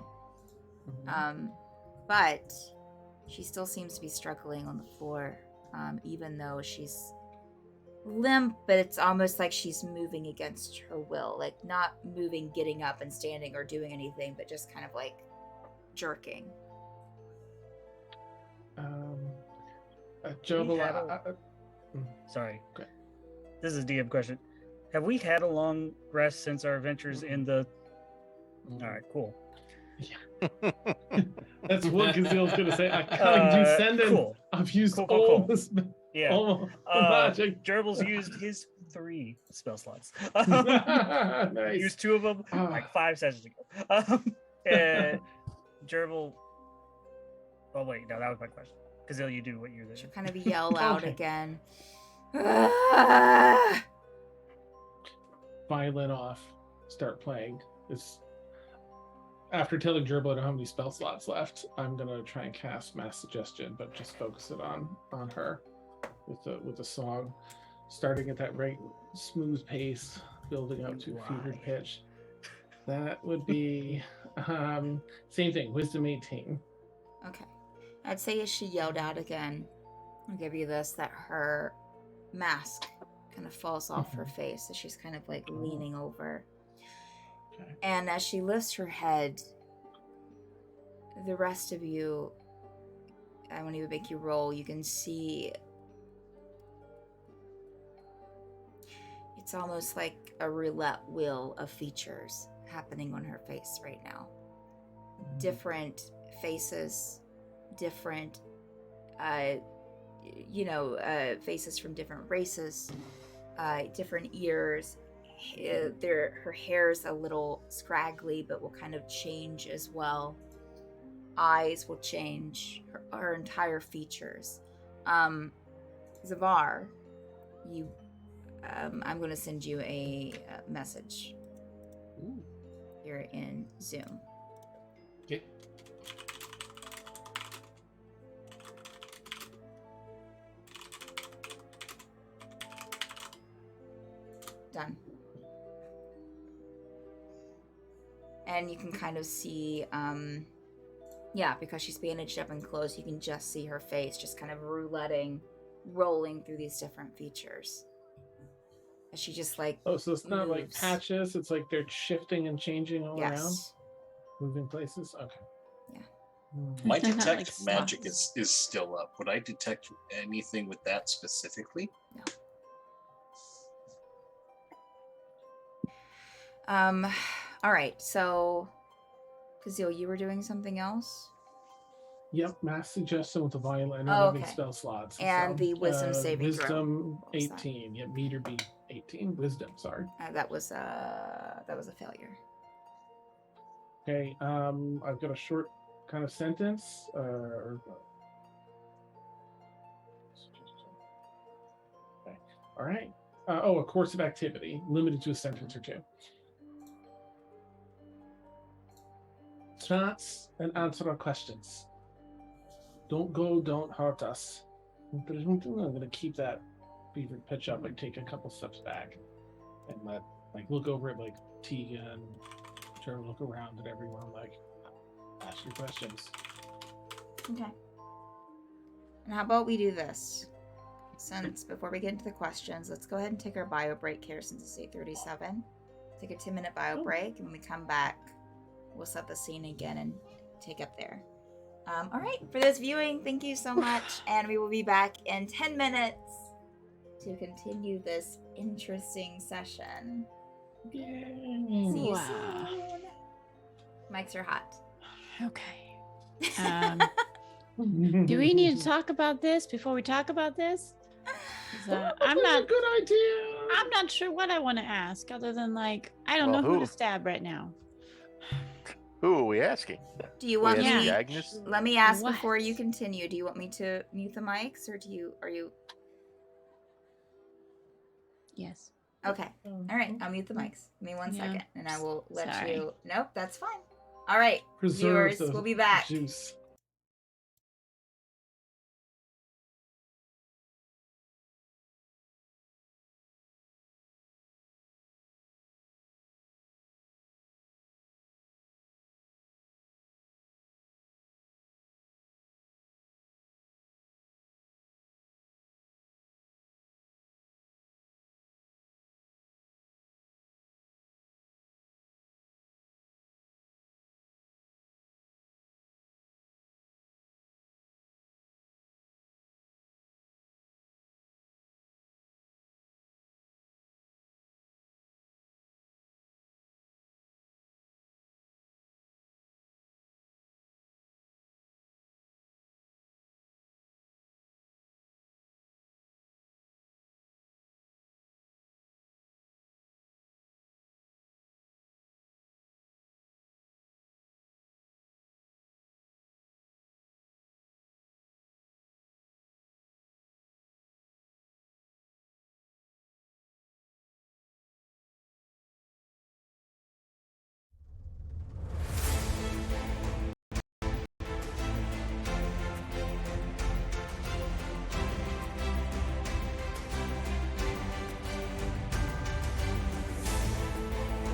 [SPEAKER 1] But she still seems to be struggling on the floor, even though she's limp, but it's almost like she's moving against her will, like not moving, getting up and standing or doing anything, but just kind of like jerking.
[SPEAKER 6] Jobel,
[SPEAKER 5] had Sorry.
[SPEAKER 6] Okay.
[SPEAKER 5] This is a DM question. Have we had a long rest since our adventures in the... All right, cool.
[SPEAKER 6] That's what Gazille's gonna say. I can't descend in.
[SPEAKER 5] Cool.
[SPEAKER 6] I've used
[SPEAKER 5] Cool.
[SPEAKER 6] all this
[SPEAKER 5] Yeah.
[SPEAKER 6] all the magic.
[SPEAKER 5] Gerbil's used his 3 spell slots.
[SPEAKER 6] Nice.
[SPEAKER 5] Used 2 of them like 5 sessions ago. And Gerbil... Oh, wait. No, that was my question. Gazille, you do what you're there.
[SPEAKER 1] She'll kind of yell out
[SPEAKER 6] Okay.
[SPEAKER 1] again.
[SPEAKER 6] Violin off. Start playing. It's after telling Gerbil I don't have any spell slots left. I'm gonna try and cast Mass Suggestion, but just focus it on her with the song, starting at that right smooth pace, building up to fevered pitch. That would be same thing. Wisdom 18.
[SPEAKER 1] Okay. I'd say as she yelled out again, I'll give you this, that her mask kind of falls off her face as she's kind of like leaning over.
[SPEAKER 6] Okay.
[SPEAKER 1] And as she lifts her head, the rest of you, I won't even make you roll, you can see it's almost like a roulette wheel of features happening on her face right now. Different faces, different faces from different races, different ears, her hair's a little scraggly, but will kind of change as well. Eyes will change. Her entire features. Zavar, you. I'm going to send you a message
[SPEAKER 3] Ooh.
[SPEAKER 1] here in Zoom.
[SPEAKER 3] Okay.
[SPEAKER 1] Done. And you can kind of see, because she's bandaged up and close, you can just see her face just kind of rolling through these different features. And she just like
[SPEAKER 6] Oh, so it's not like
[SPEAKER 1] moves.
[SPEAKER 6] patches, it's like they're shifting and changing all around,
[SPEAKER 1] Yes.
[SPEAKER 6] moving places. Okay.
[SPEAKER 1] Yeah.
[SPEAKER 8] My
[SPEAKER 4] They're not
[SPEAKER 8] detect
[SPEAKER 4] like
[SPEAKER 8] magic
[SPEAKER 4] sloths.
[SPEAKER 8] is still up. Would I detect anything with that specifically?
[SPEAKER 1] No. All right. So, Kazil, you were doing something else,
[SPEAKER 6] Yep, mass suggestion with the violet. I
[SPEAKER 1] Oh,
[SPEAKER 6] don't have any
[SPEAKER 1] okay.
[SPEAKER 6] spell slots.
[SPEAKER 1] And the wisdom saving throw.
[SPEAKER 6] Wisdom
[SPEAKER 1] What was that?
[SPEAKER 6] 18. Yeah, meter be 18. Wisdom, sorry.
[SPEAKER 1] that was a failure.
[SPEAKER 6] Okay, I've got a short kind of sentence. Okay. All right. A course of activity, limited to a sentence or two. Trance and answer our questions. Don't go, don't hurt us. I'm going to keep that fevered pitch up, like take a couple steps back and look over at like Tegan, turn and look around at everyone, like ask your questions.
[SPEAKER 1] Okay. And how about we do this? Since before we get into the questions, let's go ahead and take our bio break here since it's 8:37. Take a 10-minute bio break, and when we come back, we'll set the scene again and take up there. All right, for this viewing, thank you so much, and we will be back in 10 minutes to continue this interesting session. See you
[SPEAKER 4] Wow.
[SPEAKER 1] soon. Mics are hot.
[SPEAKER 4] Okay. Do we need to talk about this before we talk about this? 'Cause, I'm
[SPEAKER 6] That's a
[SPEAKER 4] not.
[SPEAKER 6] good idea.
[SPEAKER 4] I'm not sure what I want to ask, other than like I don't
[SPEAKER 7] Well,
[SPEAKER 4] know who to
[SPEAKER 7] who?
[SPEAKER 4] stab right now.
[SPEAKER 7] Who are we asking?
[SPEAKER 1] Do you
[SPEAKER 7] We
[SPEAKER 1] want
[SPEAKER 7] asking
[SPEAKER 1] me?
[SPEAKER 7] Agnes?
[SPEAKER 1] Let me ask
[SPEAKER 4] What?
[SPEAKER 1] before you continue. Do you want me to mute the mics, or are you?
[SPEAKER 4] Yes.
[SPEAKER 1] Okay. All right. I'll mute the mics. Give me 1
[SPEAKER 4] Yeah.
[SPEAKER 1] second, and I will let
[SPEAKER 4] Sorry.
[SPEAKER 1] you. Nope, that's fine. All right,
[SPEAKER 6] Preserve
[SPEAKER 1] viewers,
[SPEAKER 6] the
[SPEAKER 1] we'll be back.
[SPEAKER 6] juice.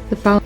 [SPEAKER 9] The following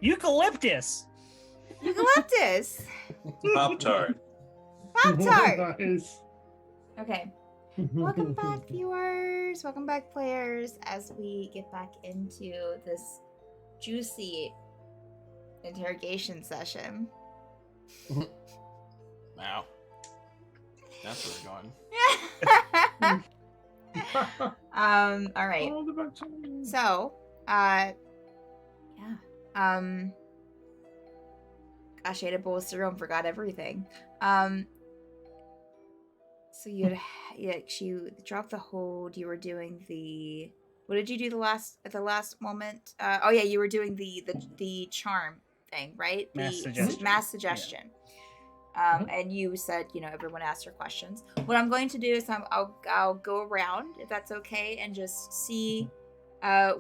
[SPEAKER 5] Eucalyptus.
[SPEAKER 1] Eucalyptus.
[SPEAKER 8] Pop Tart.
[SPEAKER 1] Pop Tart.
[SPEAKER 6] Nice.
[SPEAKER 1] Okay. Welcome back, viewers. Welcome back, players, as we get back into this juicy interrogation session.
[SPEAKER 3] Wow. That's where we're going.
[SPEAKER 1] All right.
[SPEAKER 6] All the bacteria.
[SPEAKER 1] So, yeah. Gosh, I had a bowl of cereal and forgot everything. So you dropped the hold. You were doing the. What did you do at the last moment? Oh yeah, you were doing the charm thing, right?
[SPEAKER 5] Mass
[SPEAKER 1] the
[SPEAKER 5] suggestion.
[SPEAKER 1] mass suggestion. And you said, everyone asked your questions. What I'm going to do is I'll go around, if that's okay, and just see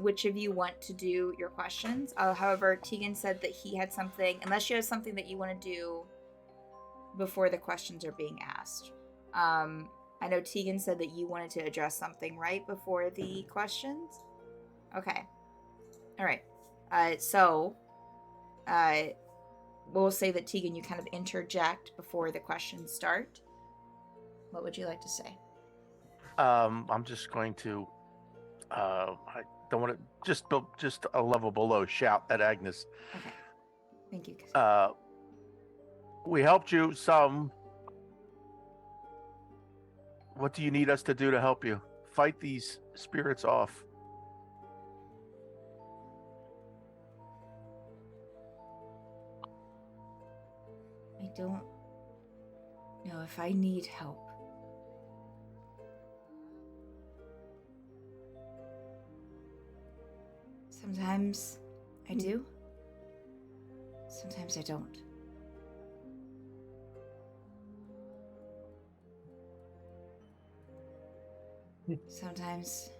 [SPEAKER 1] which of you want to do your questions. However, Tegan said that he had something, unless you have something that you want to do before the questions are being asked. I know Tegan said that you wanted to address something right before the questions. Okay. All right. So we'll say that Tegan, you kind of interject before the questions start. What would you like to say?
[SPEAKER 7] I'm just going to. I don't want to just a level below shout at Agnes.
[SPEAKER 1] Okay. Thank you. Cassandra.
[SPEAKER 7] We helped you some. What do you need us to do to help you fight these spirits off?
[SPEAKER 1] I don't know if I need help. Sometimes I do. Sometimes I don't. Sometimes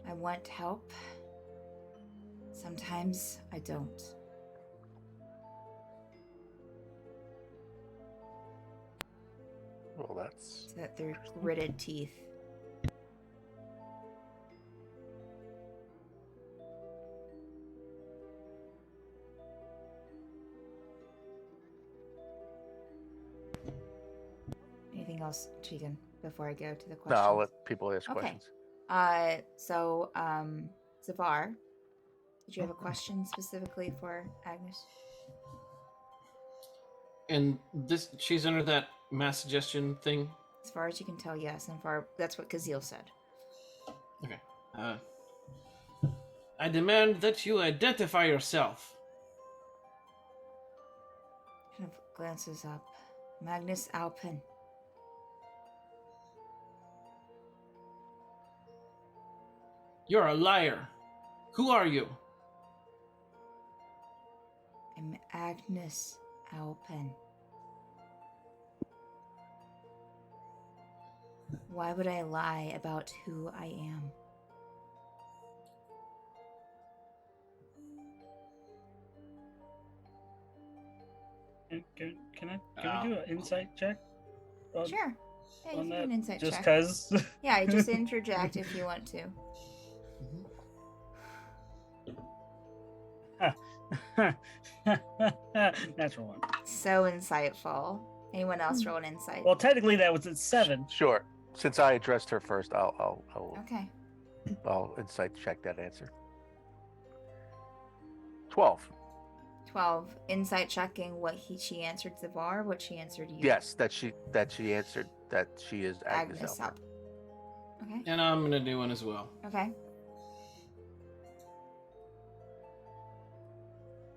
[SPEAKER 1] I want help. Sometimes I don't.
[SPEAKER 7] Well, that's
[SPEAKER 1] It's that they're gritted teeth. Anything else, Tegan, before I go to the
[SPEAKER 7] no.
[SPEAKER 1] questions?
[SPEAKER 7] I'll let people ask
[SPEAKER 1] Okay.
[SPEAKER 7] questions.
[SPEAKER 1] So, Zavar, did you have a question specifically for Agnes?
[SPEAKER 3] And she's under that mass suggestion thing.
[SPEAKER 1] As far as you can tell, yes. And that's what Kazil said.
[SPEAKER 3] Okay. I demand that you identify yourself.
[SPEAKER 1] Kind of glances up. Magnus Alpin.
[SPEAKER 3] You're a liar. Who are you?
[SPEAKER 1] I'm Agnes Alpin. Why would I lie about who I am?
[SPEAKER 5] Can we do an insight check?
[SPEAKER 1] Sure. Yeah, you
[SPEAKER 5] on
[SPEAKER 1] can do
[SPEAKER 5] that,
[SPEAKER 1] an insight
[SPEAKER 5] just
[SPEAKER 1] check.
[SPEAKER 5] because.
[SPEAKER 1] Yeah, just interject if you want to.
[SPEAKER 5] Natural one.
[SPEAKER 1] So insightful. Anyone else roll an insight?
[SPEAKER 5] Well, technically that was at 7.
[SPEAKER 7] Sure. Since I addressed her first, I'll
[SPEAKER 1] Okay.
[SPEAKER 7] insight check that answer. 12.
[SPEAKER 1] 12. Insight checking what she answered Zavar, what she answered you.
[SPEAKER 7] Yes, that she answered that she is Agnes
[SPEAKER 1] Agnes
[SPEAKER 7] Alpin.
[SPEAKER 1] up. Okay.
[SPEAKER 3] And I'm gonna do one as well.
[SPEAKER 1] Okay.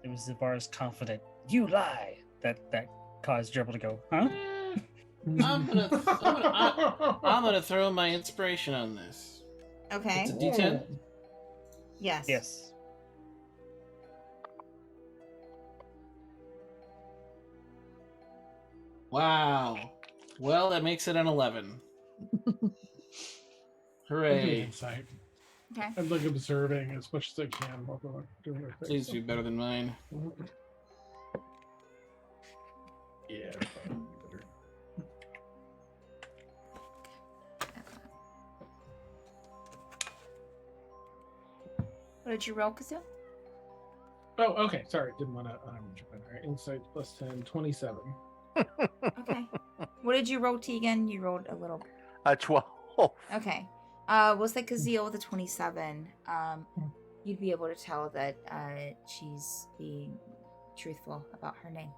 [SPEAKER 5] It was Zavar's confident. You lie. That caused Dribble to go, huh?
[SPEAKER 3] I'm gonna throw my inspiration on this.
[SPEAKER 1] Okay.
[SPEAKER 3] It's a D10.
[SPEAKER 1] Yes.
[SPEAKER 5] Yes.
[SPEAKER 3] Wow. Well, that makes it an 11. Hooray.
[SPEAKER 6] Insight.
[SPEAKER 1] Okay.
[SPEAKER 6] I'm like observing as much as I can while they're doing their thing.
[SPEAKER 3] Please do better than mine.
[SPEAKER 6] Yeah.
[SPEAKER 1] What did you roll, Kazoo?
[SPEAKER 6] Oh, okay. Sorry, didn't want to. Jump in. All right, insight plus 10, 27.
[SPEAKER 1] Okay. What did you roll, Tegan? You rolled a little.
[SPEAKER 7] 12.
[SPEAKER 1] Okay. We'll say Kazeel with a 27. You'd be able to tell that she's being truthful about her name.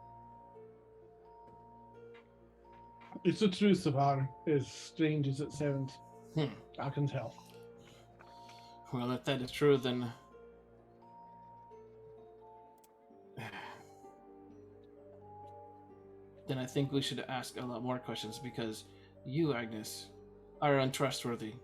[SPEAKER 6] It's the truth of our, as strange as it sounds. I can tell.
[SPEAKER 3] Well, if that is true, then I think we should ask a lot more questions because you, Agnes, are untrustworthy.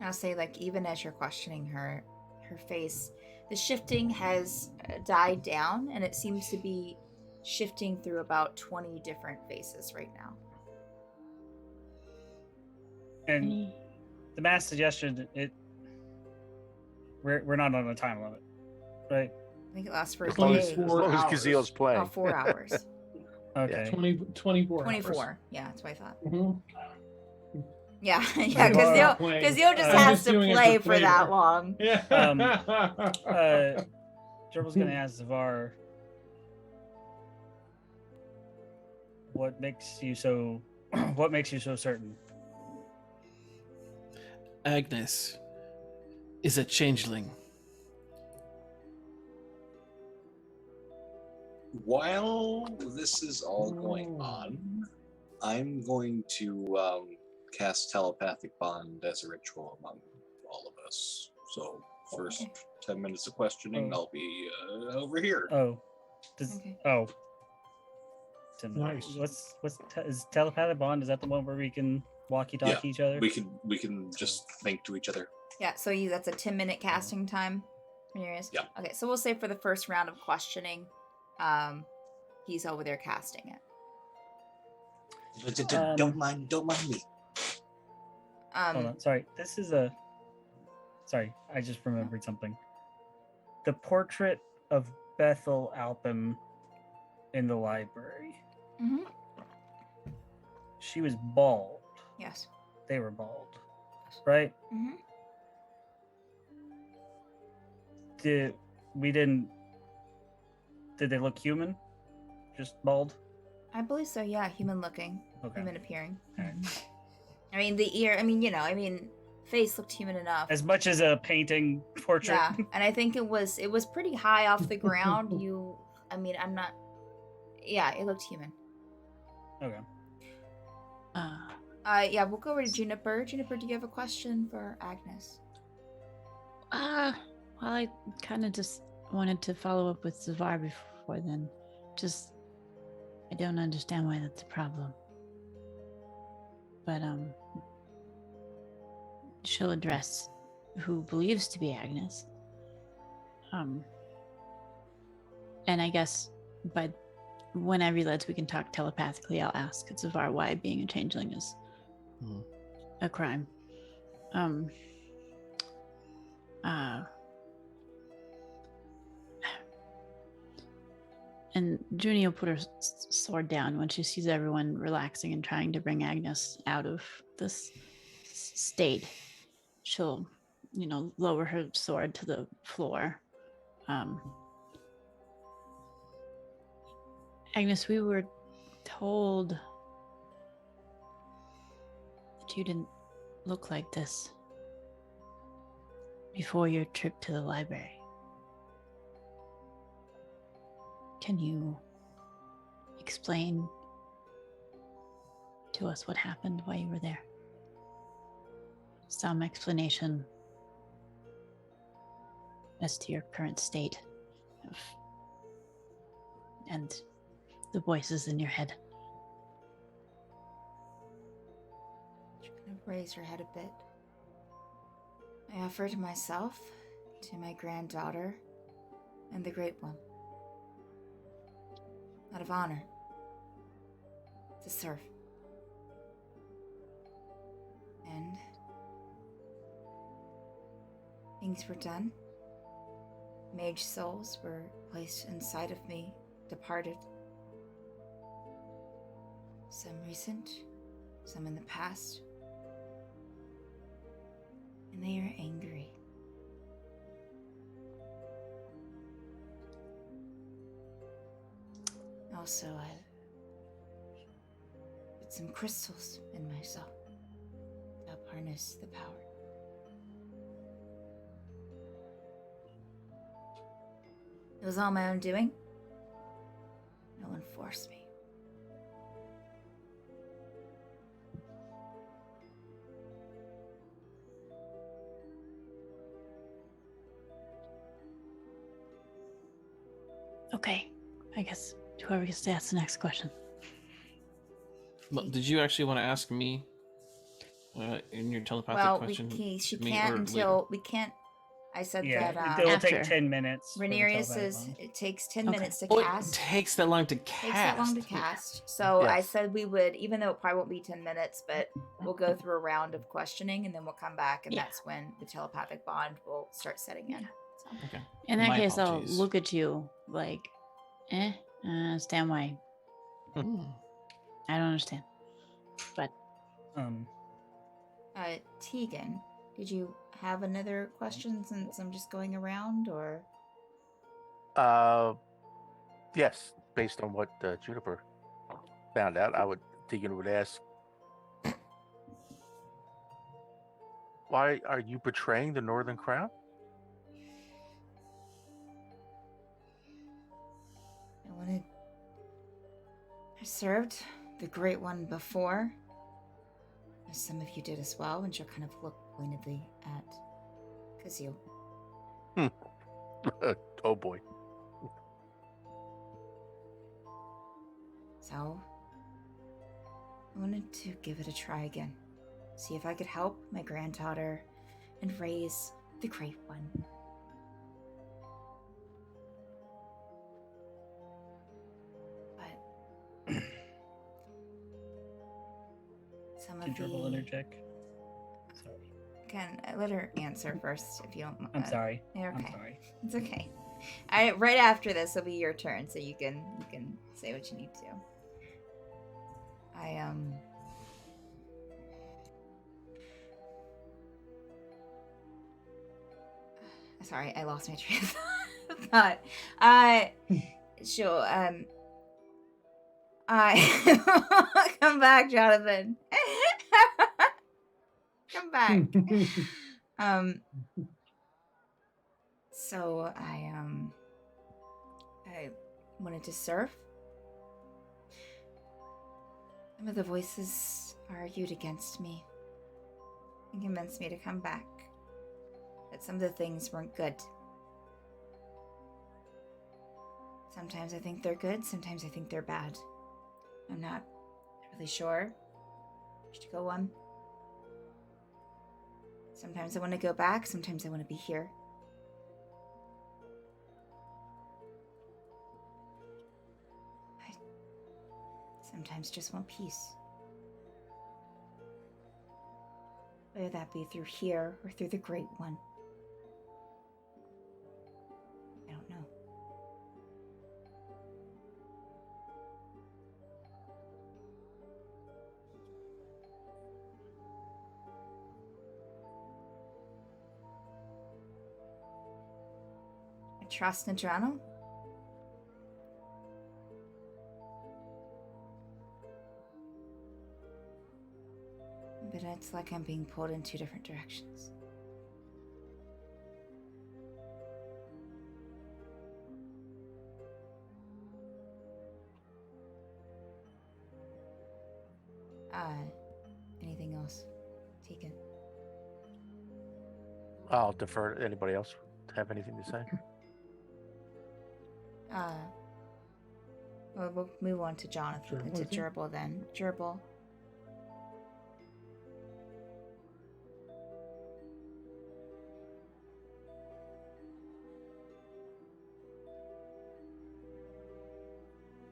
[SPEAKER 1] I'll say, like, even as you're questioning her, her face, the shifting has died down, and it seems to be shifting through about 20 different faces right now.
[SPEAKER 5] And
[SPEAKER 4] Any-
[SPEAKER 5] the mass suggestion, we're not on a time limit, right?
[SPEAKER 1] I think it lasts for a
[SPEAKER 7] As long
[SPEAKER 1] day.
[SPEAKER 7] as,
[SPEAKER 6] 24 hours.
[SPEAKER 7] Kazeel's playing.
[SPEAKER 1] Oh, 4 hours.
[SPEAKER 5] Okay.
[SPEAKER 6] 24
[SPEAKER 1] 24. Yeah, that's what I thought.
[SPEAKER 6] Mhm.
[SPEAKER 1] Yeah,
[SPEAKER 5] Yeah,
[SPEAKER 1] yeah,
[SPEAKER 5] Well,
[SPEAKER 1] because Zio just
[SPEAKER 5] I'm
[SPEAKER 1] has
[SPEAKER 6] just
[SPEAKER 1] to
[SPEAKER 6] doing it
[SPEAKER 1] play
[SPEAKER 6] for
[SPEAKER 1] for that
[SPEAKER 6] flavor.
[SPEAKER 1] long.
[SPEAKER 6] Yeah.
[SPEAKER 5] Gerbil's gonna ask Zavar, what makes you so certain?
[SPEAKER 3] Agnes is a changeling.
[SPEAKER 8] While this is all going on, I'm going to cast telepathic bond as a ritual among all of us. So first 10 minutes of questioning,
[SPEAKER 5] Oh.
[SPEAKER 8] I'll be over here.
[SPEAKER 5] Oh,
[SPEAKER 1] Okay.
[SPEAKER 6] Nice.
[SPEAKER 5] Is telepathic bond? Is that the one where we can walkie-talkie each other?
[SPEAKER 8] We can just think to each other.
[SPEAKER 1] Yeah, so that's a 10-minute casting time.
[SPEAKER 8] Yeah.
[SPEAKER 1] Okay, so we'll say for the first round of questioning, he's over there casting it.
[SPEAKER 8] Don't mind me.
[SPEAKER 5] Hold on. Sorry. Sorry, I just remembered something. The portrait of Bethel Alpin in the library.
[SPEAKER 1] Mm-hmm.
[SPEAKER 5] She was bald.
[SPEAKER 1] Yes.
[SPEAKER 5] They were bald, right?
[SPEAKER 1] Mm-hmm.
[SPEAKER 5] Did they look human? Just bald?
[SPEAKER 1] I believe so, yeah. Human looking.
[SPEAKER 5] Okay.
[SPEAKER 1] Human appearing.
[SPEAKER 5] Alright.
[SPEAKER 1] I mean, the ear, face looked human enough.
[SPEAKER 5] As much as a painting portrait.
[SPEAKER 1] Yeah, and I think it was pretty high off the ground. It looked human.
[SPEAKER 5] Okay.
[SPEAKER 1] Yeah, we'll go over to Juniper. Juniper, do you have a question for Agnes?
[SPEAKER 4] Well, I kind of just wanted to follow up with Zavar before then. Just, I don't understand why that's a problem. But, she'll address who believes to be Agnes. And I guess, but when I realize we can talk telepathically, I'll ask Zavar why being a changeling is a crime. And Junie will put her sword down when she sees everyone relaxing and trying to bring Agnes out of this state. She'll, lower her sword to the floor. Agnes, we were told that you didn't look like this before your trip to the library. Can you explain to us what happened while you were there? Some explanation as to your current state and the voices in your head.
[SPEAKER 1] She kind of raised her head a bit. I offer to myself, to my granddaughter, and the Great One. Out of honor. To serve. And things were done. Mage souls were placed inside of me, departed. Some recent, some in the past. And they are angry. also, I put some crystals in myself to help harness the power. It was all my own doing. No one forced me.
[SPEAKER 4] Okay, I guess whoever gets to ask the next question.
[SPEAKER 3] Well, did you actually want to ask me in your telepathic
[SPEAKER 1] Well,
[SPEAKER 3] question?
[SPEAKER 1] she
[SPEAKER 3] to me
[SPEAKER 1] can't
[SPEAKER 3] or
[SPEAKER 1] until
[SPEAKER 3] later?
[SPEAKER 1] we can't. I said
[SPEAKER 5] Yeah,
[SPEAKER 1] that
[SPEAKER 5] it'll
[SPEAKER 4] After.
[SPEAKER 5] take 10 minutes. for the
[SPEAKER 1] Rhaenyra
[SPEAKER 5] telepathic
[SPEAKER 1] says
[SPEAKER 5] bond.
[SPEAKER 1] it takes 10
[SPEAKER 4] Okay.
[SPEAKER 1] minutes to
[SPEAKER 3] Oh, it
[SPEAKER 1] cast.
[SPEAKER 3] takes that long to cast.
[SPEAKER 1] Takes that long to cast. So I
[SPEAKER 7] Yes.
[SPEAKER 1] said we would, even though it probably won't be 10 minutes, but we'll go through a round of questioning and then we'll come back, and
[SPEAKER 4] Yeah.
[SPEAKER 1] that's when the telepathic bond will start setting in. So.
[SPEAKER 3] Okay.
[SPEAKER 4] In that
[SPEAKER 3] My
[SPEAKER 4] case,
[SPEAKER 3] apologies.
[SPEAKER 4] I'll look at you like, stand why.
[SPEAKER 3] Hmm.
[SPEAKER 4] I don't understand. But
[SPEAKER 1] Tegan, did you have another question since I'm just going around, or?
[SPEAKER 7] Yes, based on what Juniper found out, Tegan would ask, why are you betraying the Northern Crown?
[SPEAKER 1] I served the Great One before, as some of you did as well, and she'll kind of look pointedly at Kazil.
[SPEAKER 7] Oh boy.
[SPEAKER 1] So, I wanted to give it a try again. See if I could help my granddaughter and raise the Great One. But some
[SPEAKER 5] Can
[SPEAKER 1] of
[SPEAKER 5] Dribble
[SPEAKER 1] the...
[SPEAKER 5] interject? Sorry.
[SPEAKER 1] Can I let her answer first, if you don't mind?
[SPEAKER 5] I'm sorry.
[SPEAKER 1] You're okay.
[SPEAKER 5] I'm sorry.
[SPEAKER 1] It's okay. Right after this will be your turn, so you can say what you need to. Sorry, I lost my train of thought. Sure. I come back, Jonathan. Come back. So I wanted to serve. Some of the voices argued against me and convinced me to come back. That some of the things weren't good. Sometimes I think they're good, sometimes I think they're bad. I'm not really sure which to go on. Sometimes I want to go back, sometimes I want to be here. I sometimes just want peace. Whether that be through here or through the Great One. I don't know. I trust Nadrano. But it's like I'm being pulled in two different directions. Anything else? Tegan?
[SPEAKER 7] I'll defer to anybody else have anything to say.
[SPEAKER 1] Well, we'll move on to Jonathan,
[SPEAKER 6] Gerbil,
[SPEAKER 1] to
[SPEAKER 6] I think.
[SPEAKER 1] Gerbil then. Gerbil.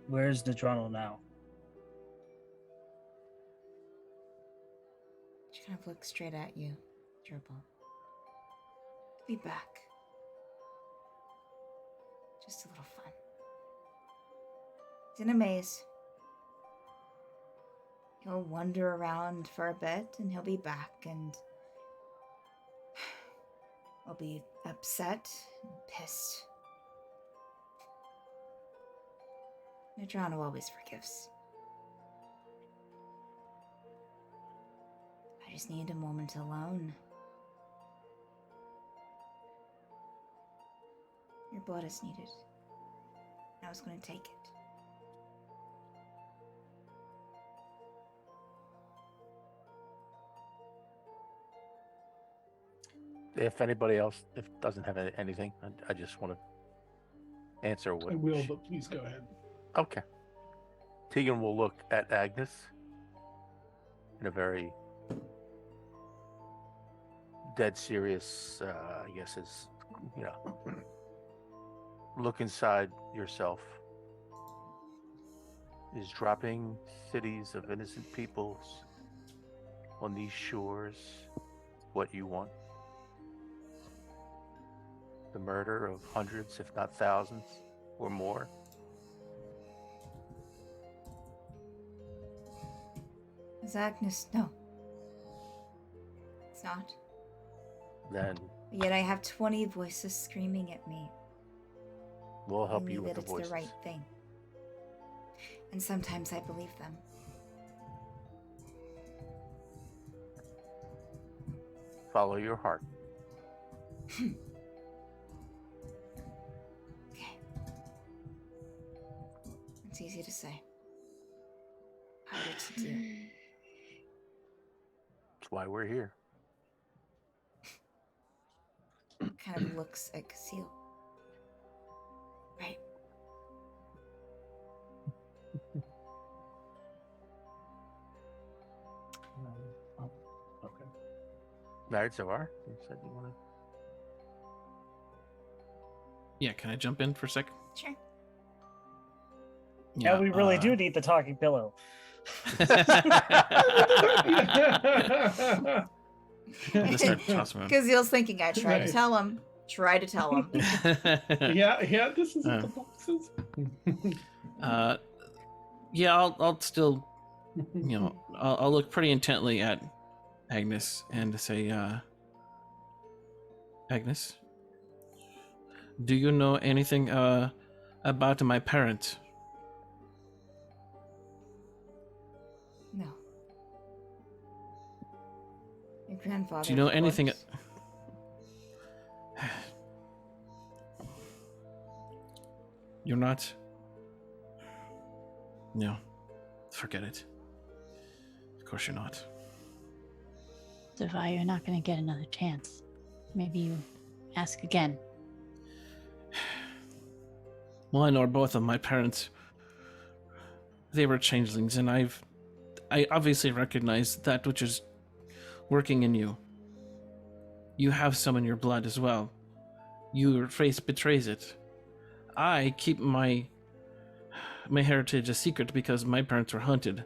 [SPEAKER 5] Where's Nadrano now?
[SPEAKER 1] She kind of looks straight at you, Gerbil. Be back. Just a little fun. He's in a maze. He'll wander around for a bit and he'll be back, and I'll be upset and pissed. Nadrano always forgives. I just needed a moment alone. Your blood is needed. I was going to take it.
[SPEAKER 7] If anybody else doesn't have anything, I just want to answer what.
[SPEAKER 6] I will, but please go ahead.
[SPEAKER 7] Okay. Tegan will look at Agnes in a very dead serious, I guess is, look inside yourself. Is dropping cities of innocent peoples on these shores what you want? The murder of hundreds, if not thousands, or more?
[SPEAKER 1] Is Agnes? No. It's not.
[SPEAKER 7] Then
[SPEAKER 1] Yet I have 20 voices screaming at me.
[SPEAKER 7] we'll help
[SPEAKER 1] telling
[SPEAKER 7] you
[SPEAKER 1] me
[SPEAKER 7] with
[SPEAKER 1] that
[SPEAKER 7] the
[SPEAKER 1] it's
[SPEAKER 7] voices.
[SPEAKER 1] the right thing. And sometimes I believe them.
[SPEAKER 7] Follow your heart.
[SPEAKER 1] Okay. It's easy to say. Harder to do.
[SPEAKER 7] That's why we're here.
[SPEAKER 1] Kind of looks at Casil. Right.
[SPEAKER 6] Okay.
[SPEAKER 7] Married so far? You said you want to.
[SPEAKER 3] Yeah, can I jump in for a sec?
[SPEAKER 1] Sure.
[SPEAKER 5] Yeah, we really do need the talking pillow.
[SPEAKER 3] Just start tossing around.
[SPEAKER 1] Cazil's thinking I tried to
[SPEAKER 6] Right.
[SPEAKER 1] tell him. Try to tell him.
[SPEAKER 6] Yeah, this isn't
[SPEAKER 3] Uh.
[SPEAKER 6] the boxes.
[SPEAKER 3] Yeah, I'll still, I'll look pretty intently at Agnes and say, Agnes, do you know anything about my parents?
[SPEAKER 1] No. Your grandfather.
[SPEAKER 3] Do you know
[SPEAKER 1] of
[SPEAKER 3] anything?
[SPEAKER 1] course.
[SPEAKER 3] You're not. No, forget it. Of course you're not.
[SPEAKER 4] Defy, you're not going to get another chance. Maybe you ask again.
[SPEAKER 3] One or both of my parents, they were changelings, and I obviously recognize that which is working in you. You have some in your blood as well. Your face betrays it. I keep my heritage a secret because my parents were hunted.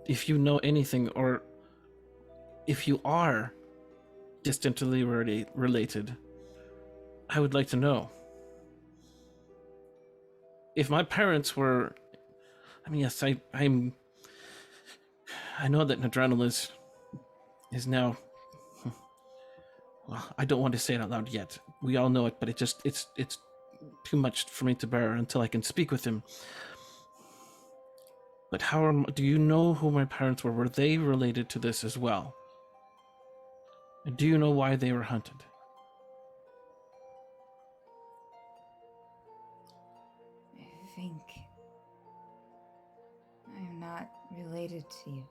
[SPEAKER 3] If you know anything, or if you are distantly related, I would like to know. If my parents were, yes, I know that Nadrano is now. Well, I don't want to say it out loud yet. We all know it, but it's too much for me to bear until I can speak with him. But do you know who my parents were? Were they related to this as well? And do you know why they were hunted?
[SPEAKER 1] I think I am not related to you,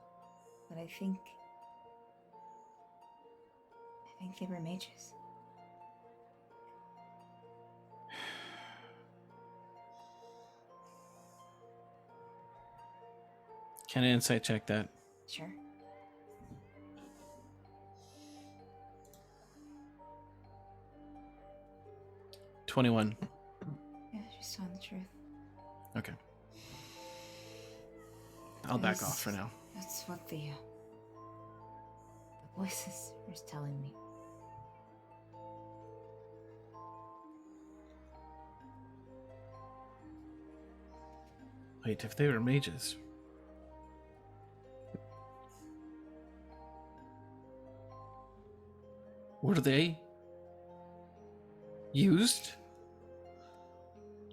[SPEAKER 1] but I think they were mages.
[SPEAKER 3] Can I insight check that?
[SPEAKER 1] Sure.
[SPEAKER 3] $21.
[SPEAKER 1] Yeah, she's telling the truth.
[SPEAKER 3] Okay. I'll back
[SPEAKER 1] Yes.
[SPEAKER 3] off for now.
[SPEAKER 1] That's what the voices are telling me.
[SPEAKER 3] Wait, if they were mages. Were they used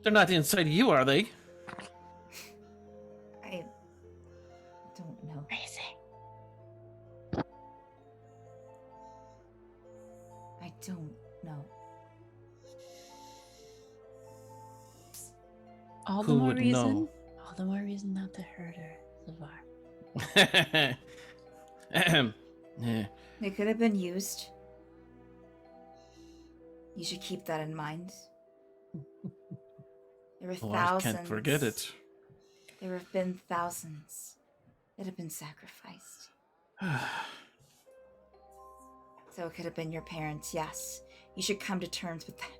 [SPEAKER 3] They're not inside you, are they?
[SPEAKER 1] I don't know.
[SPEAKER 4] Crazy.
[SPEAKER 1] I don't know.
[SPEAKER 4] All the
[SPEAKER 3] Who
[SPEAKER 4] more
[SPEAKER 3] would
[SPEAKER 4] reason.
[SPEAKER 3] know?
[SPEAKER 4] All the more reason not to hurt her, Lavar.
[SPEAKER 3] Ahem. Yeah.
[SPEAKER 1] They could have been used. You should keep that in mind. There were
[SPEAKER 3] Oh,
[SPEAKER 1] thousands.
[SPEAKER 3] I can't forget it.
[SPEAKER 1] There have been thousands that have been sacrificed. So it could have been your parents, yes. You should come to terms with that.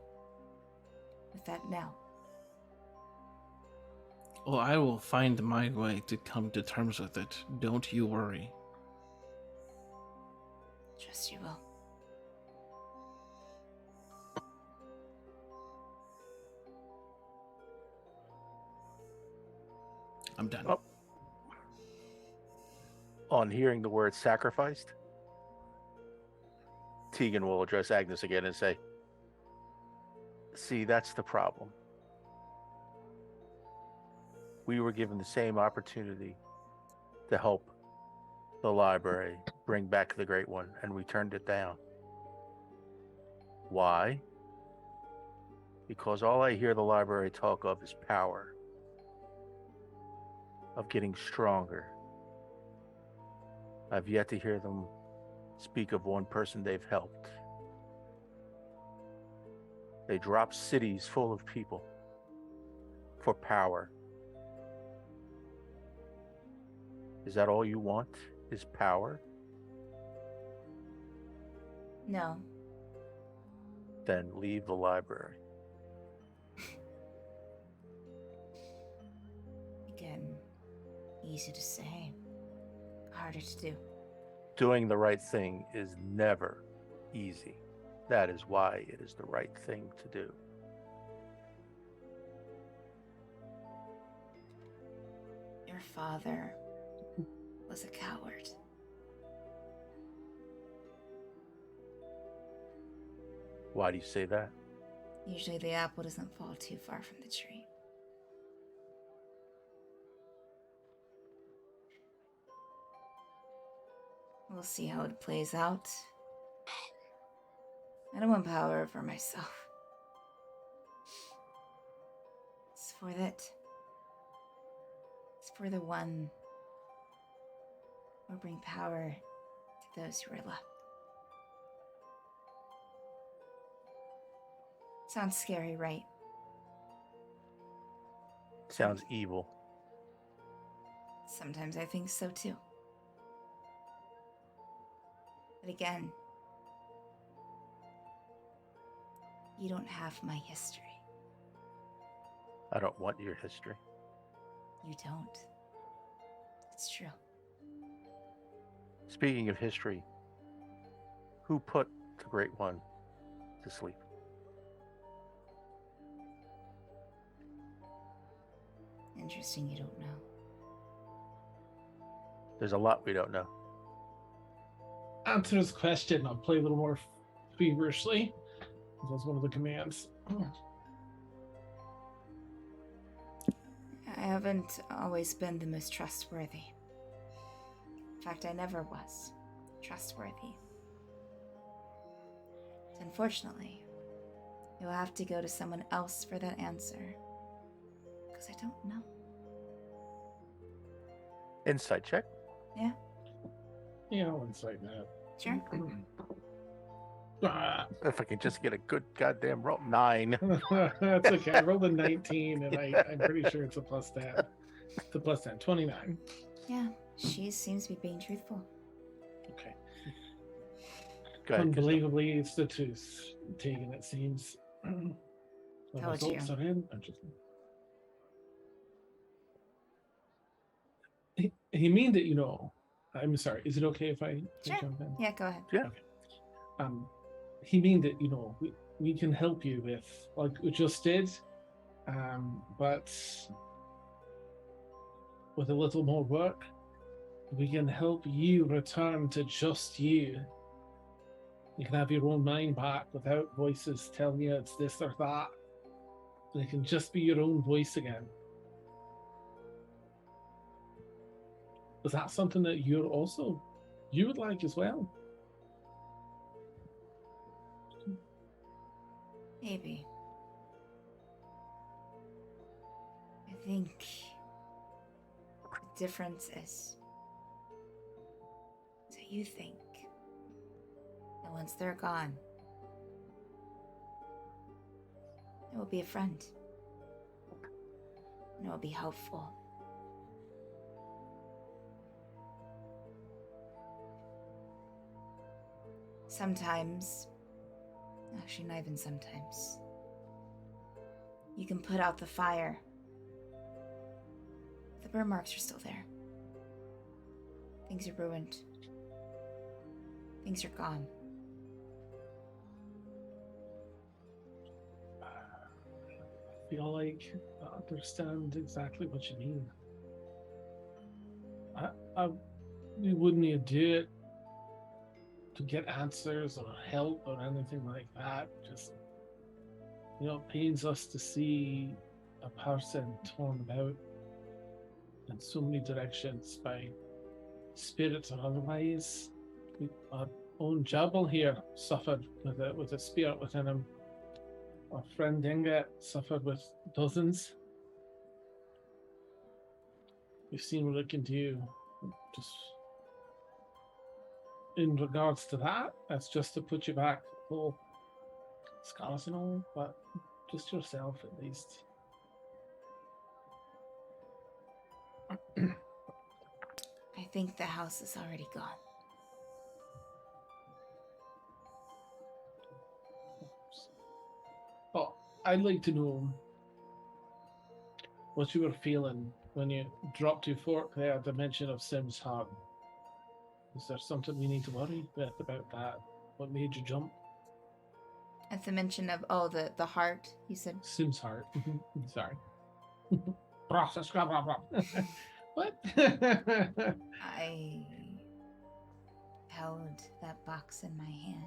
[SPEAKER 1] With that now.
[SPEAKER 3] Well, I will find my way to come to terms with it. Don't you worry.
[SPEAKER 1] Trust you will.
[SPEAKER 3] I'm done.
[SPEAKER 7] Oh. On hearing the word sacrificed, Tegan will address Agnes again and say, see, that's the problem. We were given the same opportunity to help the library bring back the Great One, and we turned it down. Why? Because all I hear the library talk of is power, of getting stronger. I've yet to hear them speak of one person they've helped. They drop cities full of people for power. Is that all you want? Is power?
[SPEAKER 1] No.
[SPEAKER 7] Then leave the library.
[SPEAKER 1] Again, easy to say, harder to do.
[SPEAKER 7] Doing the right thing is never easy. That is why it is the right thing to do.
[SPEAKER 1] Your father was a coward.
[SPEAKER 7] Why do you say that?
[SPEAKER 1] Usually the apple doesn't fall too far from the tree. We'll see how it plays out. I don't want power over myself. It's for that. It's for the one who will bring power to those who are left. Sounds scary, right?
[SPEAKER 7] Sounds evil.
[SPEAKER 1] Sometimes I think so too. But again, you don't have my history.
[SPEAKER 7] I don't want your history.
[SPEAKER 1] You don't. It's true.
[SPEAKER 7] Speaking of history, who put the Great One to sleep?
[SPEAKER 1] Interesting, you don't know.
[SPEAKER 7] There's a lot we don't know.
[SPEAKER 6] Answer his question. I'll play a little more feverishly. That's one of the commands.
[SPEAKER 1] I haven't always been the most trustworthy. In fact, I never was trustworthy. So unfortunately, you'll have to go to someone else for that answer. Because I don't know.
[SPEAKER 7] Insight check.
[SPEAKER 1] Yeah,
[SPEAKER 6] Yeah, I'll insight that.
[SPEAKER 1] sure.
[SPEAKER 6] Ah,
[SPEAKER 7] If I can just get a good goddamn roll. 9.
[SPEAKER 6] that's okay. I rolled a 19, and I'm pretty sure it's a plus 10. It's a plus 10. 29.
[SPEAKER 1] Yeah, she seems to be being truthful.
[SPEAKER 6] Okay.
[SPEAKER 7] Go ahead, Crystal.
[SPEAKER 6] Unbelievably, it's the tooth taken, it seems. The
[SPEAKER 1] Told you.
[SPEAKER 6] results are in. I'm just... He mean that, I'm sorry. Is it okay if I
[SPEAKER 1] Sure.
[SPEAKER 6] jump in?
[SPEAKER 1] Yeah, go ahead.
[SPEAKER 7] Yeah.
[SPEAKER 6] He mean that, we can help you with, like we just did, but with a little more work, we can help you return to just you. You can have your own mind back without voices telling you it's this or that. And it can just be your own voice again. Is that something that you would like as well?
[SPEAKER 1] Maybe. I think the difference is that you think that once they're gone, it will be a friend. And it will be helpful. Sometimes, actually not even sometimes, you can put out the fire. The burn marks are still there. Things are ruined. Things are gone.
[SPEAKER 6] I feel like I understand exactly what you mean. We wouldn't do it to get answers or help or anything like that. Just, it pains us to see a person torn about in so many directions by spirits or otherwise. Our own Jabal here suffered with a spirit within him. Our friend Inga suffered with dozens. We've seen what it can do. Just in regards to that, that's just to put you back full scars and all, but just yourself at least.
[SPEAKER 1] I think the house is already gone.
[SPEAKER 6] Oh, I'd like to know what you were feeling when you dropped your fork there at the mention of Sim's heart. Is there something we need to worry about that? What made you jump?
[SPEAKER 1] At the mention of, the heart, you said.
[SPEAKER 6] Sim's heart. Sorry. What?
[SPEAKER 1] I held that box in my hand.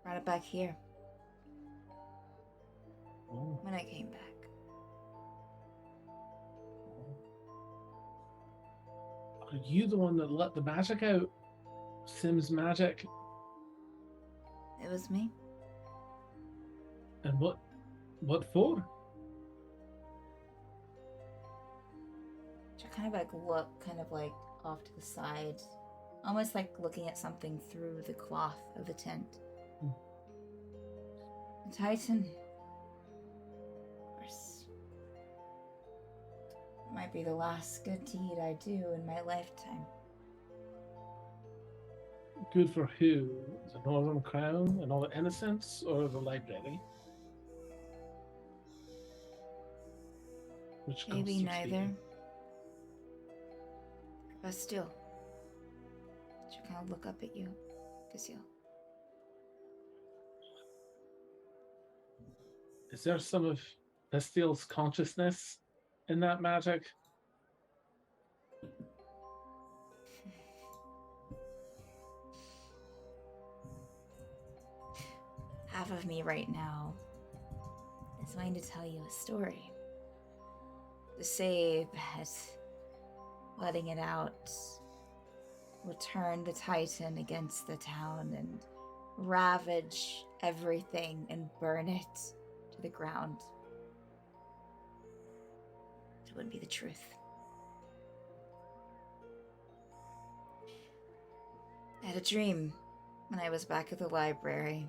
[SPEAKER 1] Brought it back here
[SPEAKER 6] Oh.
[SPEAKER 1] when I came back.
[SPEAKER 6] Are you the one that let the magic out? Sim's magic?
[SPEAKER 1] It was me.
[SPEAKER 6] And what for?
[SPEAKER 1] I kind of look off to the side, almost like looking at something through the cloth of the tent.
[SPEAKER 6] Hmm.
[SPEAKER 1] The Titan, of course, might be the last good deed I do in my lifetime.
[SPEAKER 6] Good for who? The Northern Crown and all the innocents, or the library? Which comes
[SPEAKER 1] Maybe
[SPEAKER 6] to
[SPEAKER 1] neither.
[SPEAKER 6] speaking?
[SPEAKER 1] But still, she'll kind of look up at you, Casil.
[SPEAKER 6] Is there some of Bestial's consciousness in that magic?
[SPEAKER 1] Half of me right now is going to tell you a story. To say that letting it out will turn the Titan against the town and ravage everything and burn it to the ground. It wouldn't be the truth. I had a dream when I was back at the library,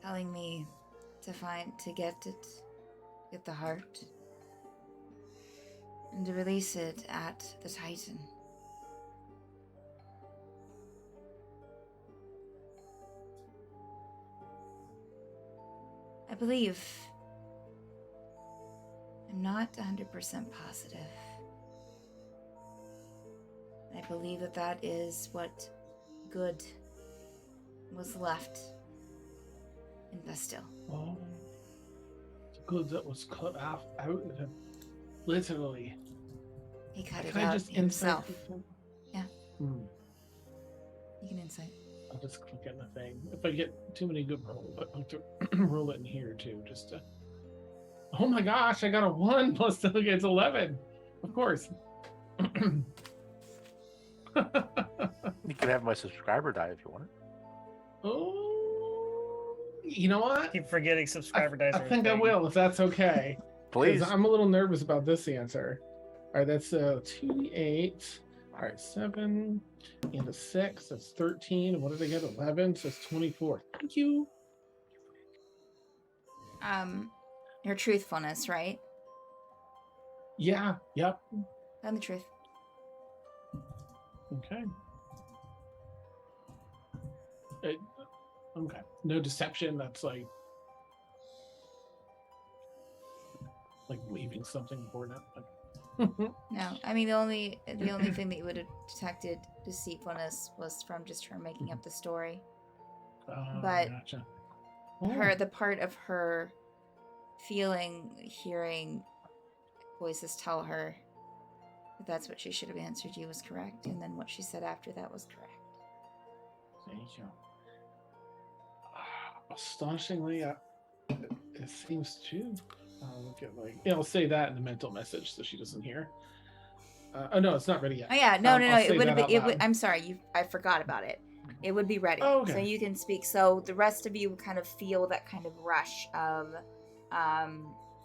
[SPEAKER 1] telling me to get the heart, and to release it at the Titan. I believe, I'm not 100% positive. I believe that is what good was left in Bastille.
[SPEAKER 6] Oh, the good that was cut off out of him, literally.
[SPEAKER 1] He cut it
[SPEAKER 6] Can I
[SPEAKER 1] out
[SPEAKER 6] just
[SPEAKER 1] himself.
[SPEAKER 6] insight?
[SPEAKER 1] Yeah.
[SPEAKER 6] Hmm.
[SPEAKER 1] You can insight.
[SPEAKER 6] I'll just click in the thing. If I get too many good rolls, I'll have to roll it in here too, just to. Oh my gosh! I got a 1 plus okay, it's 11. Of course.
[SPEAKER 7] You can have my subscriber die if you want it.
[SPEAKER 6] Oh, you know what?
[SPEAKER 5] Keep forgetting subscriber dice.
[SPEAKER 6] I
[SPEAKER 5] are a
[SPEAKER 6] think I
[SPEAKER 5] thing.
[SPEAKER 6] will, if that's okay. 'Cause
[SPEAKER 7] Please.
[SPEAKER 6] I'm a little nervous about this answer. All right, that's 2d8. All right, 7 and a 6. That's 13. What did I get? 11. So it's 24. Thank you.
[SPEAKER 1] Your truthfulness, right?
[SPEAKER 6] Yeah. Yep.
[SPEAKER 1] And the truth.
[SPEAKER 6] Okay. Okay. No deception. That's like waving something important.
[SPEAKER 1] No, I mean the only thing that you would have detected deceitfulness was from just her making up the story. But
[SPEAKER 6] gotcha.
[SPEAKER 1] The part of her hearing voices tell her that that's what she should have answered you was correct, and then what she said after that was correct.
[SPEAKER 6] Thank you. Astonishingly, it seems true. I'll look at I'll say that in the mental message so she doesn't hear. Oh no, it's not ready yet.
[SPEAKER 1] Oh yeah, no.
[SPEAKER 6] I'll say
[SPEAKER 1] It would
[SPEAKER 6] that
[SPEAKER 1] be.
[SPEAKER 6] out
[SPEAKER 1] It would.
[SPEAKER 6] loud.
[SPEAKER 1] I'm sorry. I forgot about it. It would be ready,
[SPEAKER 6] Oh,
[SPEAKER 1] so
[SPEAKER 6] okay.
[SPEAKER 1] you can speak. So the rest of you kind of feel that kind of rush of,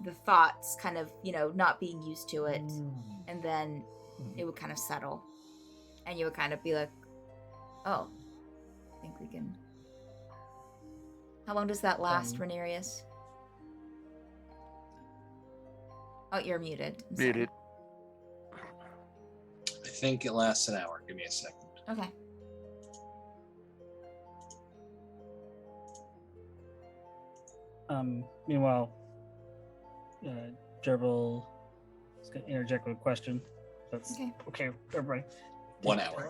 [SPEAKER 1] the thoughts, kind of not being used to it, and then it would kind of settle, and you would kind of be like, "Oh, I think we can." How long does that last, Renarius? Oh, you're muted. I'm sorry.
[SPEAKER 7] Muted.
[SPEAKER 8] I think it lasts an hour. Give me a second.
[SPEAKER 1] Okay.
[SPEAKER 5] Meanwhile, Gerbil is going to interject with a question. That's
[SPEAKER 1] Okay.
[SPEAKER 5] okay, everybody.
[SPEAKER 8] 1 hour.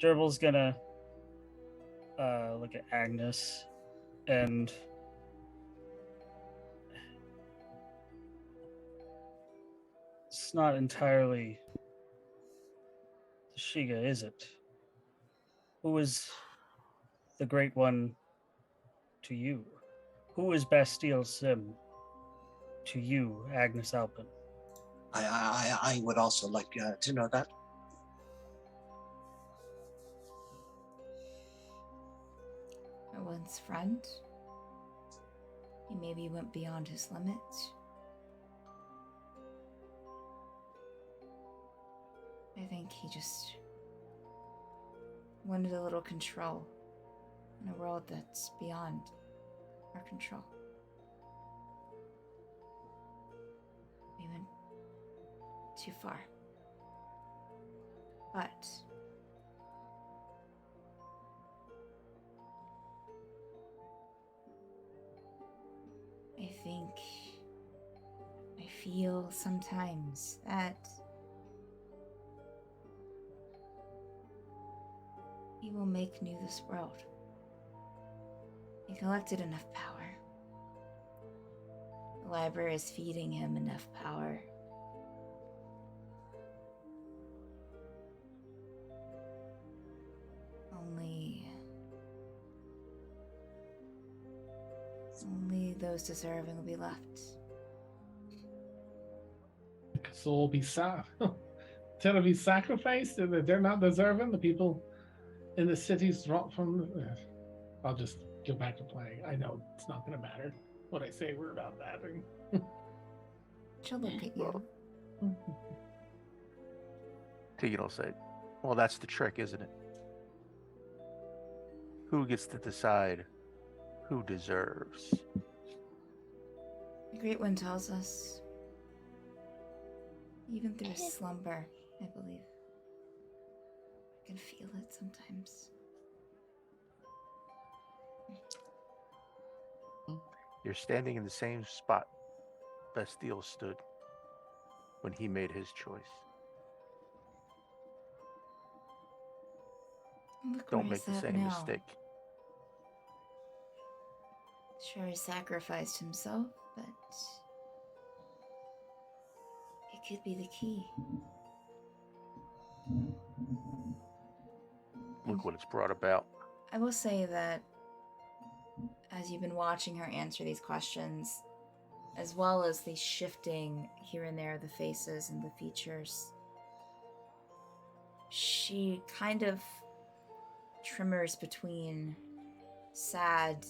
[SPEAKER 5] Gerbil's gonna look at Agnes and it's not entirely Shiga, is it? Who is the great one to you? Who is Bastille Sim to you, Agnes Alpin?
[SPEAKER 8] I would also like to know that.
[SPEAKER 1] My once friend. He maybe went beyond his limits. I think he just wanted a little control in a world that's beyond our control. We went too far. But I feel sometimes that he will make new this world. He collected enough power. The library is feeding him enough power. Only those deserving will be left.
[SPEAKER 6] So will be to be sacrificed. They're not deserving. The people in the cities drop from. I'll just go back to playing. I know it's not going to matter what I say. We're about that.
[SPEAKER 1] She'll look at you.
[SPEAKER 7] Tegan will say, well, that's the trick, isn't it? Who gets to decide who deserves?
[SPEAKER 1] The Great One tells us, even through slumber, I believe. I can feel it sometimes.
[SPEAKER 7] You're standing in the same spot Bastille stood when he made his choice.
[SPEAKER 1] Look
[SPEAKER 7] Don't
[SPEAKER 1] where
[SPEAKER 7] make the
[SPEAKER 1] he's at
[SPEAKER 7] same
[SPEAKER 1] now.
[SPEAKER 7] mistake.
[SPEAKER 1] Sure, he sacrificed himself, but it could be the key.
[SPEAKER 7] Look what it's brought about.
[SPEAKER 1] I will say that as you've been watching her answer these questions, as well as the shifting here and there, the faces and the features, she kind of tremors between sad,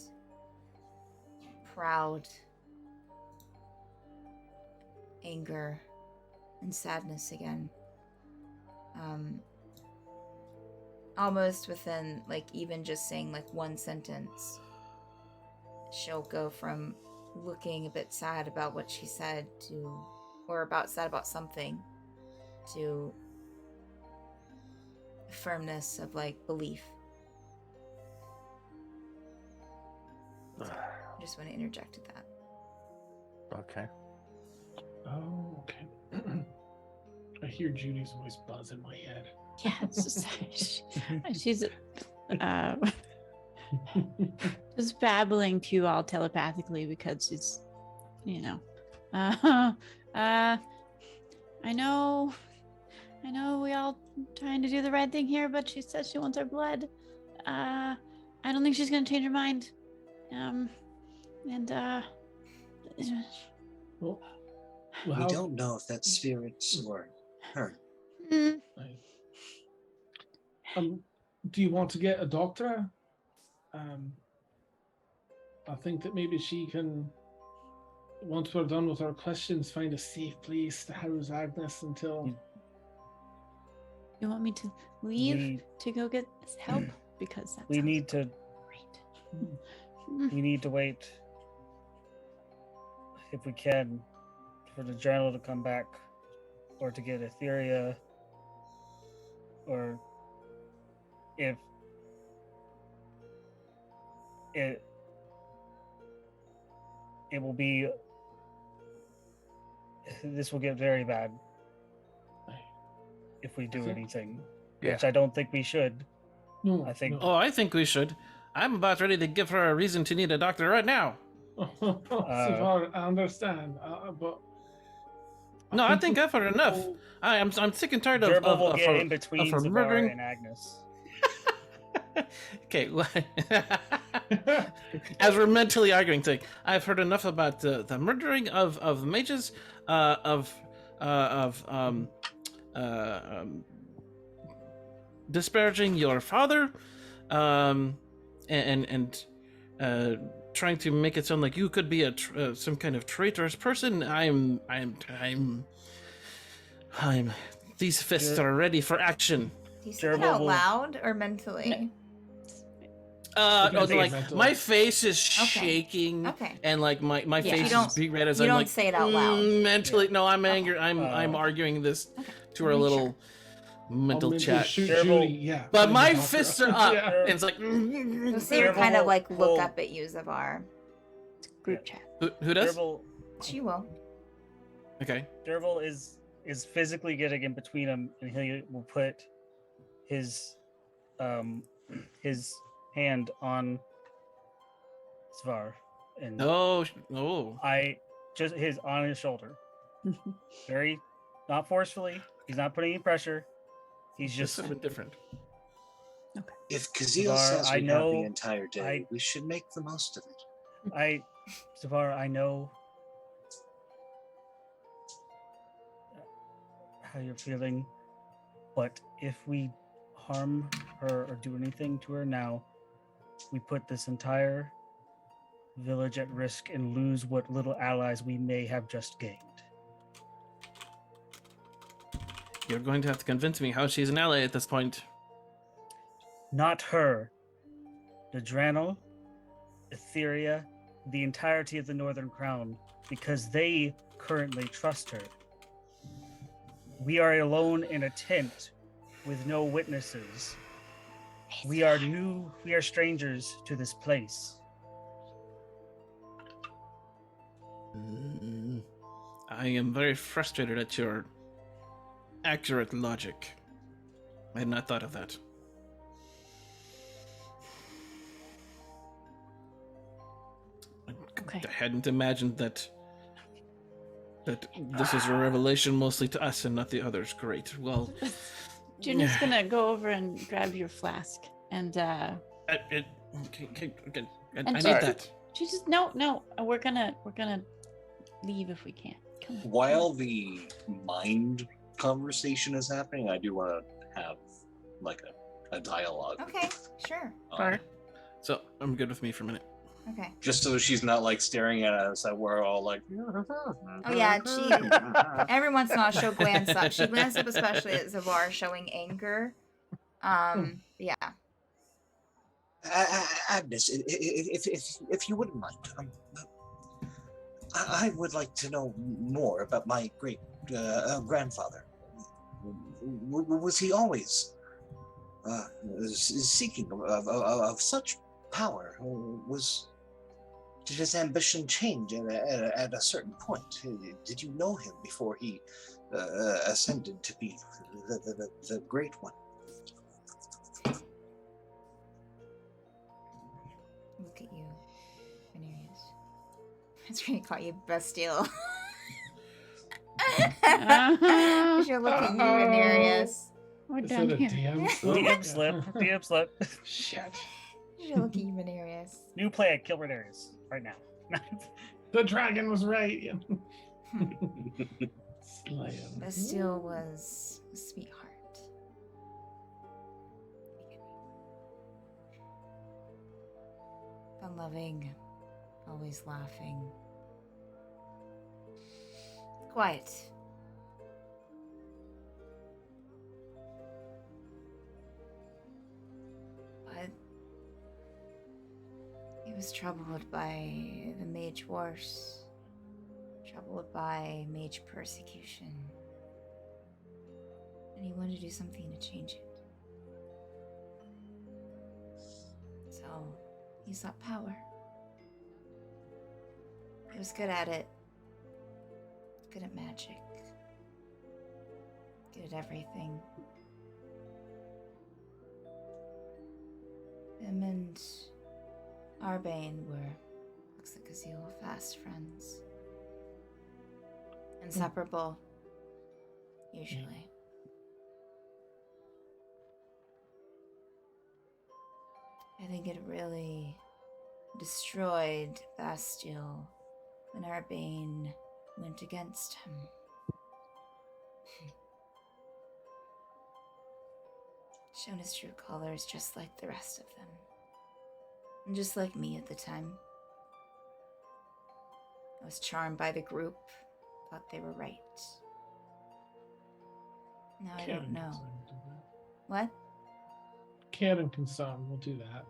[SPEAKER 1] proud, anger, and sadness again. Almost within, like, even just saying, like, one sentence, she'll go from looking a bit sad about what she said to, or about sad about something, to firmness of, like, belief. I just want to interject to that.
[SPEAKER 7] Okay.
[SPEAKER 6] Oh, okay. I hear Judy's voice buzz in my head.
[SPEAKER 4] Yeah, it's just, she's just babbling to you all telepathically because it's, you know, I know we all trying to do the right thing here, but she says she wants our blood. I don't think she's gonna change her mind.
[SPEAKER 6] Well,
[SPEAKER 8] We
[SPEAKER 6] how-
[SPEAKER 8] don't know if that's spirits or her.
[SPEAKER 4] Mm,
[SPEAKER 6] Do you want to get a doctor? I think that maybe she can, once we're done with our questions, find a safe place to house Agnes until.
[SPEAKER 4] you want me to leave
[SPEAKER 5] We,
[SPEAKER 4] to go get help? Because that
[SPEAKER 5] we
[SPEAKER 4] sounds
[SPEAKER 5] need to
[SPEAKER 4] great.
[SPEAKER 5] we need to wait, if we can, for the journal to come back, or to get Etheria, or if it will be, this will get very bad if we do
[SPEAKER 6] Okay.
[SPEAKER 5] anything,
[SPEAKER 7] Yeah.
[SPEAKER 5] which I don't think we should.
[SPEAKER 6] No,
[SPEAKER 5] I think-
[SPEAKER 3] Oh, I think we should. I'm about ready to give her a reason to need a doctor right now.
[SPEAKER 6] so far, I understand, but.
[SPEAKER 3] No, I think I've heard enough.
[SPEAKER 6] people-
[SPEAKER 3] I'm sick and tired of
[SPEAKER 5] Gerbil will
[SPEAKER 3] of
[SPEAKER 5] get
[SPEAKER 3] her-
[SPEAKER 5] in between
[SPEAKER 3] her
[SPEAKER 5] Zavar
[SPEAKER 3] murdering-
[SPEAKER 5] and Agnes.
[SPEAKER 3] Okay, as we're mentally arguing thing, I've heard enough about the murdering of mages, disparaging your father, and trying to make it sound like you could be some kind of traitorous person. I'm. These fists
[SPEAKER 5] You're-
[SPEAKER 3] are ready for action.
[SPEAKER 1] Do you say that
[SPEAKER 5] Gerbil
[SPEAKER 1] out
[SPEAKER 5] will-
[SPEAKER 1] loud or mentally?
[SPEAKER 6] Depends on
[SPEAKER 3] Like
[SPEAKER 6] mental.
[SPEAKER 3] my face is
[SPEAKER 1] Okay.
[SPEAKER 3] shaking,
[SPEAKER 1] Okay.
[SPEAKER 3] and like my
[SPEAKER 1] Yeah.
[SPEAKER 3] face
[SPEAKER 1] You
[SPEAKER 3] is
[SPEAKER 1] don't-
[SPEAKER 3] beat red as
[SPEAKER 1] you
[SPEAKER 3] I'm
[SPEAKER 1] don't
[SPEAKER 3] like
[SPEAKER 1] say it out loud.
[SPEAKER 3] mentally.
[SPEAKER 5] Yeah.
[SPEAKER 3] No, I'm
[SPEAKER 1] Okay.
[SPEAKER 3] angry. I'm arguing this
[SPEAKER 1] Okay.
[SPEAKER 3] to our
[SPEAKER 1] Make
[SPEAKER 3] little
[SPEAKER 1] sure.
[SPEAKER 3] mental
[SPEAKER 6] I'll
[SPEAKER 3] chat.
[SPEAKER 6] shoot
[SPEAKER 5] Gerbil-
[SPEAKER 6] Judy, yeah.
[SPEAKER 3] But
[SPEAKER 6] find
[SPEAKER 3] my
[SPEAKER 6] the doctor.
[SPEAKER 3] fists are up,
[SPEAKER 6] Yeah.
[SPEAKER 3] and it's like
[SPEAKER 1] You'll see her
[SPEAKER 5] Gerbil
[SPEAKER 1] kind of
[SPEAKER 5] will-
[SPEAKER 1] like look
[SPEAKER 5] will-
[SPEAKER 1] up at you, Zavar.
[SPEAKER 4] Group chat.
[SPEAKER 3] who does?
[SPEAKER 5] Gerbil,
[SPEAKER 1] She will.
[SPEAKER 3] Okay.
[SPEAKER 5] Derval is physically getting in between them, and he will put his hand on Svar, and
[SPEAKER 3] Oh.
[SPEAKER 5] I just his on his shoulder, very not forcefully. He's not putting any pressure. He's
[SPEAKER 3] Just
[SPEAKER 5] just
[SPEAKER 8] uh,
[SPEAKER 3] a bit different.
[SPEAKER 8] If Kazil
[SPEAKER 5] Zavar,
[SPEAKER 8] says
[SPEAKER 5] I
[SPEAKER 8] we have the
[SPEAKER 5] know-
[SPEAKER 8] entire day,
[SPEAKER 5] I-
[SPEAKER 8] we should make the most of it.
[SPEAKER 5] Zavar, I know how you're feeling, but if we harm her or do anything to her now, we put this entire village at risk and lose what little allies we may have just gained.
[SPEAKER 3] You're going to have to convince me how she's an ally at this point.
[SPEAKER 5] Not her. The Drannel, Etheria, the entirety of the Northern Crown, because they currently trust her. We are alone in a tent with no witnesses. We are strangers to this place.
[SPEAKER 3] I am very frustrated at your accurate logic. I had not thought of that.
[SPEAKER 4] Okay.
[SPEAKER 3] I hadn't imagined that this is a revelation mostly to us and not the others. Great. Well,
[SPEAKER 4] Junior's gonna go over and grab your flask and
[SPEAKER 3] Okay,
[SPEAKER 4] And
[SPEAKER 3] I need
[SPEAKER 4] just-
[SPEAKER 3] that.
[SPEAKER 4] she just no. We're gonna leave if we can. Come on.
[SPEAKER 8] While the mind conversation is happening, I do want to have like a dialogue.
[SPEAKER 1] Okay, sure.
[SPEAKER 3] Alright. So I'm good with me for a minute.
[SPEAKER 1] Okay.
[SPEAKER 8] Just so she's not like staring at us and we're all like.
[SPEAKER 1] Oh yeah, every once in a while she'll glance up. She glanced up especially at Zavar showing anger. Yeah.
[SPEAKER 8] Agnes, if you wouldn't mind, I would like to know more about my great grandfather. Was he always seeking of such power? Did his ambition change at a certain point? Did you know him before he ascended to be the great one?
[SPEAKER 1] Look at you, Venerius. It's gonna call you Bastille. She'll look at you, Venerius.
[SPEAKER 4] We're
[SPEAKER 6] Is
[SPEAKER 4] done
[SPEAKER 6] it a
[SPEAKER 4] here.
[SPEAKER 6] DM?
[SPEAKER 5] DM slip. DM slip.
[SPEAKER 6] Shit.
[SPEAKER 1] She'll look at you, Venerius.
[SPEAKER 5] New play at Kill Renarius right now.
[SPEAKER 6] The dragon was right. Slay him.
[SPEAKER 1] Bastille was a sweetheart. Fun loving, always laughing. Quiet. But he was troubled by the Mage Wars, troubled by Mage persecution, and he wanted to do something to change it. So he sought power. He was good at it. Good at magic. Good at everything. Him and Arbane were, looks like Azil, fast friends. Inseparable, usually. I think it really destroyed Bastille when Arbane went against him. Shown his true colors just like the rest of them. And just like me at the time. I was charmed by the group, thought they were right. Now I don't know. What?
[SPEAKER 6] Canon concern, we'll do that.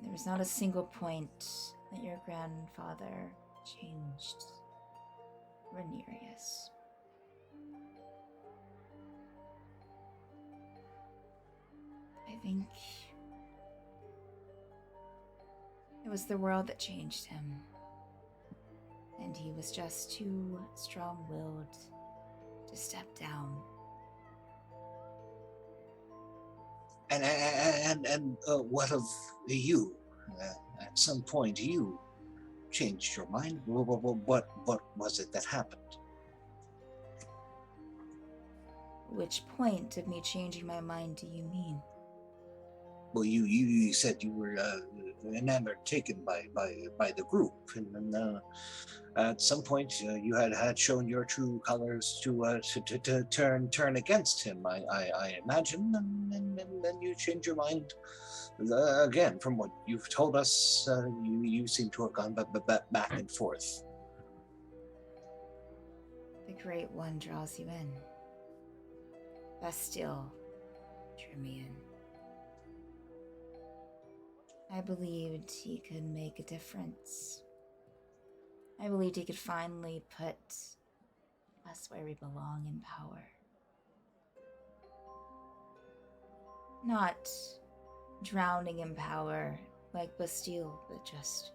[SPEAKER 1] There was not a single point that your grandfather changed Renerius. I think it was the world that changed him. And he was just too strong-willed to step down.
[SPEAKER 8] And what of you? At some point, you changed your mind. What was it that happened?
[SPEAKER 1] Which point of me changing my mind do you mean?
[SPEAKER 8] Well, you said you were enamored, taken by the group, and then at some point you had shown your true colors to turn against him. I imagine, and then you changed your mind again. From what you've told us, you seem to have gone back and forth.
[SPEAKER 1] The Great One draws you in. Bastille drew me in. I believed he could make a difference. I believed he could finally put us where we belong in power. Not drowning in power like Bastille, but just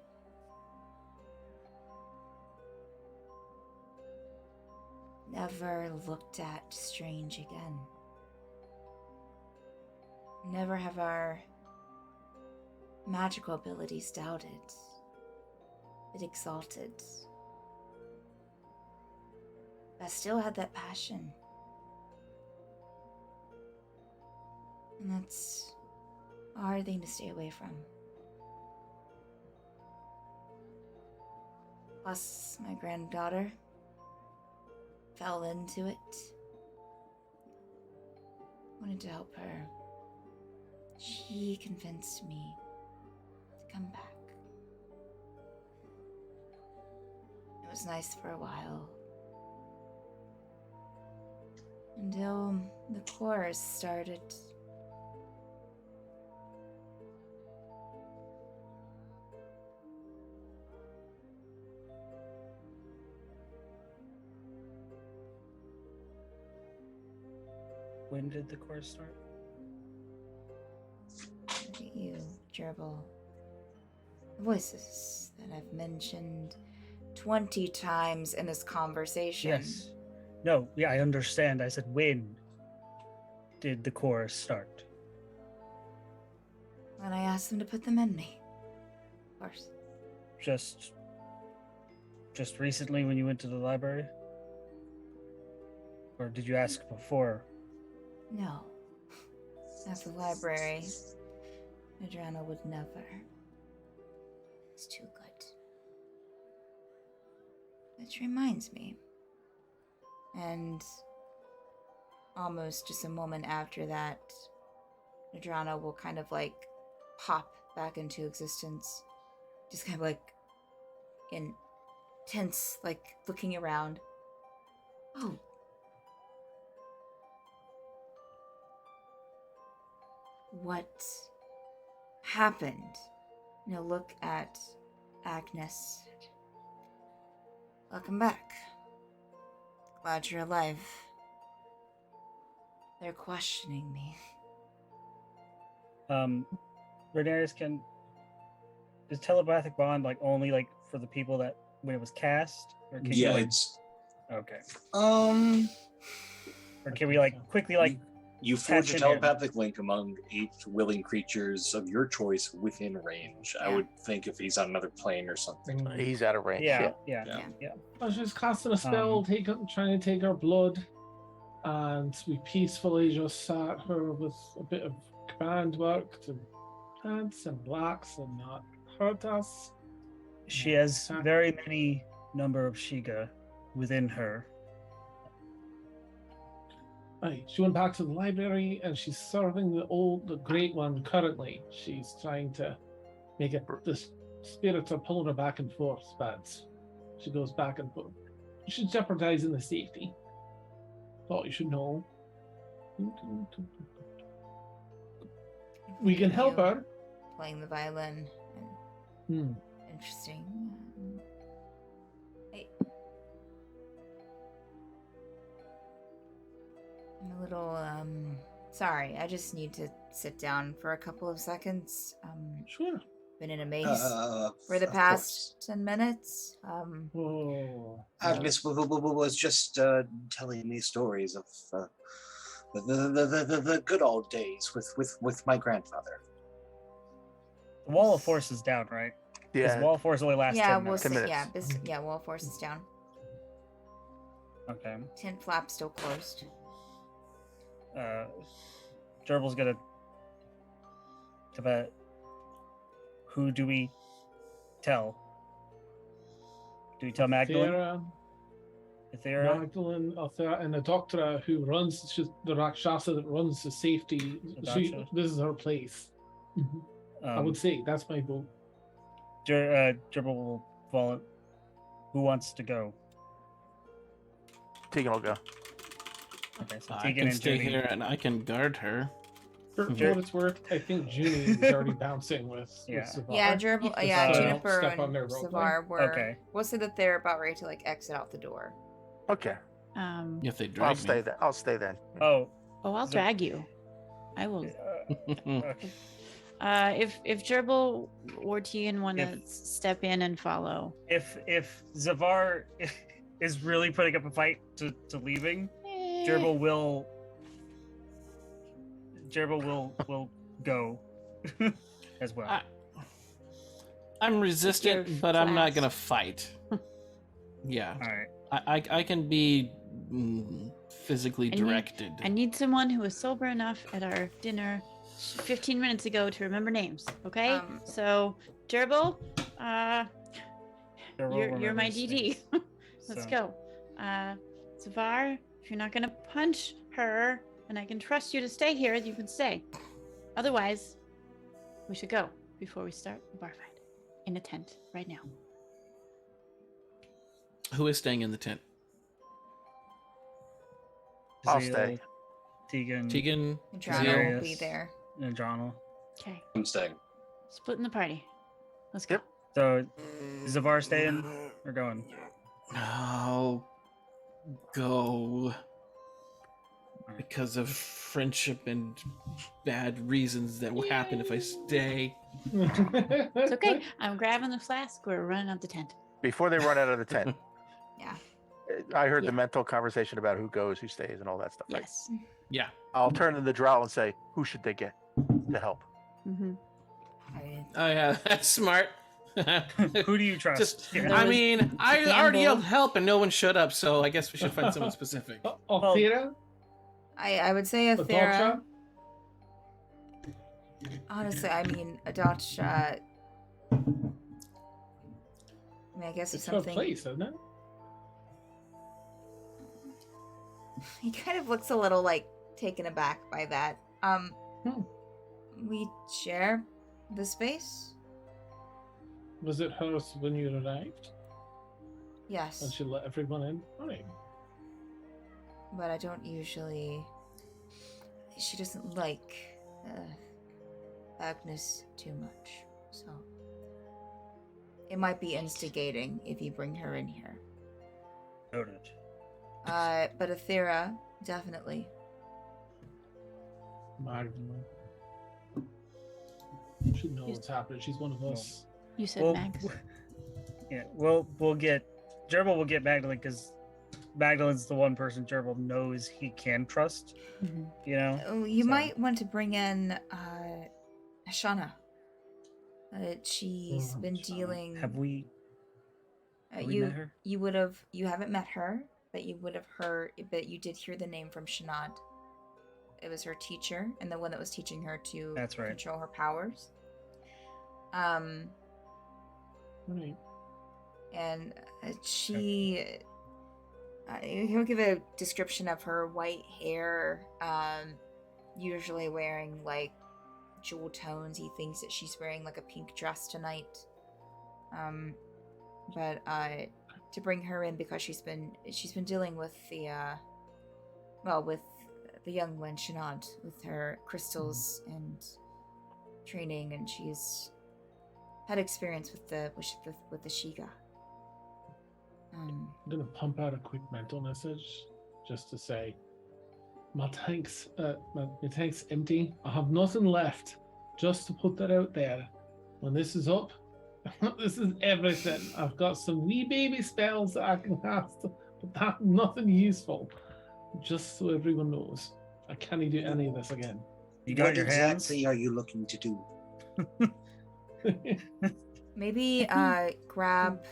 [SPEAKER 1] never looked at strange again. Never have our magical abilities doubted, but exalted. I still had that passion. And that's a hard thing to stay away from. Plus, my granddaughter fell into it. Wanted to help her. She convinced me to come back. It was nice for a while. Until the chorus started.
[SPEAKER 5] When did the course start?
[SPEAKER 1] Look at you, Gerbil. The voices that I've mentioned 20 times in this conversation.
[SPEAKER 5] Yes. No, yeah, I understand. I said, when did the chorus start?
[SPEAKER 1] When I asked them to put them in me. Of course.
[SPEAKER 5] Just recently when you went to the library? Or did you ask before?
[SPEAKER 1] No. At the library, Adriana would never. It's too good. Which reminds me. And almost just a moment after that, Adriana will kind of like pop back into existence. Just kind of like intense, like looking around. Oh. What happened? Look at Agnes. Welcome back. Glad you're alive. They're questioning me.
[SPEAKER 5] Rhaenyra, is telepathic bond like only like for the people that when it was cast? Or can you,
[SPEAKER 8] Yeah,
[SPEAKER 5] like,
[SPEAKER 8] it's
[SPEAKER 5] okay.
[SPEAKER 8] Or
[SPEAKER 5] Or can we like quickly like
[SPEAKER 8] you forge a
[SPEAKER 5] Patch in him.
[SPEAKER 8] telepathic link among 8 willing creatures of your choice within range. I
[SPEAKER 1] Yeah.
[SPEAKER 8] would think if he's on another plane or something.
[SPEAKER 7] He's out of range.
[SPEAKER 5] yeah,
[SPEAKER 7] Yeah.
[SPEAKER 5] yeah,
[SPEAKER 8] Yeah.
[SPEAKER 5] yeah.
[SPEAKER 6] I was just casting a spell, trying to take her blood, and we peacefully just sat her with a bit of command work to plants and blacks and not hurt us.
[SPEAKER 5] She has very many number of Shiga within her.
[SPEAKER 6] Right, she went back to the library and she's serving the great one currently. She's trying to make it. The spirits are pulling her back and forth, but she goes back and forth. She's jeopardizing the safety. Thought you should know. We can help
[SPEAKER 1] You
[SPEAKER 6] her.
[SPEAKER 1] Playing the violin.
[SPEAKER 6] Hmm.
[SPEAKER 1] Interesting. Hey. I'm a little, sorry. I just need to sit down for a couple of seconds.
[SPEAKER 6] Sure.
[SPEAKER 1] Been in a maze for the
[SPEAKER 8] of
[SPEAKER 1] past 10 minutes.
[SPEAKER 6] Oh.
[SPEAKER 8] Agnes was just telling me stories of the good old days with my grandfather.
[SPEAKER 5] The wall of force is down, right? Because
[SPEAKER 7] Yeah.
[SPEAKER 5] wall of force only lasts
[SPEAKER 1] Yeah,
[SPEAKER 5] 10
[SPEAKER 1] we'll
[SPEAKER 5] minutes.
[SPEAKER 1] see.
[SPEAKER 7] 10
[SPEAKER 1] Yeah,
[SPEAKER 7] minutes.
[SPEAKER 1] yeah, wall force is down.
[SPEAKER 5] Okay.
[SPEAKER 1] Tent flap still closed.
[SPEAKER 5] Gerbil's gonna about who do we tell? Do we tell Magdalene? Ethera?
[SPEAKER 6] Magdalene, Althea, and the doctor who runs the Rakshasa that runs the safety.
[SPEAKER 5] Rakshasa.
[SPEAKER 6] This is her place. I would say that's my vote.
[SPEAKER 5] Gerbil will follow. Who wants to go?
[SPEAKER 7] Tegan will go.
[SPEAKER 5] Okay, so
[SPEAKER 3] I
[SPEAKER 5] Tegan
[SPEAKER 3] can
[SPEAKER 5] and
[SPEAKER 3] stay
[SPEAKER 5] Judy.
[SPEAKER 3] here and I can guard her.
[SPEAKER 6] For
[SPEAKER 5] Sure.
[SPEAKER 6] what it's worth, I think Junie is already bouncing with
[SPEAKER 5] Yeah.
[SPEAKER 6] Savar.
[SPEAKER 1] Yeah, Gerbil,
[SPEAKER 6] Just
[SPEAKER 1] yeah,
[SPEAKER 6] so I don't
[SPEAKER 1] Juniper
[SPEAKER 6] step on
[SPEAKER 1] and
[SPEAKER 6] their rope.
[SPEAKER 1] Savar were.
[SPEAKER 5] Okay.
[SPEAKER 1] We'll say that they're about ready to like exit out the door.
[SPEAKER 7] Okay.
[SPEAKER 3] If they
[SPEAKER 7] I'll
[SPEAKER 3] drag
[SPEAKER 7] stay
[SPEAKER 3] me.
[SPEAKER 7] then. I'll stay then.
[SPEAKER 5] Oh,
[SPEAKER 4] Oh, I'll
[SPEAKER 5] So-
[SPEAKER 4] drag you. I will.
[SPEAKER 5] okay.
[SPEAKER 4] If Gerbil or Tegan want to
[SPEAKER 5] If-
[SPEAKER 4] step in and follow,
[SPEAKER 5] If Zavar is really putting up a fight to leaving, Gerbil will go as well.
[SPEAKER 3] I'm resistant,
[SPEAKER 4] You're
[SPEAKER 3] but I'm not
[SPEAKER 4] fast.
[SPEAKER 3] gonna fight. Yeah,
[SPEAKER 5] All right.
[SPEAKER 3] I can be physically
[SPEAKER 4] I need-
[SPEAKER 3] directed.
[SPEAKER 4] I need someone who was sober enough at our dinner 15 minutes ago to remember names. Okay, so Gerbil, you're my DD. Let's go. Zavar, if you're not gonna punch her, and I can trust you to stay here, you can stay. Otherwise, we should go before we start the bar fight in a tent right now.
[SPEAKER 3] Who is staying in the tent?
[SPEAKER 7] I'll
[SPEAKER 5] Zeal,
[SPEAKER 7] stay.
[SPEAKER 5] Tegan.
[SPEAKER 3] Tegan,
[SPEAKER 1] Adriana will
[SPEAKER 3] Zeal.
[SPEAKER 1] be there.
[SPEAKER 5] And Adronal.
[SPEAKER 4] Okay,
[SPEAKER 8] I'm staying.
[SPEAKER 4] splitting the party. Let's go.
[SPEAKER 7] Yep.
[SPEAKER 5] So, is Zavar staying or going?
[SPEAKER 3] I'll go because of friendship and bad reasons that will happen if I stay.
[SPEAKER 4] It's okay. I'm grabbing the flask. We're running out the tent.
[SPEAKER 7] Before they run out of the tent.
[SPEAKER 1] Yeah.
[SPEAKER 7] I heard
[SPEAKER 4] Yeah.
[SPEAKER 7] the mental conversation about who goes, who stays, and all that stuff. Right?
[SPEAKER 4] Yes.
[SPEAKER 3] Yeah.
[SPEAKER 7] I'll turn to the drow and say, who should they get to help?
[SPEAKER 4] Mm-hmm.
[SPEAKER 3] Oh yeah, that's smart.
[SPEAKER 5] Who do you trust?
[SPEAKER 3] Just,
[SPEAKER 5] Yeah.
[SPEAKER 3] I mean, I already
[SPEAKER 4] Gamble.
[SPEAKER 3] yelled help and no one showed up, so I guess we should find someone specific.
[SPEAKER 6] Althea?
[SPEAKER 1] I would say
[SPEAKER 6] Adoltra?
[SPEAKER 1] Athera. Honestly, I mean, Adotcha. I mean, I guess if
[SPEAKER 6] It's her
[SPEAKER 1] something.
[SPEAKER 6] place, isn't it?
[SPEAKER 1] He kind of looks a little like taken aback by that. We share the space.
[SPEAKER 6] Was it hers when you arrived?
[SPEAKER 1] Yes,
[SPEAKER 6] And she let everyone in? Right.
[SPEAKER 1] but I don't usually. She doesn't like Agnes too much, so it might be instigating if you bring her in here.
[SPEAKER 5] Noted.
[SPEAKER 1] But Athera, definitely.
[SPEAKER 6] Magdalene. She knows what's happening. She's one of us.
[SPEAKER 4] You said
[SPEAKER 5] Well,
[SPEAKER 4] Max.
[SPEAKER 5] Yeah, we'll get Gerbil will get Magdalene because Magdalene's the one person Gerbil knows he can trust.
[SPEAKER 4] Mhm.
[SPEAKER 5] You know.
[SPEAKER 1] Oh, you
[SPEAKER 5] So-
[SPEAKER 1] might want to bring in Shauna. She's
[SPEAKER 6] Oh,
[SPEAKER 1] been
[SPEAKER 6] Shauna.
[SPEAKER 1] dealing.
[SPEAKER 5] Have we met
[SPEAKER 1] you
[SPEAKER 5] her?
[SPEAKER 1] you haven't met her, but you would have heard. But you did hear the name from Shanad. It was her teacher and the one that was teaching her to
[SPEAKER 5] That's right.
[SPEAKER 1] control her powers.
[SPEAKER 6] Right.
[SPEAKER 1] And she he'll give a description of her white hair, usually wearing like jewel tones. He thinks that she's wearing like a pink dress tonight, but to bring her in because she's been dealing with the with the young one Shanad with her crystals and training, and she's had experience with the Shiga.
[SPEAKER 6] I'm gonna pump out a quick mental message just to say my tank's empty. I have nothing left. Just to put that out there. When this is up, this is everything. I've got some wee baby spells that I can cast, but that's nothing useful. Just so everyone knows. I can't do any of this again.
[SPEAKER 5] You got
[SPEAKER 8] What
[SPEAKER 5] your hands.
[SPEAKER 8] exactly are you looking to do?
[SPEAKER 1] Maybe grab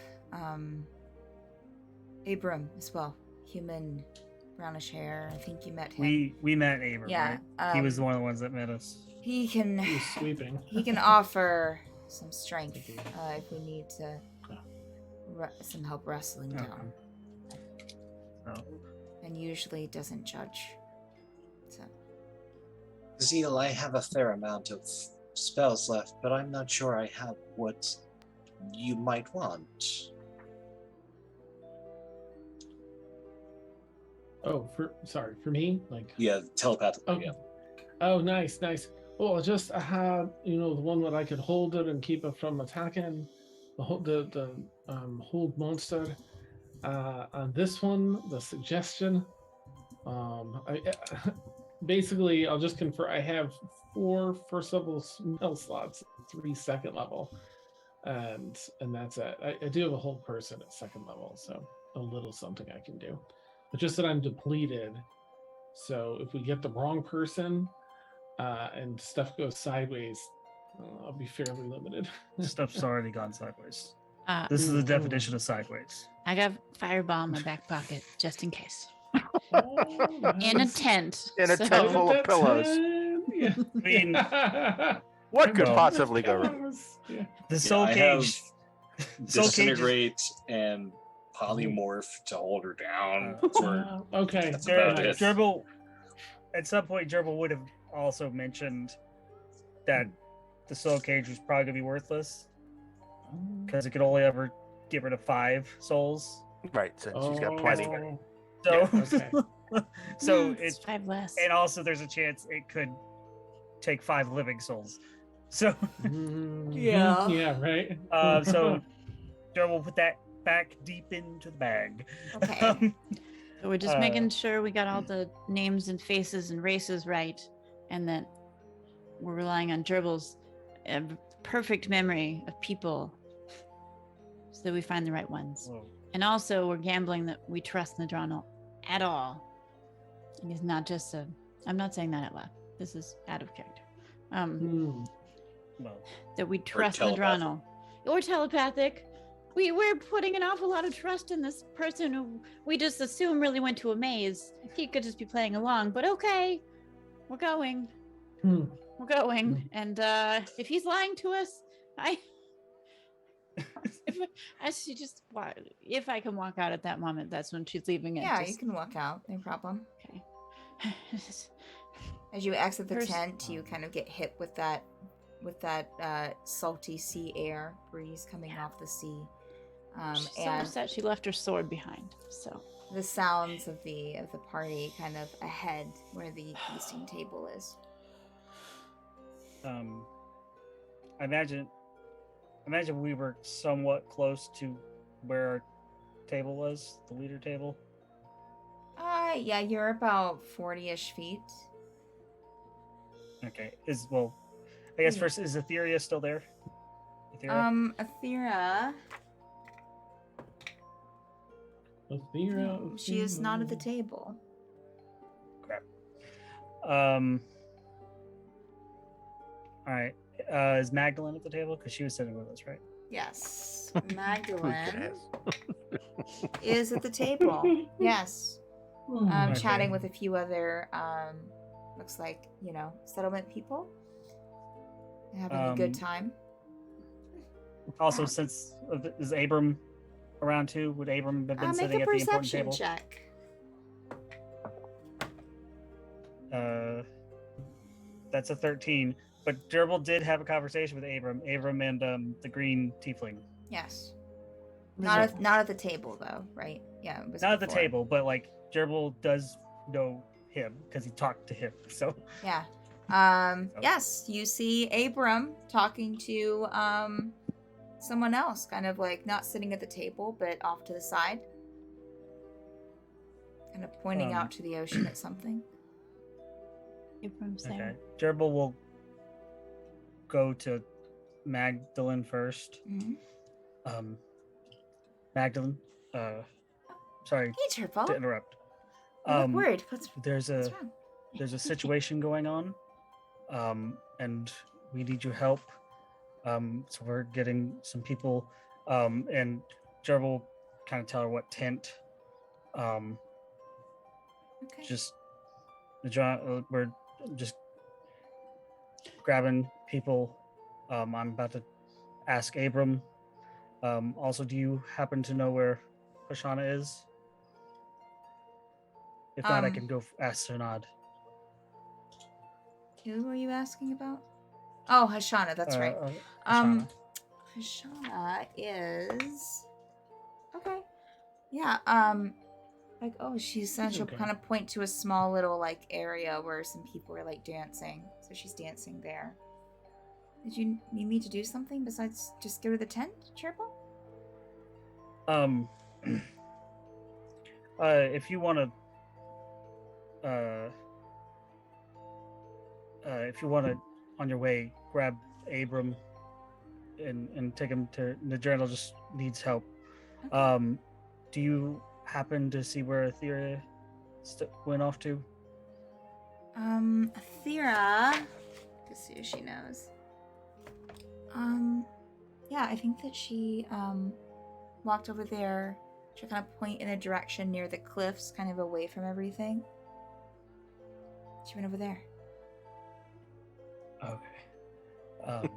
[SPEAKER 1] Abram as well. Human, brownish hair. I think you met him.
[SPEAKER 5] We met Abram,
[SPEAKER 1] yeah,
[SPEAKER 5] right? He was one of the ones that met us.
[SPEAKER 1] He can
[SPEAKER 6] He's sweeping.
[SPEAKER 1] he can offer some strength if we need to some help wrestling down,
[SPEAKER 5] Oh.
[SPEAKER 1] and usually doesn't judge. So
[SPEAKER 8] Zeal, I have a fair amount of spells left, but I'm not sure I have what you might want.
[SPEAKER 6] Oh, for me? Like
[SPEAKER 8] Yeah, telepathically.
[SPEAKER 6] Oh,
[SPEAKER 8] Yeah.
[SPEAKER 6] oh, nice. Well, I had, the one that I could hold it and keep it from attacking, the hold monster, and this one, the suggestion. Basically, I'll just confirm. I have 4 first level spell slots, 3 second level, and that's it. I do have a whole person at second level, so a little something I can do. But just that I'm depleted. So if we get the wrong person and stuff goes sideways, I'll be fairly limited.
[SPEAKER 5] Stuff's already gone sideways.
[SPEAKER 4] Uh,
[SPEAKER 5] This is the definition of sideways.
[SPEAKER 4] I got fireball in my back pocket just in case. In a tent.
[SPEAKER 7] In a
[SPEAKER 4] so-
[SPEAKER 7] tent full of pillows.
[SPEAKER 6] Yeah.
[SPEAKER 5] I mean,
[SPEAKER 7] What could
[SPEAKER 5] Well,
[SPEAKER 7] possibly go wrong?
[SPEAKER 6] Yeah.
[SPEAKER 5] the soul
[SPEAKER 8] I have
[SPEAKER 5] cage. Soul cage is-
[SPEAKER 8] disintegrate and polymorph to hold her down.
[SPEAKER 5] Uh,
[SPEAKER 8] Or
[SPEAKER 6] Okay.
[SPEAKER 8] That's about it.
[SPEAKER 5] Gerbil, at some point, Gerbil would have also mentioned that the soul cage was probably gonna be worthless because it could only ever get rid of 5 souls.
[SPEAKER 7] Right, since she's got plenty.
[SPEAKER 6] Oh,
[SPEAKER 5] So,
[SPEAKER 6] okay.
[SPEAKER 5] so
[SPEAKER 4] it's
[SPEAKER 5] it's
[SPEAKER 4] 5 less.
[SPEAKER 5] and also there's a chance it could take 5 living souls. So,
[SPEAKER 1] Yeah.
[SPEAKER 6] Yeah, right.
[SPEAKER 5] so Gerbil will put that back deep into the bag.
[SPEAKER 1] Okay.
[SPEAKER 4] So we're just
[SPEAKER 5] Uh,
[SPEAKER 4] making sure we got all the names and faces and races right, and that we're relying on Gerbil's perfect memory of people, so that we find the right ones.
[SPEAKER 5] Whoa.
[SPEAKER 4] And also, we're gambling that we trust Nadrano at all. And he's not just a. I'm not saying that out loud. This is out of character.
[SPEAKER 5] Well,
[SPEAKER 4] That we trust
[SPEAKER 8] telepathic.
[SPEAKER 4] Nadrano. Or telepathic. We're putting an awful lot of trust in this person who we just assume really went to a maze. He could just be playing along, but okay. We're going.
[SPEAKER 6] Hmm.
[SPEAKER 4] We're going. And if he's lying to us, if I can walk out at that moment, that's when she's leaving it.
[SPEAKER 1] Yeah, you
[SPEAKER 4] just-
[SPEAKER 1] can walk out. No problem.
[SPEAKER 4] Okay.
[SPEAKER 1] As you exit the
[SPEAKER 4] First-
[SPEAKER 1] tent, you kind of get hit with that salty sea air breeze coming off the sea.
[SPEAKER 4] She's so
[SPEAKER 1] And
[SPEAKER 4] upset she left her sword behind. So
[SPEAKER 1] the sounds of the party kind of ahead where the feasting table is.
[SPEAKER 5] I imagine we were somewhat close to where our table was, the leader table.
[SPEAKER 1] Yeah, you're about 40-ish feet.
[SPEAKER 5] Okay. I guess first, is Etheria still there? Etheria?
[SPEAKER 1] Athera,
[SPEAKER 6] Athera,
[SPEAKER 1] she is not at the
[SPEAKER 6] Athera.
[SPEAKER 1] table.
[SPEAKER 5] Crap. All right. Is Magdalene at the table? Because she was sitting with us, right?
[SPEAKER 1] Yes,
[SPEAKER 7] Who can
[SPEAKER 1] Magdalene
[SPEAKER 7] ask?
[SPEAKER 1] is at the table. Yes,
[SPEAKER 6] Okay.
[SPEAKER 1] chatting with a few other looks like settlement people, having a good time.
[SPEAKER 5] Also, since is Abram around too? Would Abram have been
[SPEAKER 1] Make
[SPEAKER 5] sitting
[SPEAKER 1] a
[SPEAKER 5] at the important
[SPEAKER 1] perception
[SPEAKER 5] table?
[SPEAKER 1] check.
[SPEAKER 5] That's a 13. But Gerbil did have a conversation with Abram and the green tiefling.
[SPEAKER 1] Yes,
[SPEAKER 4] Was
[SPEAKER 1] not
[SPEAKER 4] it-
[SPEAKER 1] not at the table though, right? Yeah, it was
[SPEAKER 5] Not at the
[SPEAKER 1] before.
[SPEAKER 5] table, but like Gerbil does know him because he talked to him. So
[SPEAKER 1] Yeah. Yes, you see Abram talking to someone else, kind of like not sitting at the table, but off to the side. Kind of pointing
[SPEAKER 5] Um,
[SPEAKER 1] out to the ocean at something.
[SPEAKER 4] Abram's there.
[SPEAKER 5] okay, Gerbil will go to Magdalene first.
[SPEAKER 1] Mhm.
[SPEAKER 5] Magdalene, sorry
[SPEAKER 1] Hey, Turbo.
[SPEAKER 5] to interrupt.
[SPEAKER 1] You look worried. What's
[SPEAKER 5] There's
[SPEAKER 1] wrong?
[SPEAKER 5] a situation going on, and we need your help. So we're getting some people, and Gerbil will kind of tell her what tent.
[SPEAKER 1] Okay.
[SPEAKER 5] Just we're just grabbing people. I'm about to ask Abram. Also, do you happen to know where Hoshana is? If not, I
[SPEAKER 1] Um,
[SPEAKER 5] can go ask Sernad.
[SPEAKER 1] Who were you asking about? Oh, Hashana. That's right.
[SPEAKER 5] Hoshana.
[SPEAKER 1] Hashana is okay. Yeah. Like, oh, she's she'll
[SPEAKER 5] okay.
[SPEAKER 1] kind of point to a small little like area where some people are like dancing. So she's dancing there. Did you need me to do something besides just go to the tent, Chirple?
[SPEAKER 5] If you want to, on your way, grab Abram and take him to the journal. Just needs help.
[SPEAKER 1] Okay.
[SPEAKER 5] Do you happen to see where Etheria went off to?
[SPEAKER 1] Athera. Let's see if she knows. Yeah, I think that she walked over there She'll kind of point in a direction near the cliffs, kind of away from everything. She went over there.
[SPEAKER 5] Okay.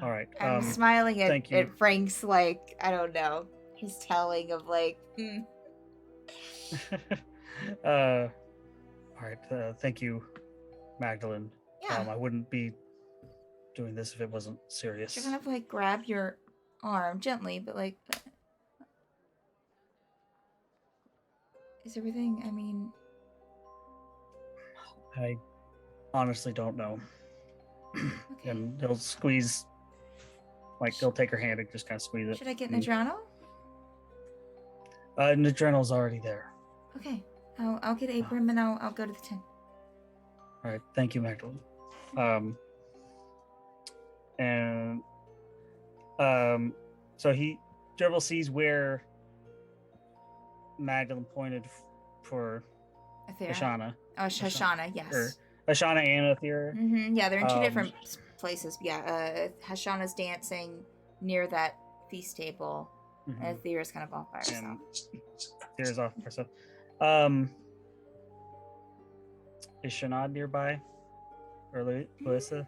[SPEAKER 5] All right.
[SPEAKER 1] I'm smiling
[SPEAKER 5] thank you.
[SPEAKER 1] at Frank's, like, I don't know, his telling of, like,
[SPEAKER 5] All right. Thank you, Magdalene.
[SPEAKER 1] Yeah.
[SPEAKER 5] I wouldn't be doing this if it wasn't serious.
[SPEAKER 1] She'll kind of, like, grab your arm gently, but, like, is everything, I mean...
[SPEAKER 5] I honestly don't know.
[SPEAKER 1] Okay.
[SPEAKER 5] And he'll squeeze, like he'll take her hand and just kind of squeeze it.
[SPEAKER 1] Should I get
[SPEAKER 5] Mm.
[SPEAKER 1] Nadrano?
[SPEAKER 5] Nadrenal's already there.
[SPEAKER 1] Okay. I'll get Abram and I'll go to the tent.
[SPEAKER 5] All right. Thank you, Magdalene. So Gerbil sees where Magdalene pointed for
[SPEAKER 1] Athera.
[SPEAKER 5] Ashana.
[SPEAKER 1] Oh, Hashana, yes.
[SPEAKER 5] Or Ashana and Athera.
[SPEAKER 1] Yeah, they're in two
[SPEAKER 5] Um,
[SPEAKER 1] different places. Yeah, Hashana's dancing near that feast table,
[SPEAKER 5] Mhm.
[SPEAKER 1] and Athera's kind of off by herself.
[SPEAKER 5] And Athera's off herself. Is Shanad nearby? Or Louisa?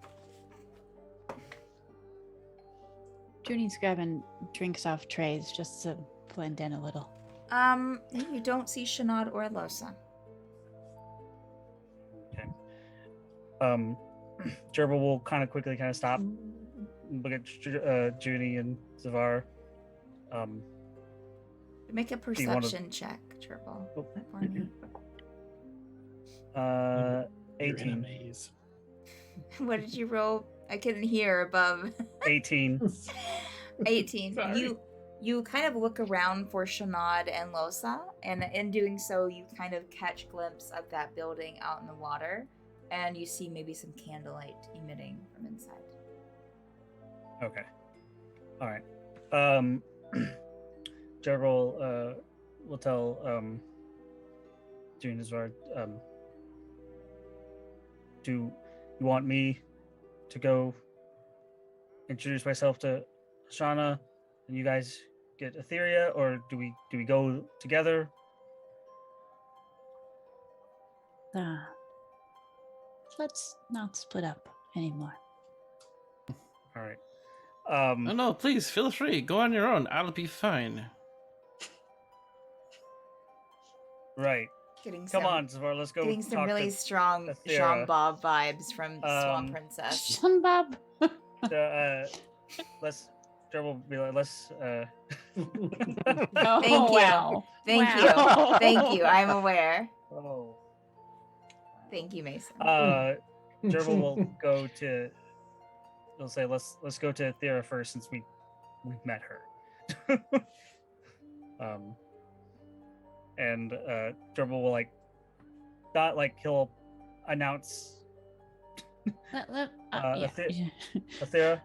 [SPEAKER 4] Junie's grabbing drinks off trays just to blend in a little.
[SPEAKER 1] You don't see Shanad or Losa.
[SPEAKER 5] Okay. Gerbil will kind of quickly stop, look at Junie and Zavar.
[SPEAKER 1] Make a
[SPEAKER 5] you wanna-
[SPEAKER 1] perception check, Turbo,
[SPEAKER 5] Oh.
[SPEAKER 1] for me.
[SPEAKER 5] 18.
[SPEAKER 6] Enemies.
[SPEAKER 1] What did you roll? I couldn't hear above.
[SPEAKER 5] 18.
[SPEAKER 1] 18.
[SPEAKER 6] Sorry.
[SPEAKER 1] You kind of look around for Shanad and Losa, and in doing so, you kind of catch a glimpse of that building out in the water, and you see maybe some candlelight emitting from inside.
[SPEAKER 5] Okay. All right. Gerbil will tell Junie and Zavar, do you want me to go introduce myself to Ashana and you guys get Etheria, or do we go together?
[SPEAKER 4] Let's not split up anymore.
[SPEAKER 5] All right.
[SPEAKER 3] Oh no, please feel free. Go on your own. I'll be fine.
[SPEAKER 5] Right.
[SPEAKER 1] Getting
[SPEAKER 5] Come
[SPEAKER 1] some,
[SPEAKER 5] on, Zavar, let's go
[SPEAKER 1] Getting some
[SPEAKER 5] talk
[SPEAKER 1] really
[SPEAKER 5] to
[SPEAKER 1] strong
[SPEAKER 5] Athera.
[SPEAKER 1] Jean Bob vibes from Swan
[SPEAKER 5] Um,
[SPEAKER 1] Princess.
[SPEAKER 4] Shun Bob.
[SPEAKER 5] let's Gerbil will be like, let's
[SPEAKER 4] Oh,
[SPEAKER 1] Thank you.
[SPEAKER 4] wow.
[SPEAKER 1] Thank
[SPEAKER 4] Wow.
[SPEAKER 1] you. Thank you. I'm aware.
[SPEAKER 5] oh.
[SPEAKER 1] Thank you, Mason.
[SPEAKER 5] Gerbil will go to. He'll say, "Let's go to Athera first, since we've met her." And Gerbil will not he'll announce
[SPEAKER 4] Yeah.
[SPEAKER 5] Athera.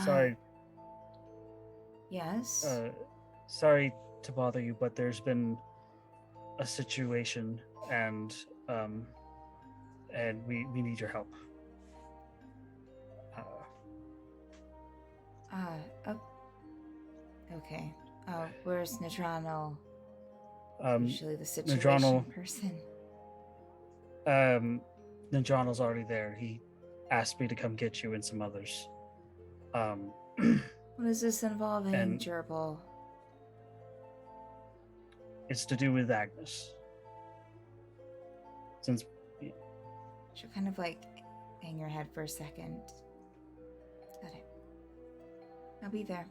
[SPEAKER 5] Sorry,
[SPEAKER 1] Yes.
[SPEAKER 5] sorry to bother you, but there's been a situation, and we need your help.
[SPEAKER 1] Okay. Where's Nadrano? Usually the situation
[SPEAKER 5] Nadrano-
[SPEAKER 1] person.
[SPEAKER 5] Nadrano's already there. He asked me to come get you and some others.
[SPEAKER 1] What is this involving,
[SPEAKER 5] And-
[SPEAKER 1] Gerbil?
[SPEAKER 5] It's to do with Agnes. Since
[SPEAKER 1] She'll kind of hang her head for a second. Got it. I'll be there.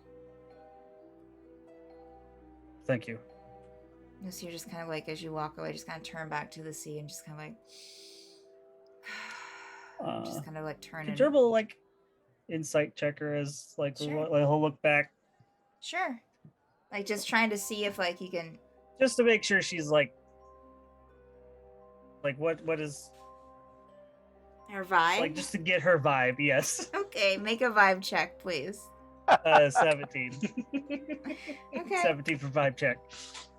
[SPEAKER 5] thank you.
[SPEAKER 1] So you're just kind of as you walk away, just kind of turn back to the sea and just kind of just kind of turn
[SPEAKER 5] Could
[SPEAKER 1] and...
[SPEAKER 5] Gerbil insight checker as
[SPEAKER 1] Sure.
[SPEAKER 5] he'll look back
[SPEAKER 1] Sure. Just trying to see if he can...
[SPEAKER 5] just to make sure she's what is
[SPEAKER 1] Her vibe?
[SPEAKER 5] just to get her vibe. Yes.
[SPEAKER 1] Okay, make a vibe check, please.
[SPEAKER 5] 17.
[SPEAKER 1] Okay.
[SPEAKER 5] 17 for vibe check.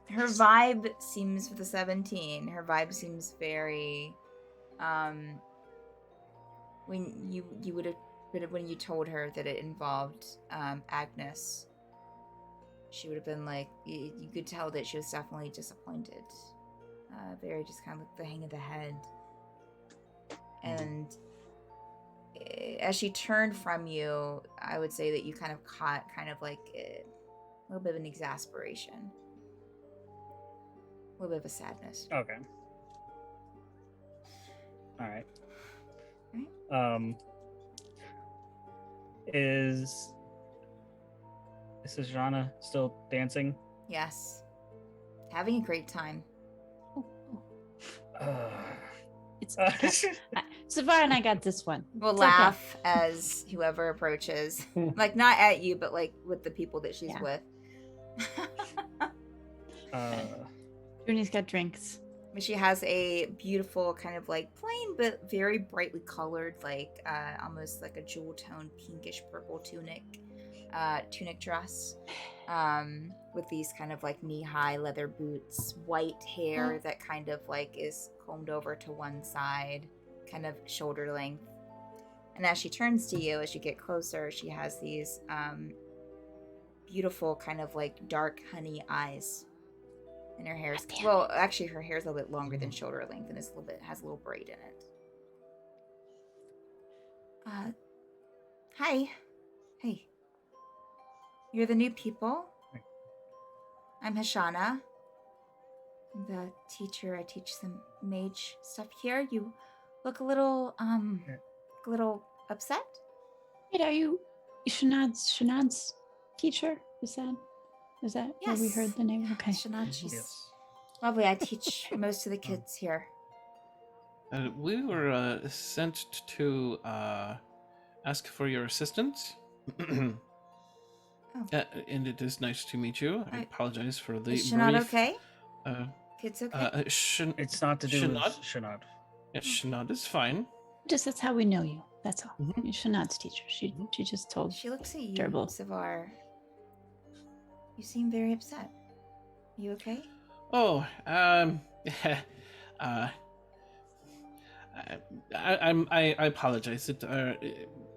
[SPEAKER 1] Her vibe seems, with the 17, her vibe seems very, when you would but when you told her that it involved Agnes, she would have been like, you could tell that she was definitely disappointed. Very just kind of like the hang of the head. And as she turned from you, I would say that you kind of caught kind of like a little bit of an exasperation. A little bit of a sadness.
[SPEAKER 5] Okay. All right. Is Jana still dancing?
[SPEAKER 1] Yes. Having a great time.
[SPEAKER 4] It's Savara and I got this one.
[SPEAKER 1] We'll
[SPEAKER 4] It's okay.
[SPEAKER 1] laugh as whoever approaches. Like, not at you, but like with the people that she's
[SPEAKER 4] Yeah.
[SPEAKER 1] with.
[SPEAKER 4] Rooney's got drinks.
[SPEAKER 1] But she has a beautiful kind of like plain but very brightly colored, like almost like a jewel toned pinkish purple tunic dress, with these kind of like knee-high leather boots, white hair that kind of like is combed over to one side, kind of shoulder length. And as she turns to you, as you get closer, she has these beautiful kind of like dark honey eyes. And her hair's, well, actually her hair's a little bit longer than shoulder length, and it's has a little braid in it. Hi. Hey. You're the new people? I'm Hashana. I'm the teacher. I teach some mage stuff here. You look a little upset?
[SPEAKER 4] Wait, are you Shanad's teacher? Is that where we heard the name? Okay.
[SPEAKER 1] Shanad, she's
[SPEAKER 5] Yes.
[SPEAKER 1] lovely. I teach most of the kids here.
[SPEAKER 3] We were sent to ask for your assistance. And it is nice to meet you. I apologize for the
[SPEAKER 1] Is Shanad
[SPEAKER 3] brief.
[SPEAKER 1] okay?
[SPEAKER 3] Kids
[SPEAKER 1] okay?
[SPEAKER 5] It's not to do with
[SPEAKER 3] Shanad?
[SPEAKER 5] Shanad.
[SPEAKER 3] Yeah, Shanad is fine.
[SPEAKER 4] Just that's how we know you. That's all.
[SPEAKER 3] Mhm.
[SPEAKER 4] You're Shanad's teacher. She just told.
[SPEAKER 1] She looks at you,
[SPEAKER 4] Gerbil.
[SPEAKER 1] Savar. You seem very upset. You okay?
[SPEAKER 3] Oh, I apologize.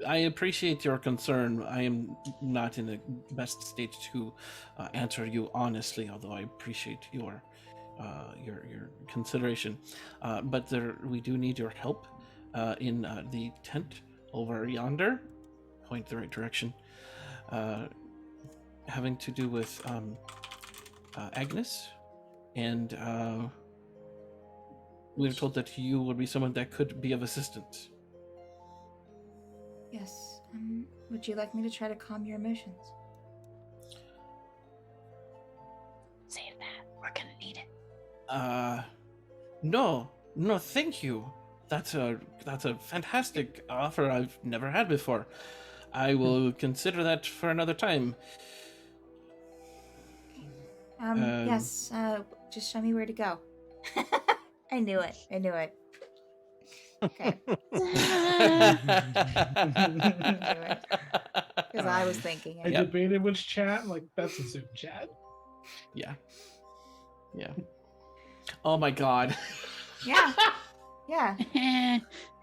[SPEAKER 3] I appreciate your concern. I am not in the best state to answer you honestly, although I appreciate your consideration. But we do need your help in the tent over yonder. Point the right direction. Having to do with Agnes, and we were told that you would be someone that could be of assistance.
[SPEAKER 1] Yes. Would you like me to try to calm your emotions?
[SPEAKER 4] Save that. We're gonna need it.
[SPEAKER 3] No, thank you. That's a fantastic offer I've never had before. I will consider that for another time.
[SPEAKER 1] Yes. Just show me where to go. I knew it. Okay. Because I was thinking
[SPEAKER 6] I
[SPEAKER 1] it.
[SPEAKER 6] debated which chat. I'm like, that's a Zoom chat.
[SPEAKER 3] Yeah. Oh my god.
[SPEAKER 1] Yeah.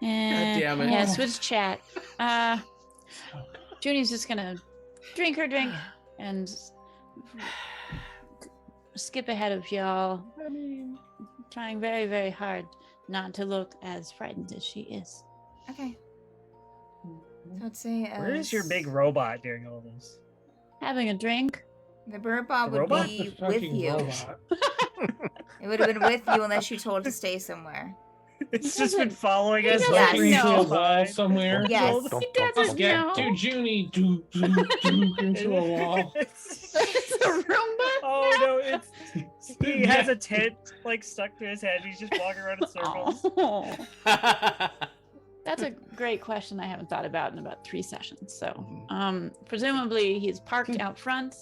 [SPEAKER 3] damn it.
[SPEAKER 4] Yeah, switch chat. Junie's just gonna drink her drink and skip ahead of y'all.
[SPEAKER 6] I mean,
[SPEAKER 4] Trying very, very hard not to look as frightened as she is.
[SPEAKER 1] Okay. So I'd say
[SPEAKER 5] Where is your big robot during all this?
[SPEAKER 4] Having a drink.
[SPEAKER 1] the robot would
[SPEAKER 5] robot?
[SPEAKER 1] be
[SPEAKER 6] the
[SPEAKER 1] with
[SPEAKER 6] fucking
[SPEAKER 1] you.
[SPEAKER 6] robot.
[SPEAKER 1] It would have been with you unless you told it to stay somewhere.
[SPEAKER 5] It's just been
[SPEAKER 4] doesn't-
[SPEAKER 5] following
[SPEAKER 4] he
[SPEAKER 5] us.
[SPEAKER 4] doesn't
[SPEAKER 5] like,
[SPEAKER 6] Walking into a
[SPEAKER 4] know.
[SPEAKER 6] wall somewhere.
[SPEAKER 1] Yes.
[SPEAKER 4] He
[SPEAKER 7] Don't-
[SPEAKER 4] doesn't
[SPEAKER 6] Get
[SPEAKER 4] know.
[SPEAKER 6] to Junie, do into a wall.
[SPEAKER 4] It's a Roomba.
[SPEAKER 5] Oh no, he has a tent like stuck to his head. He's just walking around in circles.
[SPEAKER 4] Oh. That's a great question I haven't thought about in about 3 sessions. So, presumably he's parked out front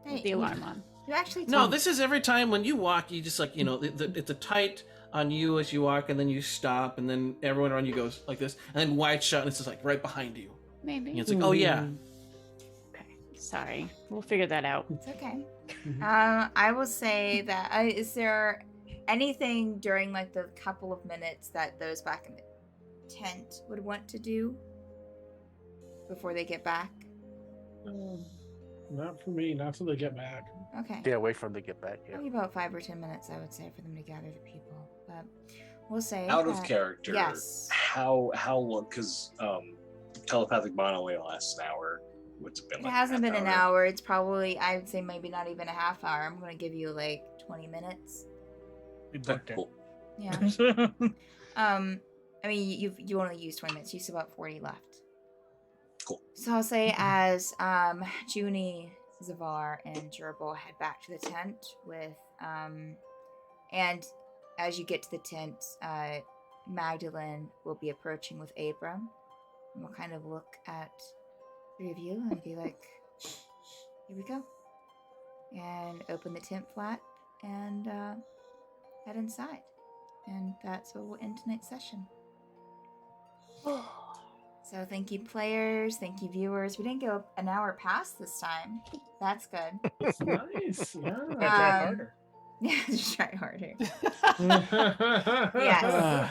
[SPEAKER 1] Hey,
[SPEAKER 4] with the alarm on.
[SPEAKER 1] You actually
[SPEAKER 3] No,
[SPEAKER 1] told
[SPEAKER 3] this is every time when you walk, you just like, it's a tight on you as you walk, and then you stop, and then everyone around you goes like this, and then wide shut, and it's just like right behind you.
[SPEAKER 4] Maybe.
[SPEAKER 3] And it's like, oh yeah.
[SPEAKER 4] Okay. Sorry. We'll figure that out.
[SPEAKER 1] It's okay. I will say that is there anything during like the couple of minutes that those back in the tent would want to do? before they get back?
[SPEAKER 6] Not for me. Not till they get back.
[SPEAKER 1] Okay.
[SPEAKER 7] Stay away from the get back. Yeah.
[SPEAKER 1] Maybe about 5 or 10 minutes, I would say, for them to gather the people. But we'll say
[SPEAKER 8] Out of
[SPEAKER 1] that-
[SPEAKER 8] character.
[SPEAKER 1] Yes.
[SPEAKER 8] How long? Because telepathic bond only lasts an hour. What's it been?
[SPEAKER 1] It
[SPEAKER 8] like,
[SPEAKER 1] hasn't
[SPEAKER 8] half
[SPEAKER 1] been an hour. It's probably, I would say, maybe not even a half hour. I'm going to give you like 20 minutes.
[SPEAKER 5] We
[SPEAKER 8] Okay,
[SPEAKER 5] booked it.
[SPEAKER 8] cool.
[SPEAKER 1] Yeah. I mean, you only used 20 minutes. You still about 40 left.
[SPEAKER 8] Cool.
[SPEAKER 1] So I'll say as Junie, Zavar, and Gerbil head back to the tent with and as you get to the tent, Magdalene will be approaching with Abram, and we'll kind of look at three of you and be like, "Here we go," and open the tent flap and head inside, and that's what will end tonight's session. So thank you, players. Thank you, viewers. We didn't go an hour past this time. That's good.
[SPEAKER 6] It's nice.
[SPEAKER 5] I
[SPEAKER 6] Yeah.
[SPEAKER 5] tried
[SPEAKER 1] Um,
[SPEAKER 5] harder.
[SPEAKER 1] Yeah, just try harder.
[SPEAKER 6] Yes.
[SPEAKER 1] Yes.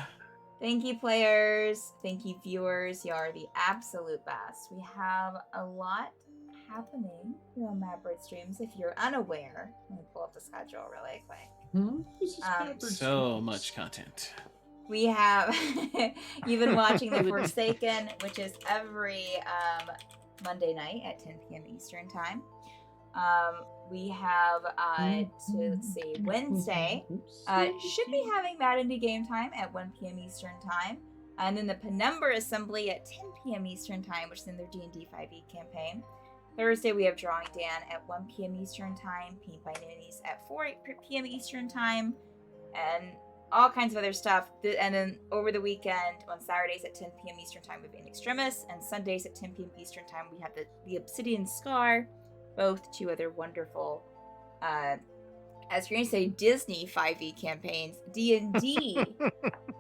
[SPEAKER 1] Thank you, players. Thank you, viewers. You are the absolute best. We have a lot happening here on Mapbird Streams. If you're unaware, let me pull up the schedule really quick.
[SPEAKER 6] This is Peppered
[SPEAKER 3] So
[SPEAKER 6] Streets.
[SPEAKER 3] much content.
[SPEAKER 1] We have you've been watching The Forsaken, which is every Monday night at 10 p.m. Eastern time. We have let's see, Wednesday should be having Mad Indie Game Time at 1 p.m. Eastern time, and then the Penumbra Assembly at 10 p.m. Eastern time, which is in their D&D 5e campaign. Thursday we have Drawing Dan at 1 p.m. Eastern time, Paint by Ninnies at 4 p.m. Eastern time, and all kinds of other stuff. And then over the weekend, on Saturdays at 10 p.m. Eastern time, we have In Extremis, and Sundays at 10 p.m. Eastern time, we have the Obsidian Scar, both two other wonderful, as you're going to say, Disney 5e campaigns, D&D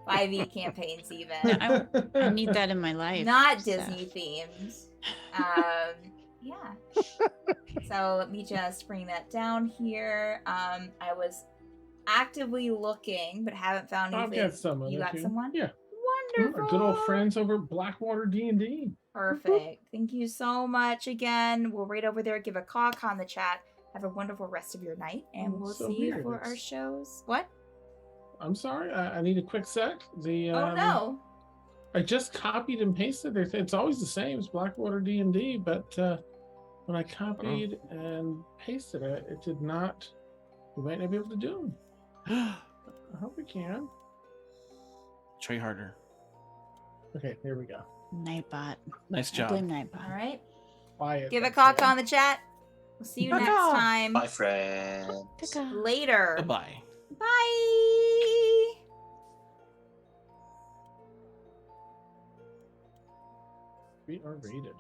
[SPEAKER 1] 5e campaigns even.
[SPEAKER 4] I need that in my life.
[SPEAKER 1] Not
[SPEAKER 4] so.
[SPEAKER 1] Disney themed. Yeah. So let me just bring that down here. I was actively looking, but haven't found
[SPEAKER 6] I'll
[SPEAKER 1] anything.
[SPEAKER 6] get someone.
[SPEAKER 1] You
[SPEAKER 6] if
[SPEAKER 1] got someone?
[SPEAKER 6] Yeah.
[SPEAKER 1] Wonderful.
[SPEAKER 6] Our good old friends over at Blackwater D&D.
[SPEAKER 1] Perfect. Thank you so much again. We'll right over there. Give a cock on the chat. Have a wonderful rest of your night, and
[SPEAKER 6] Oh,
[SPEAKER 1] we'll
[SPEAKER 6] so
[SPEAKER 1] see you
[SPEAKER 6] weird.
[SPEAKER 1] for our
[SPEAKER 6] It's-
[SPEAKER 1] shows. What?
[SPEAKER 6] I'm sorry. I need a quick sec. The
[SPEAKER 1] Oh no.
[SPEAKER 6] I just copied and pasted it. It's always the same. It's Blackwater D&D, but when I copied and pasted it, it did not. We might not be able to do. I hope we can.
[SPEAKER 3] Try harder.
[SPEAKER 6] Okay, here we go.
[SPEAKER 4] Nightbot.
[SPEAKER 3] Nice
[SPEAKER 4] I
[SPEAKER 3] job.
[SPEAKER 4] blame Nightbot.
[SPEAKER 1] All right.
[SPEAKER 6] Quiet.
[SPEAKER 1] Give a
[SPEAKER 6] that's
[SPEAKER 1] cock
[SPEAKER 6] it.
[SPEAKER 1] on the chat. We'll see you next
[SPEAKER 4] Caw.
[SPEAKER 1] time.
[SPEAKER 8] Bye, friends.
[SPEAKER 4] Caw.
[SPEAKER 1] Later.
[SPEAKER 3] Bye-bye.
[SPEAKER 1] Bye.
[SPEAKER 6] We are rated.